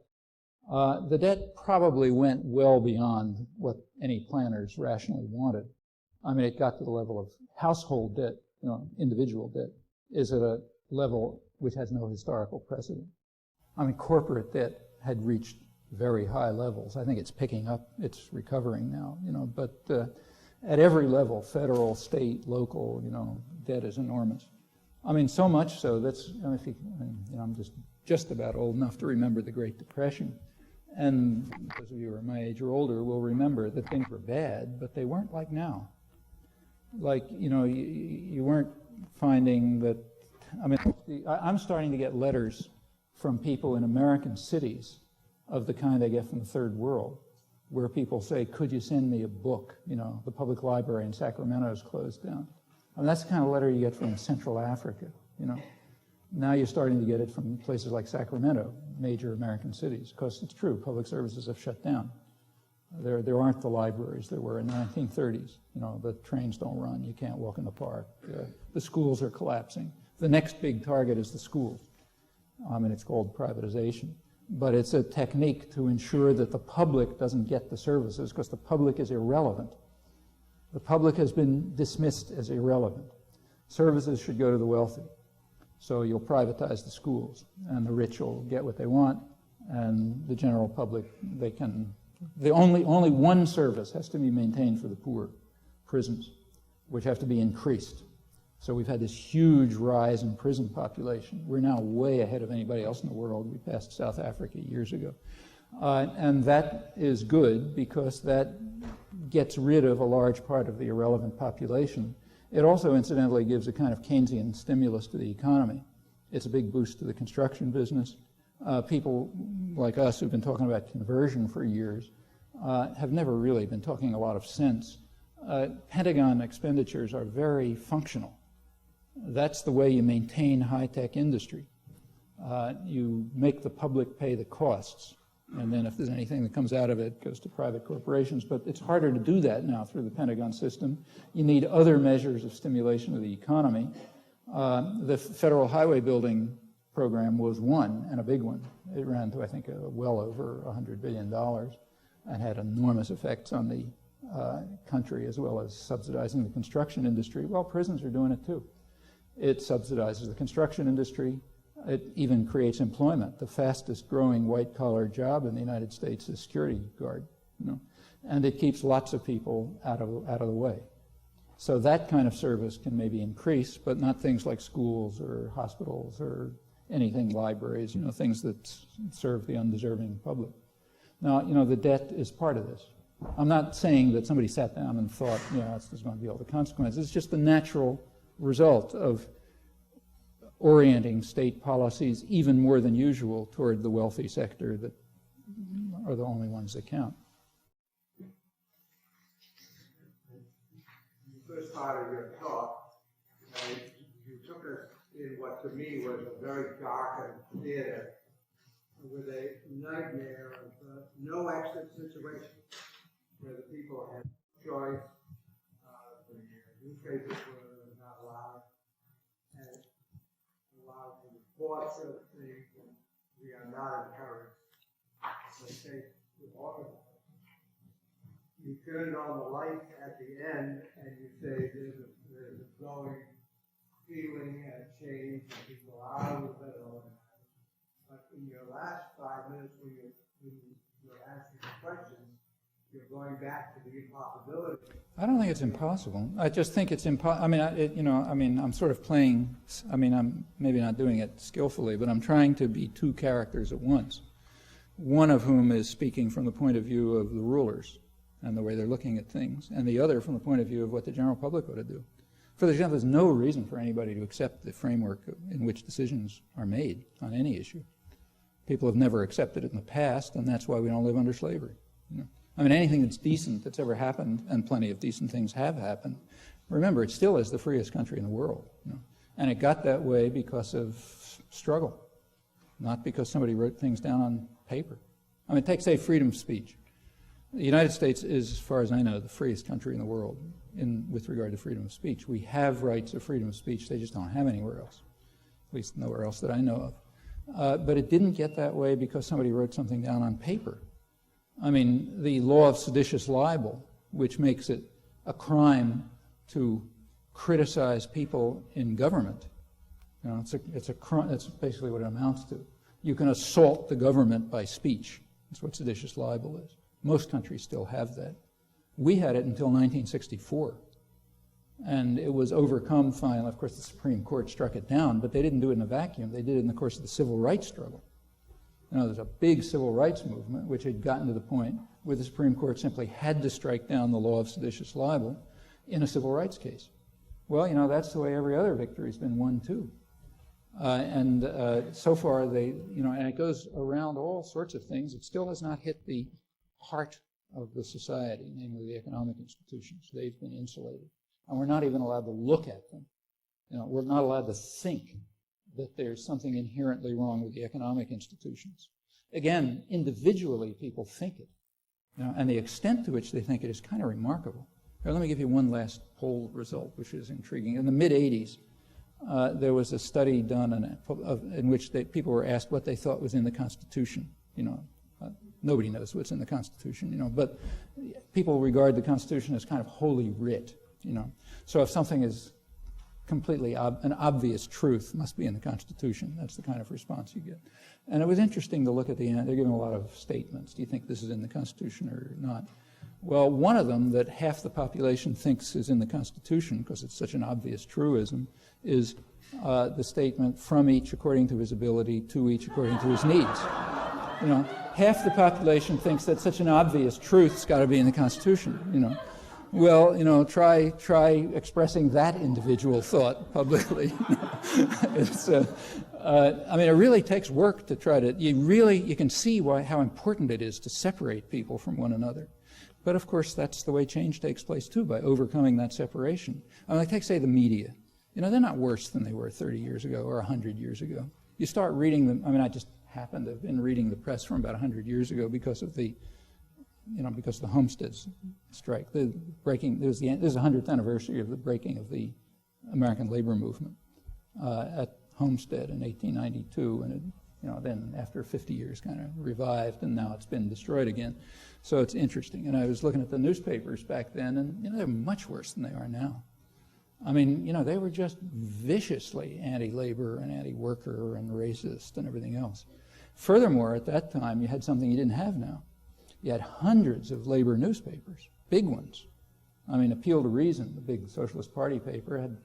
The debt probably went well beyond what any planners rationally wanted. I mean, it got to the level of household debt, individual debt, is at a level which has no historical precedent. I mean, corporate debt had reached very high levels. I think it's picking up, it's recovering now, but at every level, federal, state, local, debt is enormous. I mean, so much so that's, I'm just about old enough to remember the Great Depression. And those of you who are my age or older will remember that things were bad, but they weren't like now. Like, you weren't finding that, I'm starting to get letters from people in American cities of the kind I get from the third world, where people say, could you send me a book? The public library in Sacramento is closed down. That's the kind of letter you get from Central Africa, Now you're starting to get it from places like Sacramento, major American cities, because it's true, public services have shut down. There aren't the libraries there were in the 1930s. The trains don't run, you can't walk in the park. The schools are collapsing. The next big target is the schools. It's called privatization. But it's a technique to ensure that the public doesn't get the services because the public is irrelevant. The public has been dismissed as irrelevant. Services should go to the wealthy. So you'll privatize the schools, and the rich will get what they want, and the general public, only one service has to be maintained for the poor, prisons, which have to be increased. So we've had this huge rise in prison population. We're now way ahead of anybody else in the world. We passed South Africa years ago. And that is good because that gets rid of a large part of the irrelevant population. It also, incidentally, gives a kind of Keynesian stimulus to the economy. It's a big boost to the construction business. People like us who've been talking about conversion for years have never really been talking a lot of sense. Pentagon expenditures are very functional. That's the way you maintain high-tech industry. You make the public pay the costs, and then if there's anything that comes out of it, it goes to private corporations. But it's harder to do that now through the Pentagon system. You need other measures of stimulation of the economy. The federal highway building program was one, and a big one. It ran to, I think, well over $100 billion and had enormous effects on the country, as well as subsidizing the construction industry. Well, prisons are doing it too. It subsidizes the construction industry. It even creates employment. The fastest growing white-collar job in the United States is security guard, and it keeps lots of people out of the way. So that kind of service can maybe increase, but not things like schools or hospitals or anything, libraries, things that serve the undeserving public. Now, the debt is part of this. I'm not saying that somebody sat down and thought, this is going to be all the consequences. It's just the natural result of orienting state policies even more than usual toward the wealthy sector that are the only ones that count. The first part of your talk, you took us in what to me was a very darkened theater with a nightmare of no exit situation, where the people had choice, the newspapers were not allowed, and allowed to report certain things, and we are not encouraged the state to organize. You turn on the light at the end, and you say there's a growing feeling and change, and people are a little better organized. But in your last 5 minutes, when you're asking questions, you're going back to the impossibility. I don't think it's impossible. I just think it's impossible. I'm sort of playing. I'm maybe not doing it skillfully, but I'm trying to be two characters at once. One of whom is speaking from the point of view of the rulers and the way they're looking at things, and the other from the point of view of what the general public ought to do. For example, there's no reason for anybody to accept the framework in which decisions are made on any issue. People have never accepted it in the past, and that's why we don't live under slavery. Anything that's decent that's ever happened, and plenty of decent things have happened, remember, it still is the freest country in the world. And it got that way because of struggle, not because somebody wrote things down on paper. Take, say, freedom of speech. The United States is, as far as I know, the freest country in the world with regard to freedom of speech. We have rights of freedom of speech. They just don't have anywhere else, at least nowhere else that I know of. But it didn't get that way because somebody wrote something down on paper. The law of seditious libel, which makes it a crime to criticize people in government, it's a crime. That's basically what it amounts to. You can assault the government by speech. That's what seditious libel is. Most countries still have that. We had it until 1964. And it was overcome finally. Of course, the Supreme Court struck it down, but they didn't do it in a vacuum. They did it in the course of the civil rights struggle. There's a big civil rights movement which had gotten to the point where the Supreme Court simply had to strike down the law of seditious libel in a civil rights case. Well, that's the way every other victory's been won too. So far, and it goes around all sorts of things. It still has not hit the heart of the society, namely the economic institutions. They've been insulated. And we're not even allowed to look at them. We're not allowed to think that there's something inherently wrong with the economic institutions. Again, individually, people think it. And the extent to which they think it is kind of remarkable. Let me give you one last poll result, which is intriguing. In the mid-'80s, there was a study done in which people were asked what they thought was in the Constitution. Nobody knows what's in the Constitution, but people regard the Constitution as kind of holy writ, So if something is completely an obvious truth, must be in the Constitution. That's the kind of response you get. And it was interesting to look at the end. They're giving a lot of statements. Do you think this is in the Constitution or not? Well, one of them that half the population thinks is in the Constitution, because it's such an obvious truism, is the statement, from each according to his ability, to each according to his needs. Half the population thinks that such an obvious truth's got to be in the Constitution, Well, try expressing that individual thought publicly. It really takes work to try to, you can see how important it is to separate people from one another. But of course, that's the way change takes place too, by overcoming that separation. Take, say, the media. They're not worse than they were 30 years ago or 100 years ago. You start reading them, I just happened to have been reading the press from about 100 years ago because of the Homestead strike. This is the 100th anniversary of the breaking of the American labor movement at homestead in 1892, and it, then after 50 years kind of revived, and now it's been destroyed again. So it's interesting. And I was looking at the newspapers back then, and they're much worse than they are now. I mean, they were just viciously anti-labor and anti-worker and racist and everything else. Furthermore, at that time, you had something you didn't have now. You had hundreds of labor newspapers, big ones. I mean, Appeal to Reason, the big Socialist Party paper, had,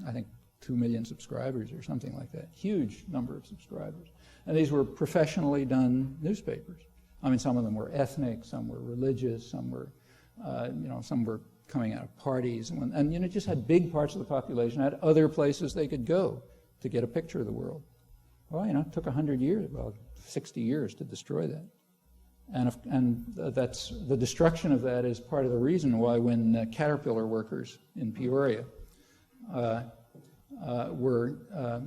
I think, 2 million subscribers or something like that. Huge number of subscribers. And these were professionally done newspapers. I mean, some of them were ethnic, some were religious, some were, some were coming out of parties. And just had big parts of the population, had other places they could go to get a picture of the world. Well, it took 100 years, well, 60 years to destroy that. And that's the destruction of that is part of the reason why when Caterpillar workers in Peoria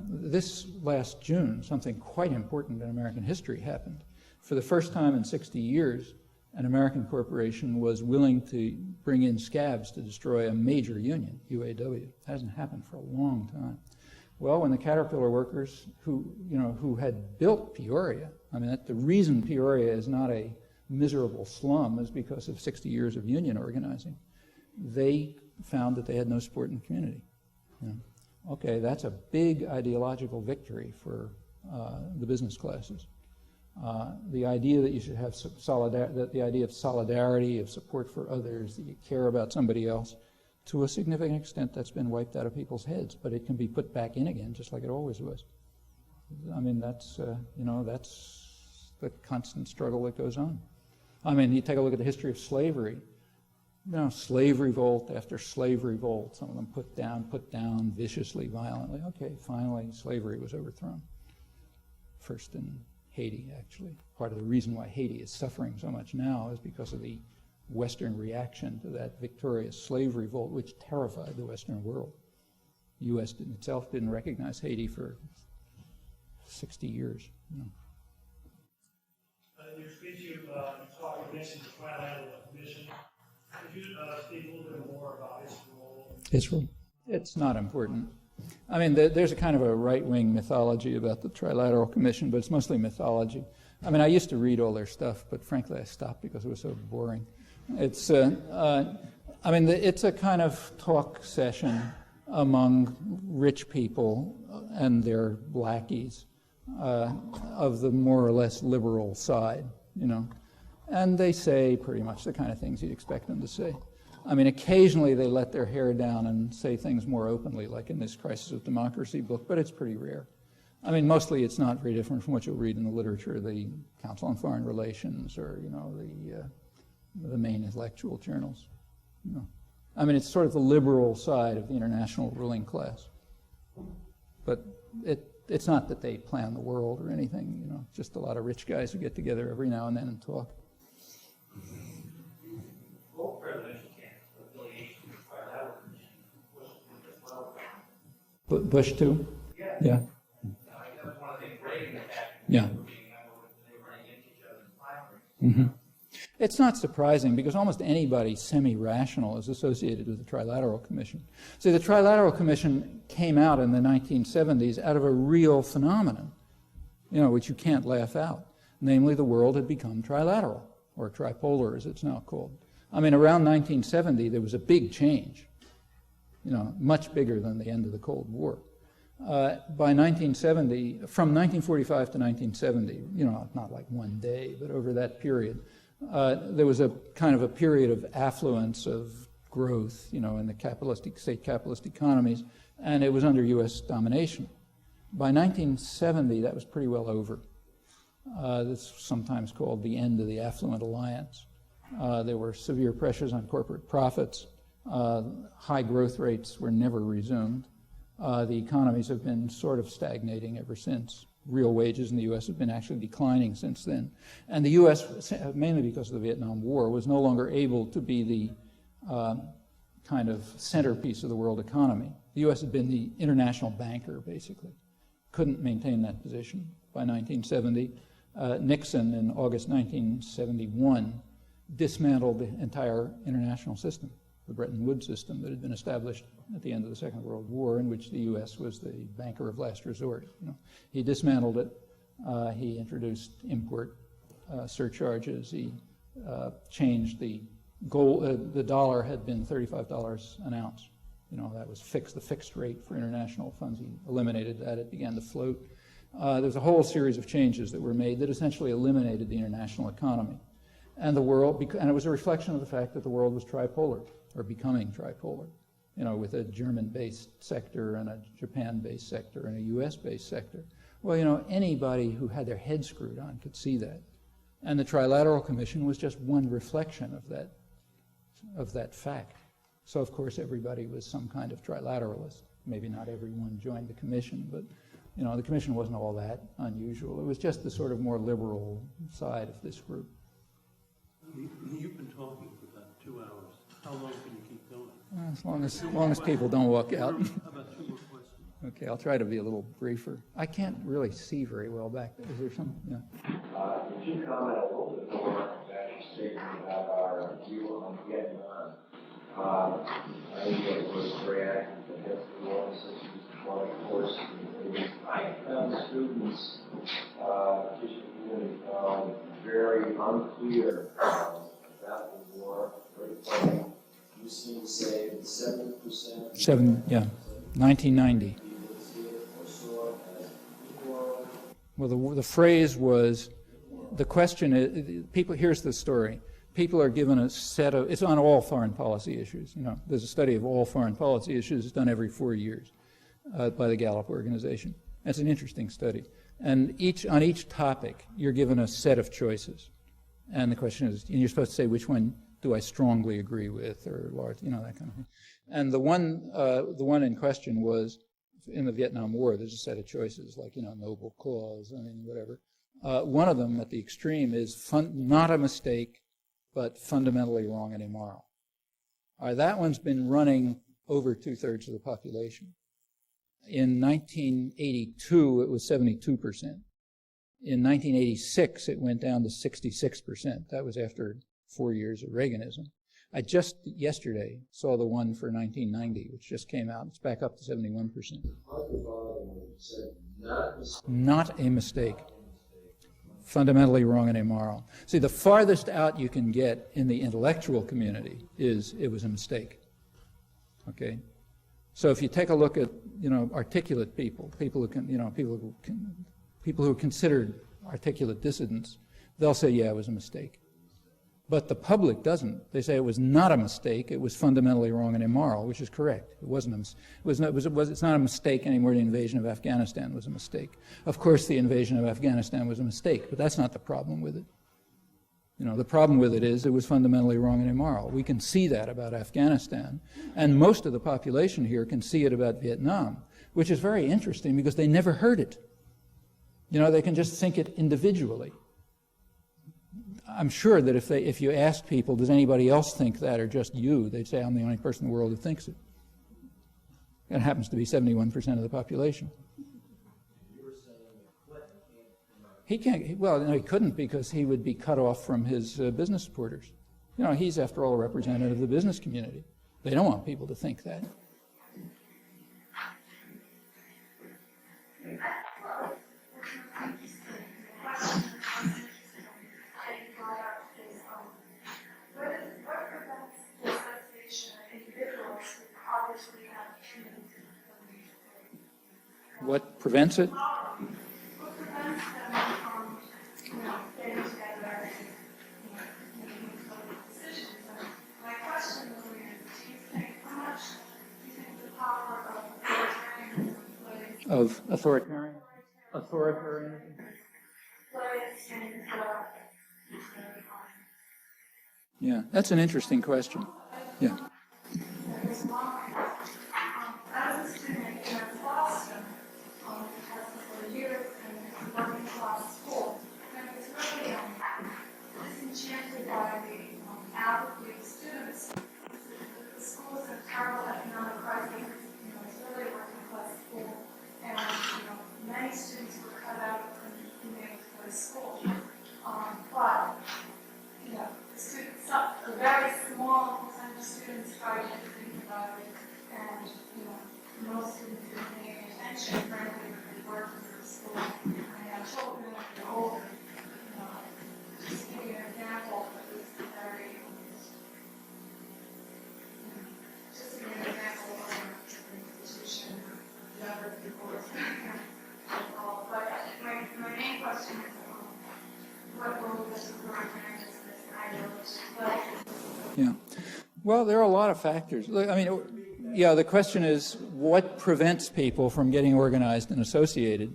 this last June, something quite important in American history happened. For the first time in 60 years, an American corporation was willing to bring in scabs to destroy a major union, UAW. It hasn't happened for a long time. Well, when the Caterpillar workers who had built Peoria, I mean, the reason Peoria is not a miserable slum is because of 60 years of union organizing. They found that they had no support in the community. Okay, that's a big ideological victory for the business classes. The idea that you should have the idea of solidarity, of support for others, that you care about somebody else, to a significant extent that's been wiped out of people's heads, but it can be put back in again just like it always was. I mean, that's the constant struggle that goes on. I mean, you take a look at the history of slavery. Slave revolt after slave revolt, some of them put down viciously, violently. Okay, finally slavery was overthrown. First in Haiti, actually. Part of the reason why Haiti is suffering so much now is because of the Western reaction to that victorious slave revolt, which terrified the Western world. The U.S. itself didn't recognize Haiti for 60 years. In your speech, you mentioned the Trilateral Commission. Could you speak a little bit more about its role? Its role? It's not important. I mean, there's a kind of a right-wing mythology about the Trilateral Commission, but it's mostly mythology. I mean, I used to read all their stuff, but frankly, I stopped because it was so boring. It's, it's a kind of talk session among rich people and their lackeys of the more or less liberal side, And they say pretty much the kind of things you'd expect them to say. I mean, occasionally they let their hair down and say things more openly, like in this Crisis of Democracy book, but it's pretty rare. I mean, mostly it's not very different from what you'll read in the literature, the Council on Foreign Relations, or, the main intellectual journals. I mean, it's sort of the liberal side of the international ruling class. But it's not that they plan the world or anything, just a lot of rich guys who get together every now and then and talk. Both presidential candidates affiliation with the Trilateral Commission, Bush too? Yeah. That was one of the things Reagan attacked. Yeah. They were running into each other in primaries. Mm-hmm. It's not surprising because almost anybody semi-rational is associated with the Trilateral Commission. See, the Trilateral Commission came out in the 1970s out of a real phenomenon, which you can't laugh out. Namely, the world had become trilateral, or tripolar as it's now called. I mean, around 1970, there was a big change, much bigger than the end of the Cold War. By 1970, from 1945 to 1970, not like one day, but over that period, there was a kind of a period of affluence, of growth, in the state capitalist economies, and it was under U.S. domination. By 1970, that was pretty well over. This is sometimes called the end of the affluent alliance. There were severe pressures on corporate profits. High growth rates were never resumed. The economies have been sort of stagnating ever since. Real wages in the U.S. have been actually declining since then. And the U.S., mainly because of the Vietnam War, was no longer able to be the kind of centerpiece of the world economy. The U.S. had been the international banker, basically. Couldn't maintain that position. By 1970, Nixon, in August 1971, dismantled the entire international system. the Bretton Woods system that had been established at the end of the Second World War, in which the U.S. was the banker of last resort. He dismantled it. He introduced import surcharges. He changed the gold. The dollar had been $35 an ounce. That was the fixed rate for international funds. He eliminated that. It began to float. There was a whole series of changes that were made that essentially eliminated the international economy. And the world, and it was a reflection of the fact that the world was tripolar, or becoming tripolar, with a German-based sector and a Japan-based sector and a U.S.-based sector. Well, anybody who had their head screwed on could see that. And the Trilateral Commission was just one reflection of that fact. So, of course, everybody was some kind of trilateralist. Maybe not everyone joined the commission, but the commission wasn't all that unusual. It was just the sort of more liberal side of this group. You've been talking for about 2 hours. How long can you keep going? As long as people don't walk out. How about 2 more questions? Okay, I'll try to be a little briefer. I can't really see very well back there. Is there some? Yeah. Could you comment a little bit more on that statement about our view on Vietnam? I think it was very active against the war since one, of course, I found students, teaching the community, very unclear about the war. Very funny. You seem to say that 70%. 1990. Well, the phrase was, the question is, people, here's the story. People are given a set of, it's on all foreign policy issues. There's a study of all foreign policy issues. It's done every 4 years by the Gallup organization. That's an interesting study. And on each topic, you're given a set of choices. And the question is, and you're supposed to say, which one do I strongly agree with, or large, that kind of thing. And the one in question was, in the Vietnam War, there's a set of choices, like, noble cause, whatever. One of them at the extreme is not a mistake, but fundamentally wrong and immoral. That one's been running over 2/3 of the population. In 1982, it was 72%. In 1986, it went down to 66%. That was after 4 years of Reaganism. I just yesterday saw the one for 1990, which just came out. It's back up to 71%. Not a mistake. Fundamentally wrong and immoral. See, the farthest out you can get in the intellectual community is it was a mistake. Okay? So if you take a look at, articulate people who are considered articulate dissidents, they'll say, yeah, it was a mistake. But the public doesn't. They say it was not a mistake. It was fundamentally wrong and immoral, which is correct. It wasn't. It's not a mistake anymore. The invasion of Afghanistan was a mistake. Of course, the invasion of Afghanistan was a mistake, but that's not the problem with it. The problem with it is it was fundamentally wrong and immoral. We can see that about Afghanistan, and most of the population here can see it about Vietnam, which is very interesting because they never heard it. They can just think it individually. I'm sure that if you asked people, does anybody else think that or just you, they'd say, I'm the only person in the world who thinks it. It happens to be 71% of the population. He can't, well, no, he couldn't because he would be cut off from his business supporters. He's, after all, a representative of the business community. They don't want people to think that. What prevents it? What prevents them from, getting together and, making decisions? And my question really is, do you think, how much do you think the power of authoritarianism plays? Of authoritarianism? Plays in Yeah, that's an interesting question. Yeah. as a student in Boston, for years and working class school, and it's really disenchanted by the apathy of students. The school is in a terrible economic crisis. It's really a working class school, and many students were cut out from being for the school. But the students, a very small percentage of students try to Yeah. Well, there are a lot of factors. Look, I mean, yeah, the question is what prevents people from getting organized and associated?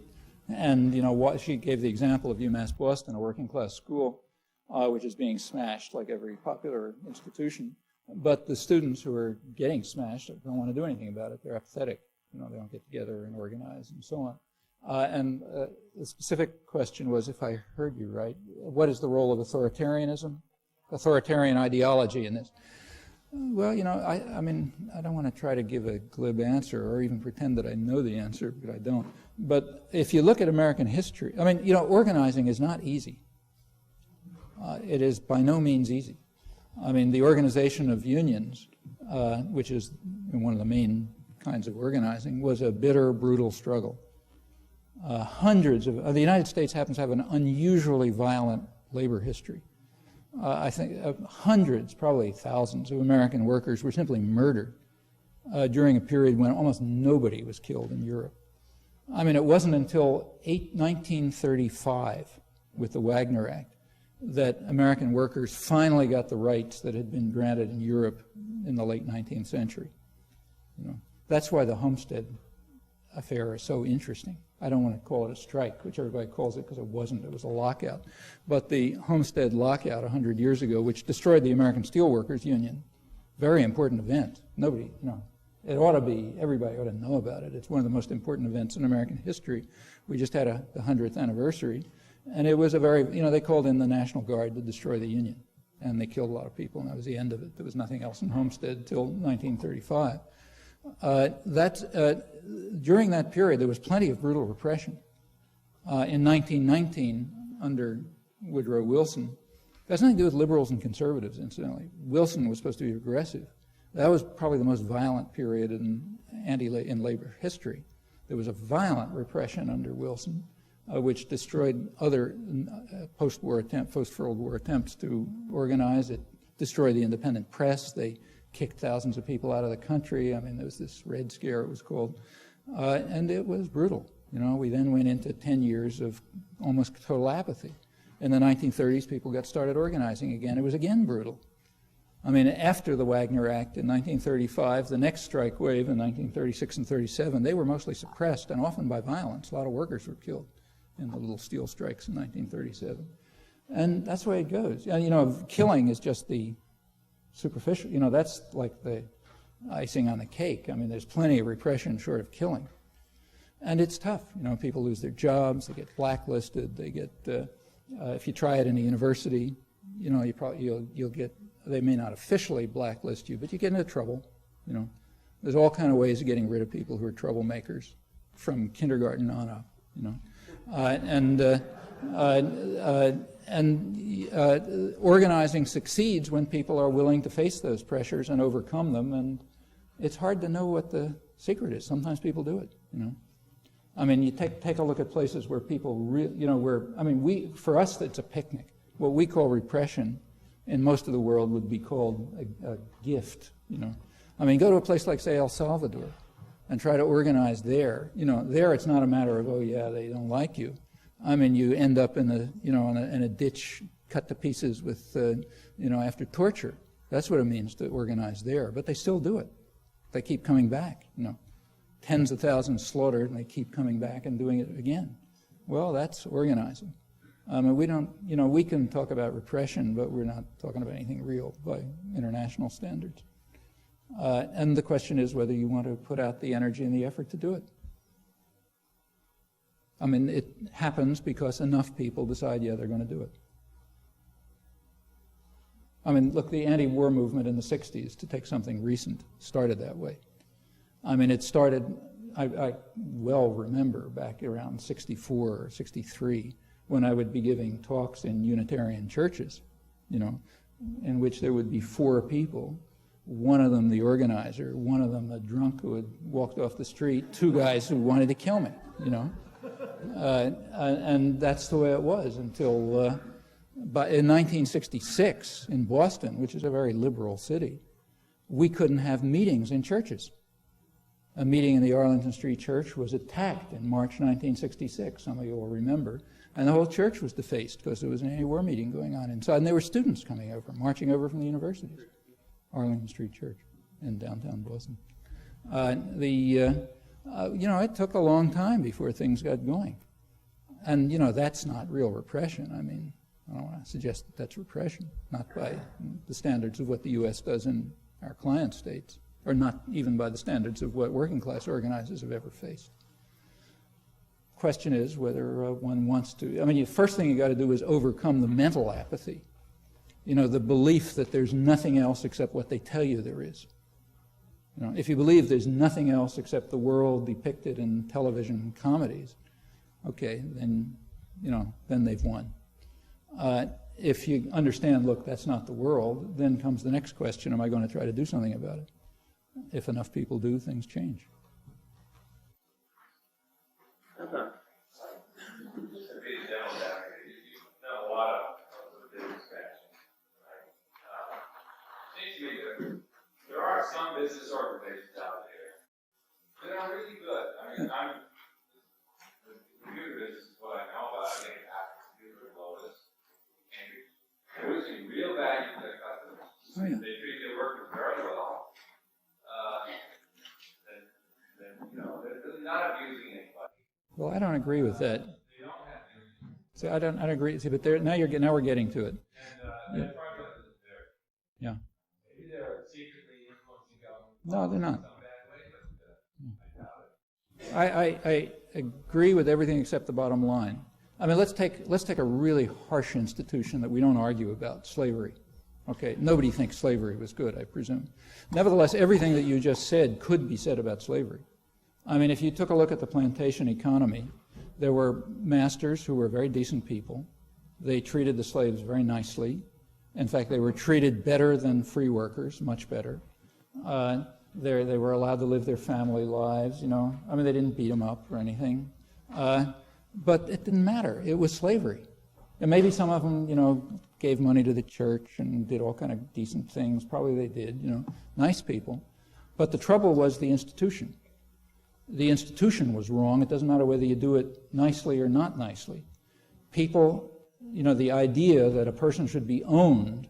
And, what she gave the example of UMass Boston, a working class school, which is being smashed like every popular institution. But the students who are getting smashed don't want to do anything about it. They're apathetic. They don't get together and organize and so on. And the specific question was, if I heard you right, what is the role of authoritarianism, authoritarian ideology in this? Well, I mean, I don't want to try to give a glib answer or even pretend that I know the answer, because I don't. But if you look at American history, I mean, organizing is not easy. It is by no means easy. I mean, the organization of unions, which is one of the main kinds of organizing, was a bitter, brutal struggle. The United States happens to have an unusually violent labor history. I think hundreds, probably thousands of American workers were simply murdered during a period when almost nobody was killed in Europe. I mean, it wasn't until 1935 with the Wagner Act that American workers finally got the rights that had been granted in Europe in the late 19th century. That's why the Homestead affair is so interesting. I don't want to call it a strike, which everybody calls it, because it wasn't. It was a lockout. But the Homestead lockout 100 years ago, which destroyed the American Steelworkers Union, very important event. It ought to be, everybody ought to know about it. It's one of the most important events in American history. We just had the 100th anniversary, and it was a very, they called in the National Guard to destroy the Union, and they killed a lot of people, and that was the end of it. There was nothing else in Homestead until 1935. During that period, there was plenty of brutal repression. In 1919, under Woodrow Wilson, it has nothing to do with liberals and conservatives, incidentally. Wilson was supposed to be progressive. That was probably the most violent period in labor history. There was a violent repression under Wilson, which destroyed other post-World War attempts to organize. It destroyed the independent press. They kicked thousands of people out of the country. I mean, there was this Red Scare, it was called. And it was brutal. We then went into 10 years of almost total apathy. In the 1930s, people got started organizing again. It was again brutal. I mean, after the Wagner Act in 1935, the next strike wave in 1936 and 37, they were mostly suppressed and often by violence. A lot of workers were killed in the little steel strikes in 1937. And that's the way it goes. Killing is just the superficial, that's like the icing on the cake. I mean, there's plenty of repression short of killing. And it's tough. People lose their jobs, they get blacklisted, they get, if you try it in a university, you'll get, they may not officially blacklist you, but you get into trouble. There's all kind of ways of getting rid of people who are troublemakers, from kindergarten on up. Organizing succeeds when people are willing to face those pressures and overcome them, and it's hard to know what the secret is. Sometimes people do it, I mean, you take a look at places where people for us it's a picnic. What we call repression in most of the world would be called a gift, I mean, go to a place like, say, El Salvador and try to organize there. There it's not a matter of, oh yeah, they don't like you. I mean, you end up in a ditch, cut to pieces with, after torture. That's what it means to organize there. But they still do it. They keep coming back. Tens of thousands slaughtered, and they keep coming back and doing it again. Well, that's organizing. I mean, we can talk about repression, but we're not talking about anything real by international standards. And the question is whether you want to put out the energy and the effort to do it. I mean, it happens because enough people decide, yeah, they're going to do it. I mean, look, the anti-war movement in the 60s, to take something recent, started that way. I mean, it started, I well remember back around 64 or 63, when I would be giving talks in Unitarian churches, in which there would be 4 people, one of them the organizer, one of them a drunk who had walked off the street, 2 guys who wanted to kill me, and that's the way it was until, but in 1966 in Boston, which is a very liberal city, we couldn't have meetings in churches. A meeting in the Arlington Street Church was attacked in March 1966, some of you will remember, and the whole church was defaced because there was an anti-war meeting going on inside, and there were students coming over, marching over from the universities. Arlington Street Church in downtown Boston. It took a long time before things got going. And, that's not real repression. I mean, I don't want to suggest that that's repression, not by the standards of what the U.S. does in our client states, or not even by the standards of what working class organizers have ever faced. Question is whether one wants to. I mean, the first thing you got to do is overcome the mental apathy. The belief that there's nothing else except what they tell you there is. If you believe there's nothing else except the world depicted in television comedies, okay, then they've won. If you understand, look, that's not the world, then comes the next question: am I going to try to do something about it? If enough people do, things change. There are some business organizations out there that are really good. I mean, the computer business is what I know about. I think Apple Computer and Lotus, Cambridge. They're losing real value to their customers. Oh, yeah. They treat their workers very well. They're really not abusing anybody. Well, I don't agree with that. They don't have to. See, I don't agree. See, but now we're getting to it. And they're probably there. Yeah. Maybe they're secretly influencing government. No, they're not. Some bad way, but I doubt it. I agree with everything except the bottom line. I mean, let's take a really harsh institution that we don't argue about, slavery. Okay, nobody thinks slavery was good, I presume. Nevertheless, everything that you just said could be said about slavery. I mean, if you took a look at the plantation economy, there were masters who were very decent people. They treated the slaves very nicely. In fact, they were treated better than free workers, much better. They were allowed to live their family lives, I mean, they didn't beat them up or anything. But it didn't matter. It was slavery. And maybe some of them, gave money to the church and did all kind of decent things. Probably they did, nice people. But the trouble was the institution. The institution was wrong. It doesn't matter whether you do it nicely or not nicely. People, the idea that a person should be owned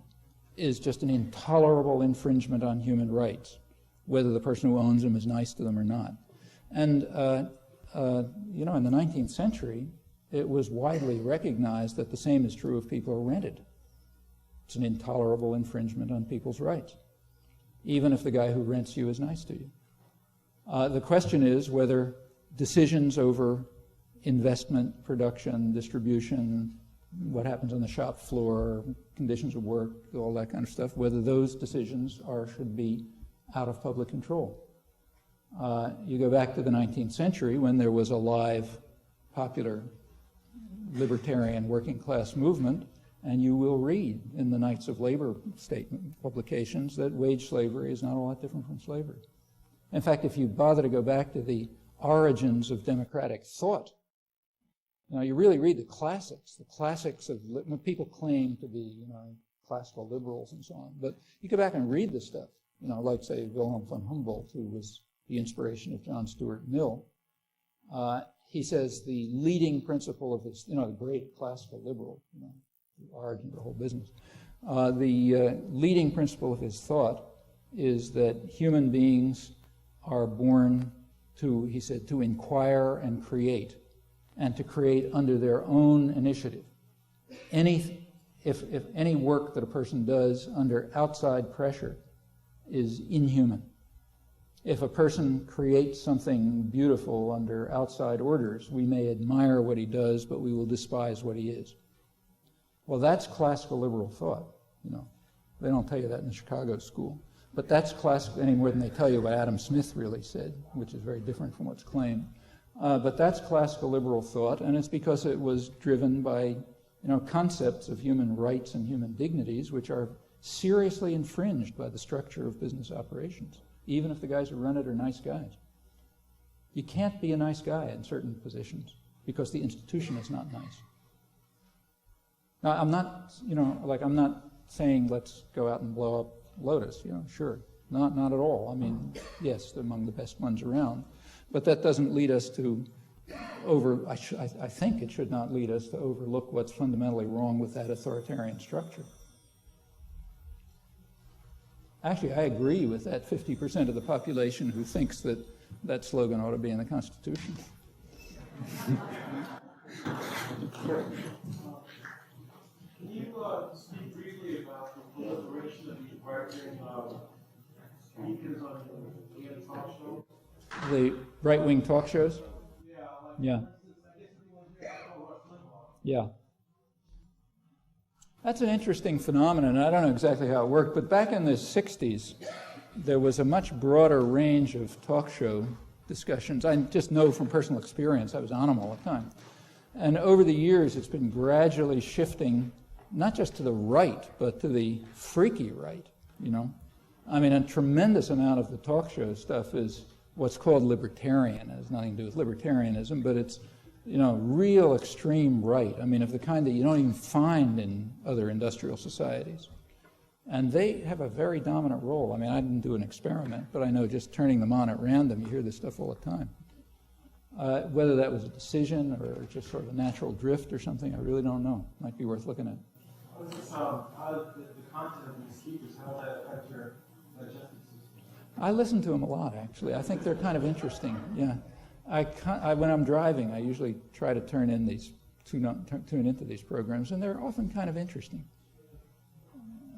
is just an intolerable infringement on human rights, whether the person who owns them is nice to them or not. And, in the 19th century, it was widely recognized that the same is true if people are rented. It's an intolerable infringement on people's rights, even if the guy who rents you is nice to you. The question is whether decisions over investment, production, distribution, what happens on the shop floor, conditions of work, all that kind of stuff, whether those decisions should be out of public control. You go back to the 19th century when there was a live, popular, libertarian working class movement, and you will read in the Knights of Labor statement publications that wage slavery is not a lot different from slavery. In fact, if you bother to go back to the origins of democratic thought, you really read the classics of when people claim to be, classical liberals and so on. But you go back and read this stuff, like, say, Wilhelm von Humboldt, who was the inspiration of John Stuart Mill. He says the leading principle of his, the great classical liberal, the origin of the whole business. The leading principle of his thought is that human beings are born to, he said, to inquire and create, and to create under their own initiative. If any work that a person does under outside pressure is inhuman. If a person creates something beautiful under outside orders, we may admire what he does, but we will despise what he is. Well, that's classical liberal thought. They don't tell you that in the Chicago school. But that's classical any more than they tell you what Adam Smith really said, which is very different from what's claimed. But that's classical liberal thought, and it's because it was driven by concepts of human rights and human dignities, which are seriously infringed by the structure of business operations, even if the guys who run it are nice guys. You can't be a nice guy in certain positions because the institution is not nice. Now, I'm not, I'm not saying let's go out and blow up Lotus, sure. Not at all. I mean, yes, they're among the best ones around. But that doesn't lead us to I think it should not lead us to overlook what's fundamentally wrong with that authoritarian structure. Actually, I agree with that 50% of the population who thinks that that slogan ought to be in the Constitution. Can you speak briefly about the proliferation of these right-wing speakers on the talk show? The right-wing talk shows? Yeah. Yeah. That's an interesting phenomenon. I don't know exactly how it worked, but back in the 60s, there was a much broader range of talk show discussions. I just know from personal experience, I was on them all the time. And over the years, it's been gradually shifting, not just to the right, but to the freaky right, you know. I mean, a tremendous amount of the talk show stuff is what's called libertarian. It has nothing to do with libertarianism, but it's, you know, real extreme right. I mean, of the kind that you don't even find in other industrial societies. And they have a very dominant role. I mean, I didn't do an experiment, but I know just turning them on at random, you hear this stuff all the time. Whether that was a decision or just sort of a natural drift or something, I really don't know. Might be worth looking at. How the content of these speakers, how that affect your digestive system? I listen to them a lot, actually. I think they're kind of interesting, yeah. When I'm driving, I usually try to tune into these programs, and they're often kind of interesting.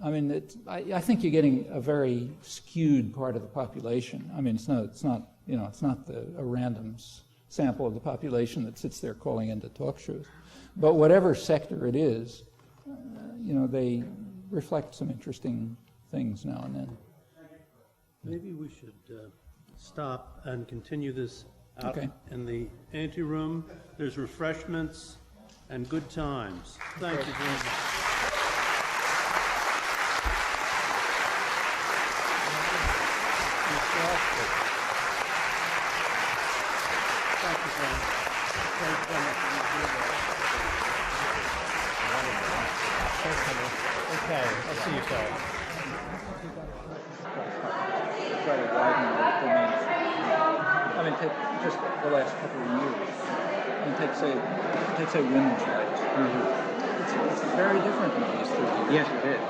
I mean, I think you're getting a very skewed part of the population. I mean, it's not a random sample of the population that sits there calling into talk shows. But whatever sector it is, they reflect some interesting things now and then. Maybe we should stop and continue this out Okay. in the anteroom. There's refreshments and good times. Thank you very much. Thank you very much. Okay, I'll see you, sir. Try to widen the domain. I mean, take just the last couple of years. I mean, take say women's rights. Mm-hmm. It's very different than it used to be. Yes, it is.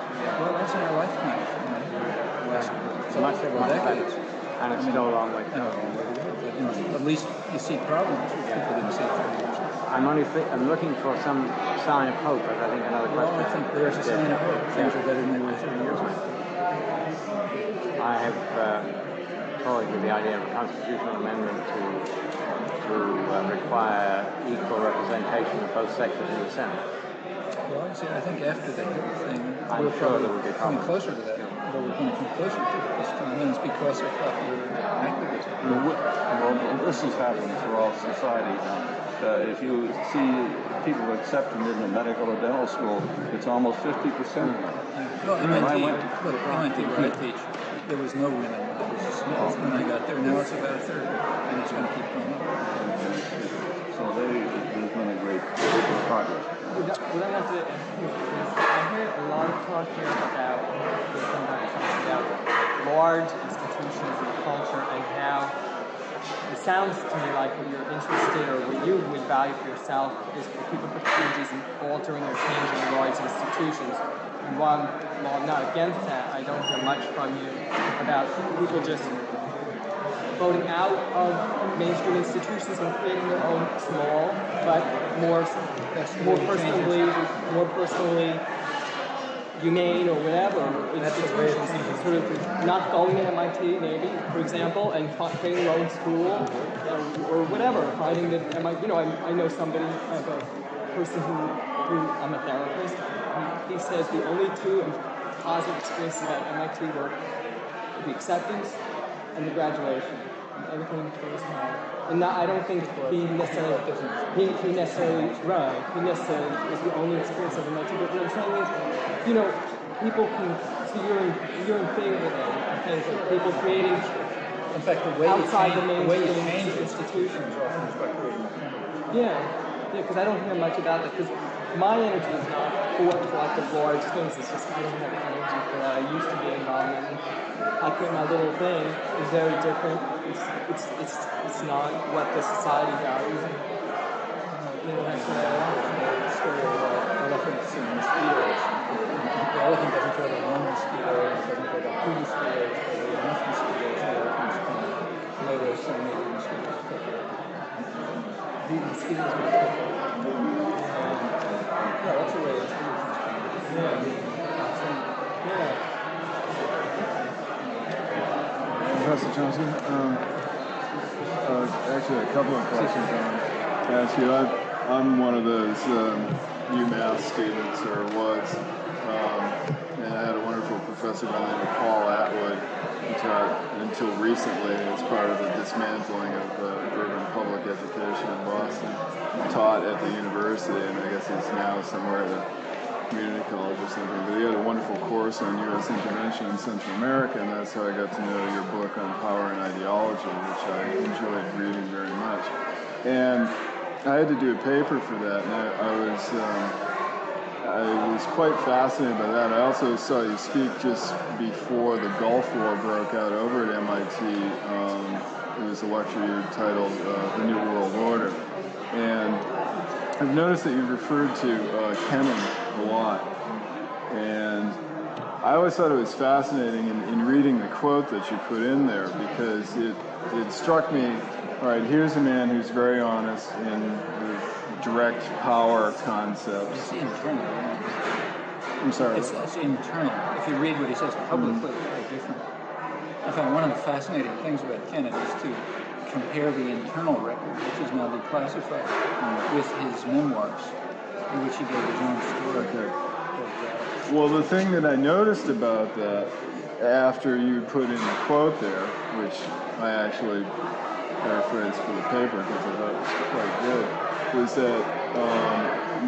Well, that's in our lifetime. Several decades. And it's still a long way. At least you see problems which people didn't see 30 years ago. I'm looking for some sign of hope, but I think another Well, question. I think there's a sign of hope. Things are better than they were 30 years ago. I have toyed with the idea of a constitutional amendment to require equal representation of both sexes in the Senate. Well, see, I think after the Hitler thing, I'm we're sure probably there will be coming problems. closer to that. But we're going to come closer to it this time, and it's because of popular activism. Well, this is happening throughout society now. If you see people accepted into medical or dental school, it's almost 50%. Well, MIT, where I teach, there was no women when I was small. When I got there, now it's about a third, and it's going to keep going up. So there's been a great progress. What I want to I hear a lot of talk here about large institutions and culture and how it sounds to me like what you're interested or what you would value for yourself is for people for changes in altering or changing large institutions. And while I'm not against that, I don't hear much from you about people just voting out of mainstream institutions and creating their own small, but more personally humane or whatever institutions. Sort of not going to MIT, maybe, for example, and creating their own school or whatever. Finding that MIT, I know somebody, a person who I'm a therapist. He says the only two positive experiences at MIT were the acceptance and the graduation. Everything was hard. And I don't think he necessarily is the only experience of MIT. But what I'm saying is, people can see you're in favor of that. I think people creating In fact, the way you change institutions often is by creating alternatives. Yeah, because I don't hear much about that. Because my energy is not for collective large things. It's just I don't have the energy for that. I used to be involved in it. I think my little thing is very different. It's not what the society values. That's what The story of elephants and mosquitoes. The elephant doesn't care about one mosquito, it doesn't care about two mosquitoes. Yeah, that's a way of Professor Chomsky, actually a couple of questions I want to ask you. I'm one of those UMass students, or was, and I had a wonderful professor by the name of Paul Atwood, who taught until recently as part of the dismantling of urban public education in Boston, taught at the university, and I guess he's now somewhere at a community college or something, but he had a wonderful course on U.S. intervention in Central America, and that's how I got to know your book on power and ideology, which I enjoyed reading very much. And I had to do a paper for that, and I was quite fascinated by that. I also saw you speak just before the Gulf War broke out over at MIT. It was a lecture you titled The New World Order. And I've noticed that you've referred to Kennan a lot. And I always thought it was fascinating in reading the quote that you put in there, because it struck me, all right, here's a man who's very honest in the direct power concepts. It's internal. I'm sorry. It's internal. If you read what he says publicly, it's very different. I find one of the fascinating things about Kennan is to compare the internal record, which is now declassified, with his memoirs, in which he gave his own story. Okay. Well, the thing that I noticed about that, after you put in the quote there, which I actually paraphrased for the paper because I thought it was quite good, was that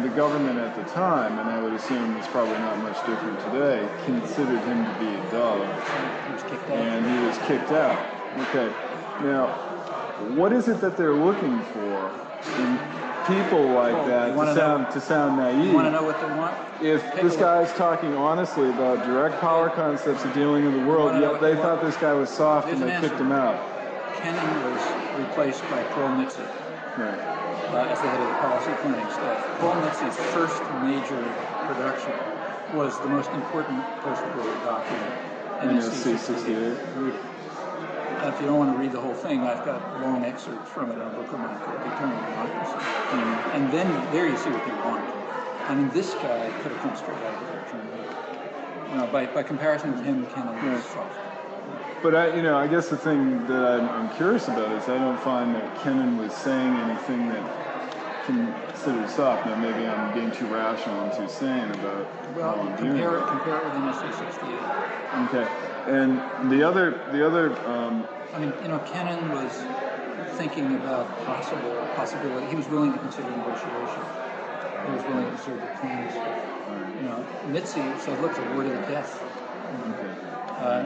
the government at the time, and I would assume it's probably not much different today, considered him to be a dog. He was kicked out. And he was kicked out. Okay. Now, what is it that they're looking for in people like that to sound naive? You want to know what they want? If this guy's talking honestly about direct power concepts of dealing in the world, yet they thought this guy was soft and they kicked him out. Kennan was replaced by Paul Mitzi. Right. As the head of the policy planning staff. Paul Mitzi's first major production was the most important post-war document, NSC 68. If you don't want to read the whole thing, I've got long excerpts from it in a book of mine called Deterring Democracy. And then there you see what they want. I mean, this guy could have come straight out of the by comparison with him, Kennan was soft. But I guess the thing that I'm curious about is I don't find that Kennan was saying anything that considered soft. Now maybe I'm being too rational and too sane about how I'm viewing it. Compare it with NSC 68. Okay, and the other. Kennan was thinking about possibility. He was willing to consider negotiation. He was willing to serve the claims. Mitzi said, "Look, it's a word of the death."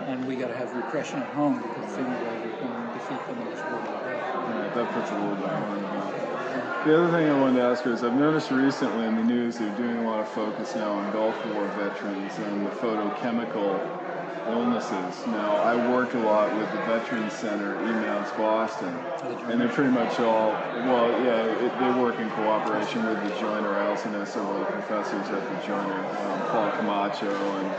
And we got to have repression at home because the only way we can defeat them is word of the death. Right, that puts a little bit more in the mouth. The other thing I wanted to ask her is I've noticed recently in the news they're doing a lot of focus now on Gulf War veterans and the photochemical illnesses. Now, I worked a lot with the Veterans Center, EMAS Boston, and they're pretty much all, they work in cooperation with the Joiner. I also know several of the professors at the Joiner, Paul Camacho and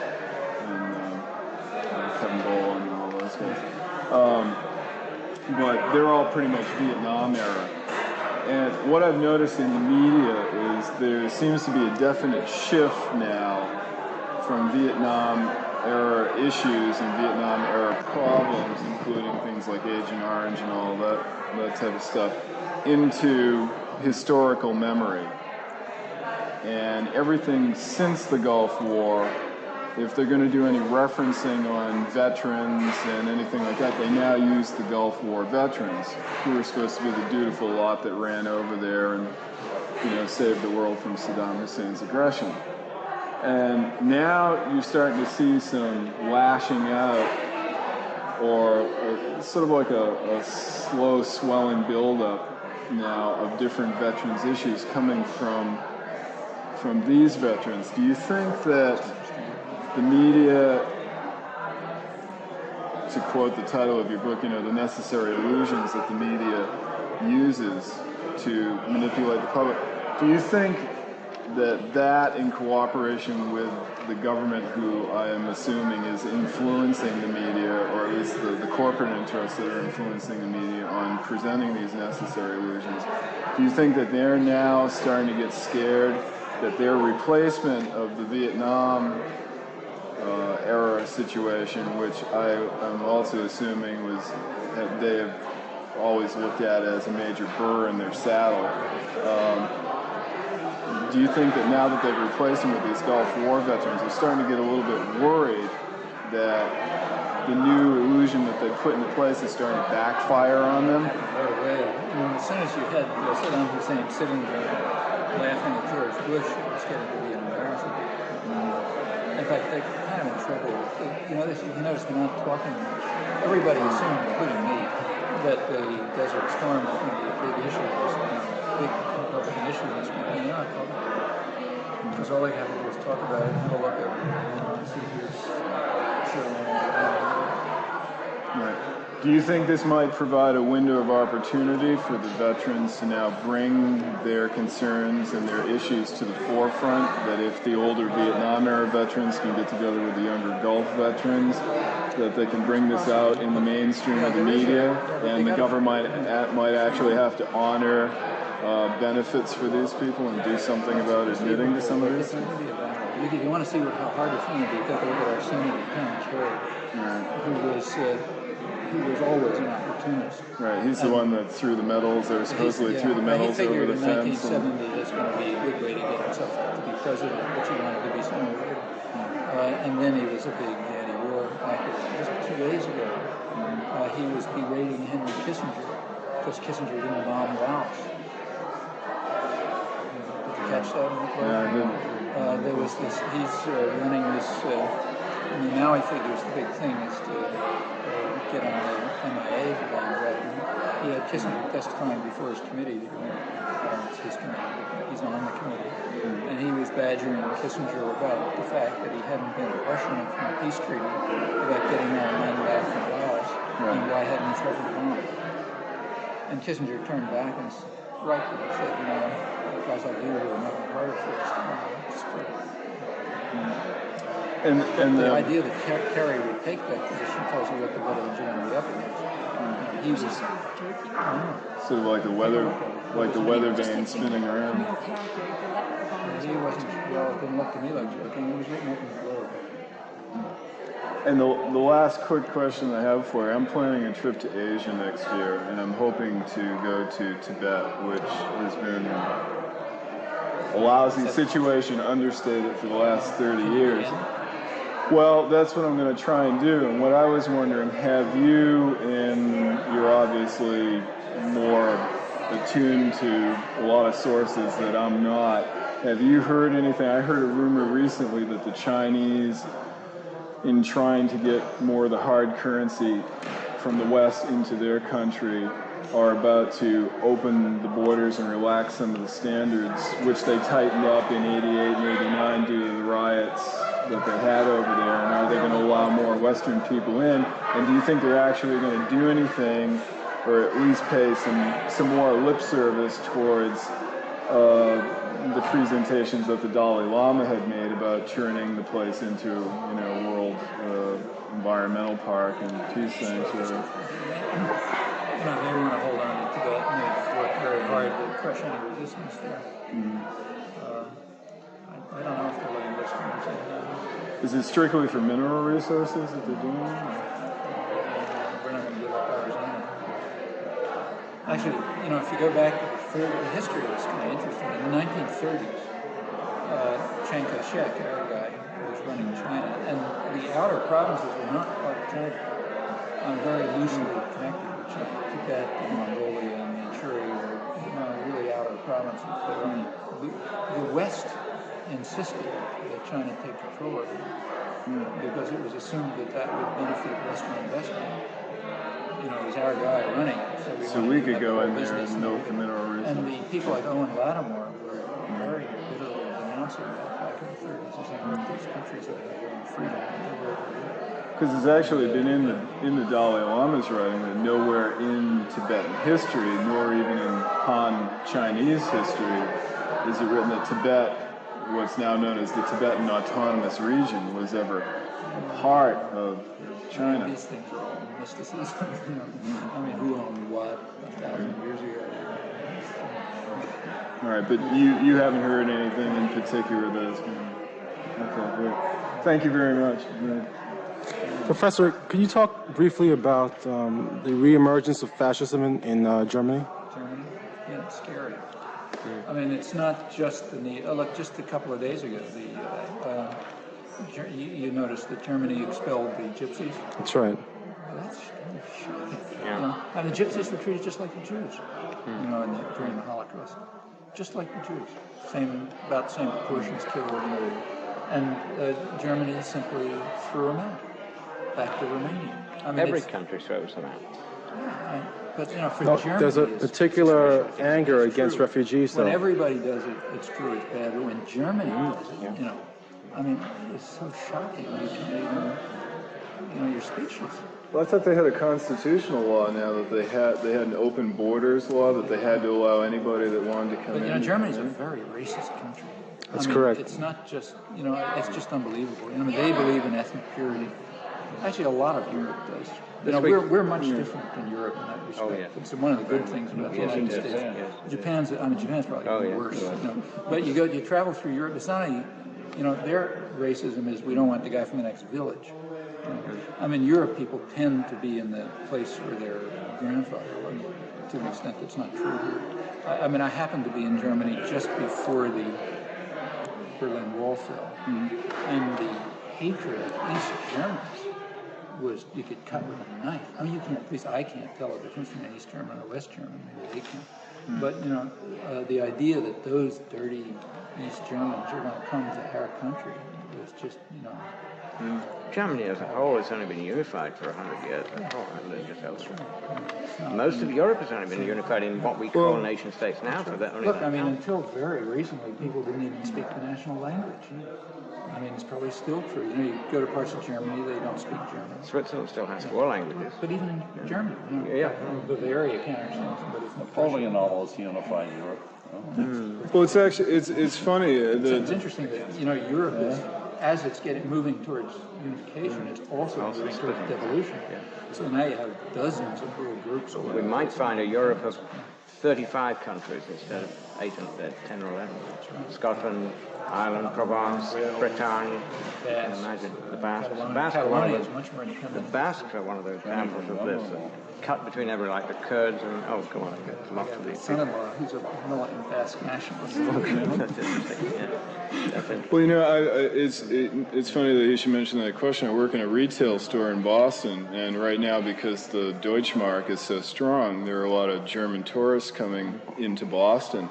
Kevin Bowl and all those guys. But they're all pretty much Vietnam era. And what I've noticed in the media is there seems to be a definite shift now from Vietnam era issues and Vietnam era problems, including things like Agent Orange and all that type of stuff, into historical memory. And everything since the Gulf War, if they're going to do any referencing on veterans and anything like that, they now use the Gulf War veterans, who were supposed to be the dutiful lot that ran over there and, saved the world from Saddam Hussein's aggression. And now you're starting to see some lashing out, or sort of like a slow swelling buildup now of different veterans issues coming from these veterans. Do you think that the media, to quote the title of your book, the necessary illusions that the media uses to manipulate the public, do you think that in cooperation with the government, who I am assuming is influencing the media, or at least the corporate interests that are influencing the media on presenting these necessary illusions, do you think that they're now starting to get scared that their replacement of the Vietnam era situation, which I am also assuming was that they have always looked at as a major burr in their saddle, do you think that now that they've replaced them with these Gulf War veterans, they're starting to get a little bit worried that the new illusion that they've put into place is starting to backfire on them? Right away. As soon as you had Saddam Hussein sitting there laughing at George Bush, it was getting to be an embarrassment. In fact, they're kind of in trouble. You notice they're not talking. Everybody assumed, including me, that the Desert Storm was going to be a big issue. Big Republican issue in this country. They're not talking about it. Because all they have to do is talk about it and have a look at it. See who's Right. Do you think this might provide a window of opportunity for the veterans to now bring their concerns and their issues to the forefront? That if the older Vietnam-era veterans can get together with the younger Gulf veterans, that they can bring this out in the mainstream of the media, and the government might actually have to honor benefits for these people and do something about admitting to some of this? If you want to see how hard it's going to be, take a look at our Senator Tom Kerry, who was always an opportunist. Right, he's the one that threw the medals, or supposedly threw the medals over the fence. He figured in 1970 that's going to be a good way to get himself to be president, which he wanted to be sooner or later. And then he was a big anti-war activist. Just 2 days ago, he was berating Henry Kissinger because Kissinger didn't bomb Laos. Did you catch that? Yeah, I did. There was this, he's running this, now he figures the big thing is to get on the MIA bandwagon. He had Kissinger testifying before his committee. It's his committee. He's on the committee. And he was badgering Kissinger about the fact that he hadn't been rushing from a peace treaty about getting our men back from Laos, and why hadn't he threatened to bomb? And Kissinger turned back and rightly said, guys like you who are making it harder for us tomorrow. And the idea that Kerry would take that position tells you what the veterans are going to be up against. He was sort of like the weather vane spinning around. He wasn't, well, it didn't look to me like joking. He was written up in the globe. And the last quick question I have for you, I'm planning a trip to Asia next year, and I'm hoping to go to Tibet, which has been a lousy situation, understated, for the last 30 years. Well, that's what I'm going to try and do. And what I was wondering, have you, and you're obviously more attuned to a lot of sources that I'm not, have you heard anything? I heard a rumor recently that the Chinese, in trying to get more of the hard currency from the West into their country, are about to open the borders and relax some of the standards, which they tightened up in 88 and 89 due to the riots that they had over there. And are they going to allow more Western people in? And do you think they're actually going to do anything, or at least pay some more lip service towards the presentations that the Dalai Lama had made about turning the place into, a world environmental park and peace sanctuary? They want to hold on to Tibet, and they've worked very hard to crush any resistance there. I don't know if they're letting Westerners in. Is it strictly for mineral resources that they're doing it? We're not going to give up ours either. Actually, if you go back to the history of this, kind of interesting. In the 1930s, Chiang Kai-shek, our guy, was running China, and the outer provinces were not part of China. Very loosely connected with China. Tibet and Mongolia and Manchuria were really outer provinces. The West insisted that China take control of it because it was assumed that would benefit Western investment. It was our guy running it. So we could go in there and milk the mineral resources. And the people like Owen Lattimore were very bitterly denouncing that back in the 30s as saying, look, these countries that have their own freedom. Because it's actually been in the Dalai Lama's writing that nowhere in Tibetan history, nor even in Han Chinese history, is it written that Tibet what's now known as the Tibetan Autonomous Region was ever part of China. These things are all mysticism. I mean, who owned what 1,000 years ago? All right, but you haven't heard anything in particular that's going to... Okay, great. Thank you very much. Professor, could you talk briefly about the reemergence of fascism in Germany? Germany? Yeah, it's scary. I mean, it's not just the need. Look, just a couple of days ago, you noticed that Germany expelled the gypsies. That's right. Well, that's kind of shocking. Yeah. You know? And the gypsies were treated just like the Jews, you know, during the Holocaust. Just like the Jews. About the same proportions killed. And Germany simply threw them out. Back to Romania. I mean, every country throws them out. Yeah, but you know, for Germany, there's a particular anger against refugees, though. When everybody does it, it's true, it's bad. But when Germany does it, you know, I mean, it's so shocking. You can't even, you know, you're speechless. Well, I thought they had a constitutional law now that they had an open borders law that they had to allow anybody that wanted to come in. But you know, Germany's a very racist country. That's correct. It's not just, you know, it's just unbelievable. You know, they believe in ethnic purity. Actually, a lot of Europe does. You know, we're much different than Europe in that respect. Oh, yeah. It's one of the good things about the United States. Japan's probably worse. You know, but you travel through Europe. It's not a, you know, their racism is we don't want the guy from the next village. You know? I mean, Europe people tend to be in the place where their grandfather was, to an extent that's not true here. I mean, I happened to be in Germany just before the Berlin Wall fell, and the hatred of East Germans was you could cut with a knife. I mean, you can't. At least I can't tell the difference between an East German or West German. Maybe they can. But you know, the idea that those dirty East Germans are going to come to our country was just, you know. Germany as a whole has only been unified for 100 years. That's all, and just elsewhere. Most of Europe has only been unified in what we call nation states now. For that, look, I mean, until very recently, people didn't even speak the national language. I mean, it's probably still true. You know, you go to parts of Germany, they don't speak German. Switzerland still has 4 languages. But even in Germany, you know, Bavaria can't understand somebody from Napoleon almost unified Europe. Well, it's actually it's funny. It's interesting that, you know, Europe is, as it's moving towards unification, it's also moving towards devolution. So now you have dozens of little groups. We might find a Europe of 35 countries instead of 10 or 11. Scotland, Ireland, Provence, Bretagne. Imagine the Basques. The Basques are one of those examples of this. Cut between everyone, like the Kurds and come on, get them off to these. Son-in-law, who's a militant Basque nationalist. That's interesting. Yeah. Well, you know, it's funny that you should mention that question. I work in a retail store in Boston, and right now, because the Deutschmark is so strong, there are a lot of German tourists coming into Boston.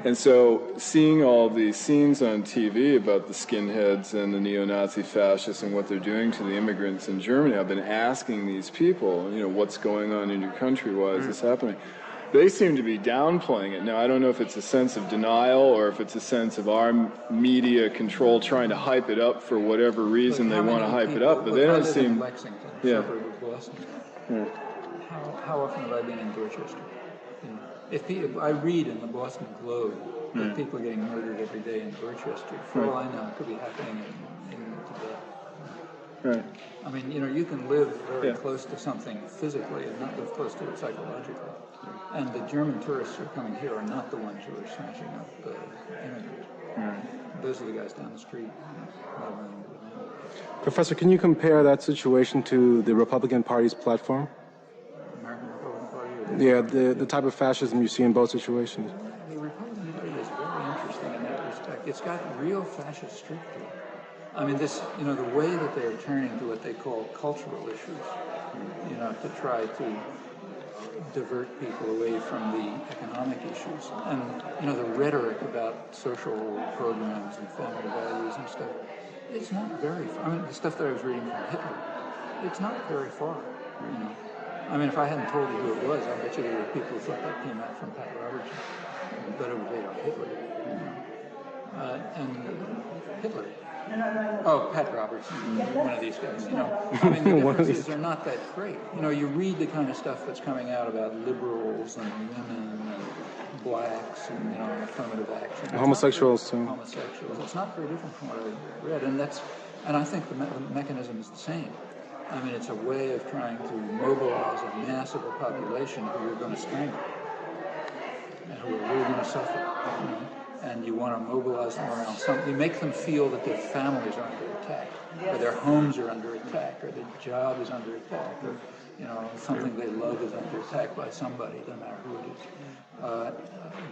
And so seeing all these scenes on TV about the skinheads and the neo-Nazi fascists and what they're doing to the immigrants in Germany, I've been asking these people, you know, what's going on in your country? Why is this happening? They seem to be downplaying it. Now, I don't know if it's a sense of denial or if it's a sense of our media control trying to hype it up for whatever reason they want to hype it up, but they don't seem... In Lexington, suburb of Boston. How often have I been in Dorchester? You know, if I read in the Boston Globe that people are getting murdered every day in Dorchester. For all I know, it could be happening in Tibet. Right. I mean, you know, you can live very close to something physically and not live close to it psychologically. And the German tourists who are coming here are not the ones who are smashing up immigrants. Those are the guys down the street. Professor, can you compare that situation to the Republican Party's platform? American Republican Party? Yeah, the type of fascism you see in both situations. The Republican Party is very interesting in that respect. It's got real fascist streak to it. I mean, this, you know, the way that they're turning to what they call cultural issues, you know, to try to divert people away from the economic issues. And, you know, the rhetoric about social programs and family values and stuff, it's not very far. I mean, the stuff that I was reading from Hitler, it's not very far, you know. I mean, if I hadn't told you who it was, I bet you there were people who thought that came out from Pat Robertson, but it was Adolf Hitler, you know. And Hitler Oh, Pat Robertson, one of these guys, you know. I mean, the differences are not that great. You know, you read the kind of stuff that's coming out about liberals and women and blacks and, you know, affirmative action. Homosexuals, too. Homosexuals. It's not very different from what I read, and I think the mechanism is the same. I mean, it's a way of trying to mobilize a mass of a population who you're going to strangle and who are really going to suffer, you know? And you want to mobilize them around something. You make them feel that their families are under attack, or their homes are under attack, or their job is under attack, or, you know, something they love is under attack by somebody, no matter who it is.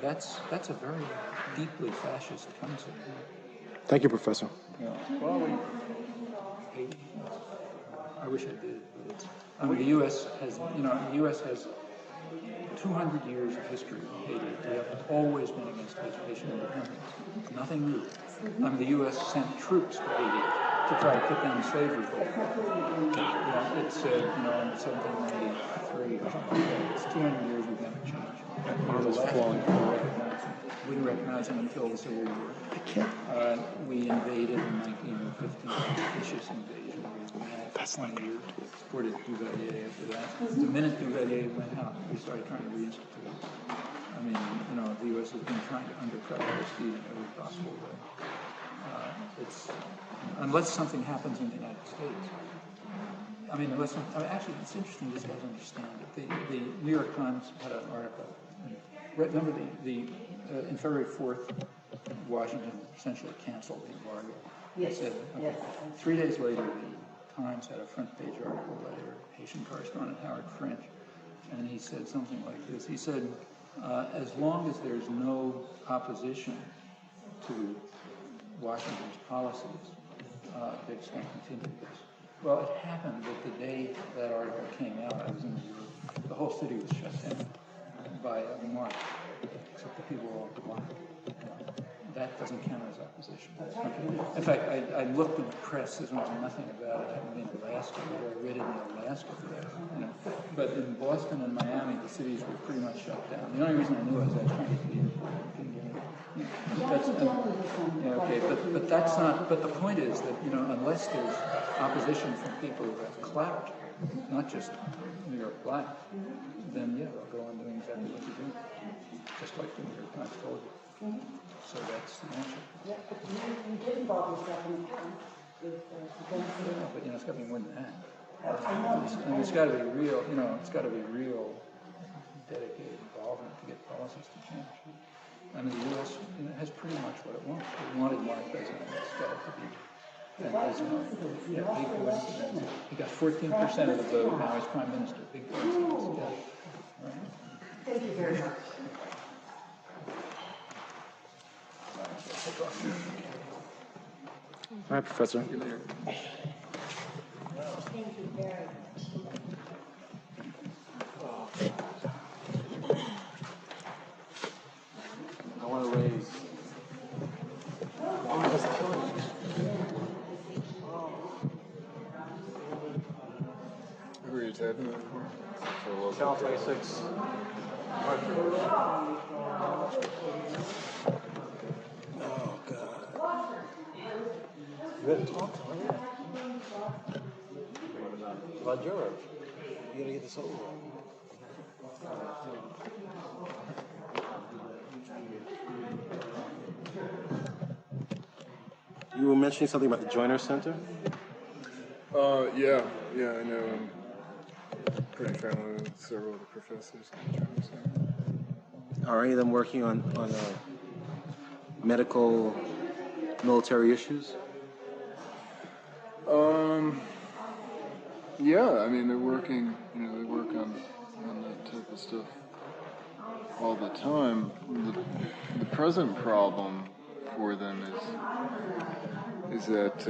That's a very deeply fascist concept. Thank you, Professor. Yeah. Well, I wish I did. But it's, I mean, the U.S. has, you know, the U.S. has 200 years of history of Haiti. We have always been against Haitian independence. Nothing new. I mean, the U.S. sent troops to Haiti to try to put down the slavery revolt. Yeah, it said, you know, in 1793 or something like that. It's 200 years we've never changed. We didn't recognize them until the Civil War. We invaded in 1915, vicious invasion. That's 20 years. Supported Duvalier after that. The minute Duvalier went out, we started trying to reinstitute it. I mean, you know, the U.S. has been trying to undercut Aristide in every possible way. It's unless something happens in the United States. I mean, actually, it's interesting. These guys understand it. The New York Times had an article. Remember in February 4th, Washington essentially canceled the embargo. Yes. Said, okay. Yes. 3 days later, the Times had a front-page article by their Haitian correspondent, Howard French, and he said something like this. He said, as long as there's no opposition to Washington's policies, they're just going to continue this. Well, it happened that the day that article came out, I was in New York, the whole city was shut down by a march, except the people were all black. That doesn't count as opposition. In fact, I looked in the press. There's nothing about it. I haven't been in Alaska, or I read it in Alaska for that. You know. But in Boston and Miami, the cities were pretty much shut down. The only reason I knew it was I was trying to get to the airport. Okay, but that's not. But the point is that, you know, unless there's opposition from people who have clout, not just New York blacks, then yeah, they'll go on doing exactly what they're doing, just like the New York Times told you. So that's the answer. Yeah, but you did involve yourself in the past with yeah, but you know, it's got to be more than that. And it's got to be real, you know, it's got to be real dedicated involvement to get policies to change. I mean, the U.S. you know, has pretty much what it wants. It wanted Mark president. It's got it to be. And yeah, big coincidence. He got 14% of the vote. Now he's prime minister. Big coincidence. Yeah. Right. Thank you very much. Hi, Professor. See you later. Thank you very much. I want to raise. Who are you typing that for? Channel 26. Oh, God. You had to talk to him. About Europe. You gotta get this over with. You were mentioning something about the Joyner Center? Yeah, I know. I'm pretty familiar with several of the professors in the Joyner Center. Are any of them working on medical, military issues? Yeah, I mean, they're working, you know, they work on that type of stuff all the time. The present problem for them is that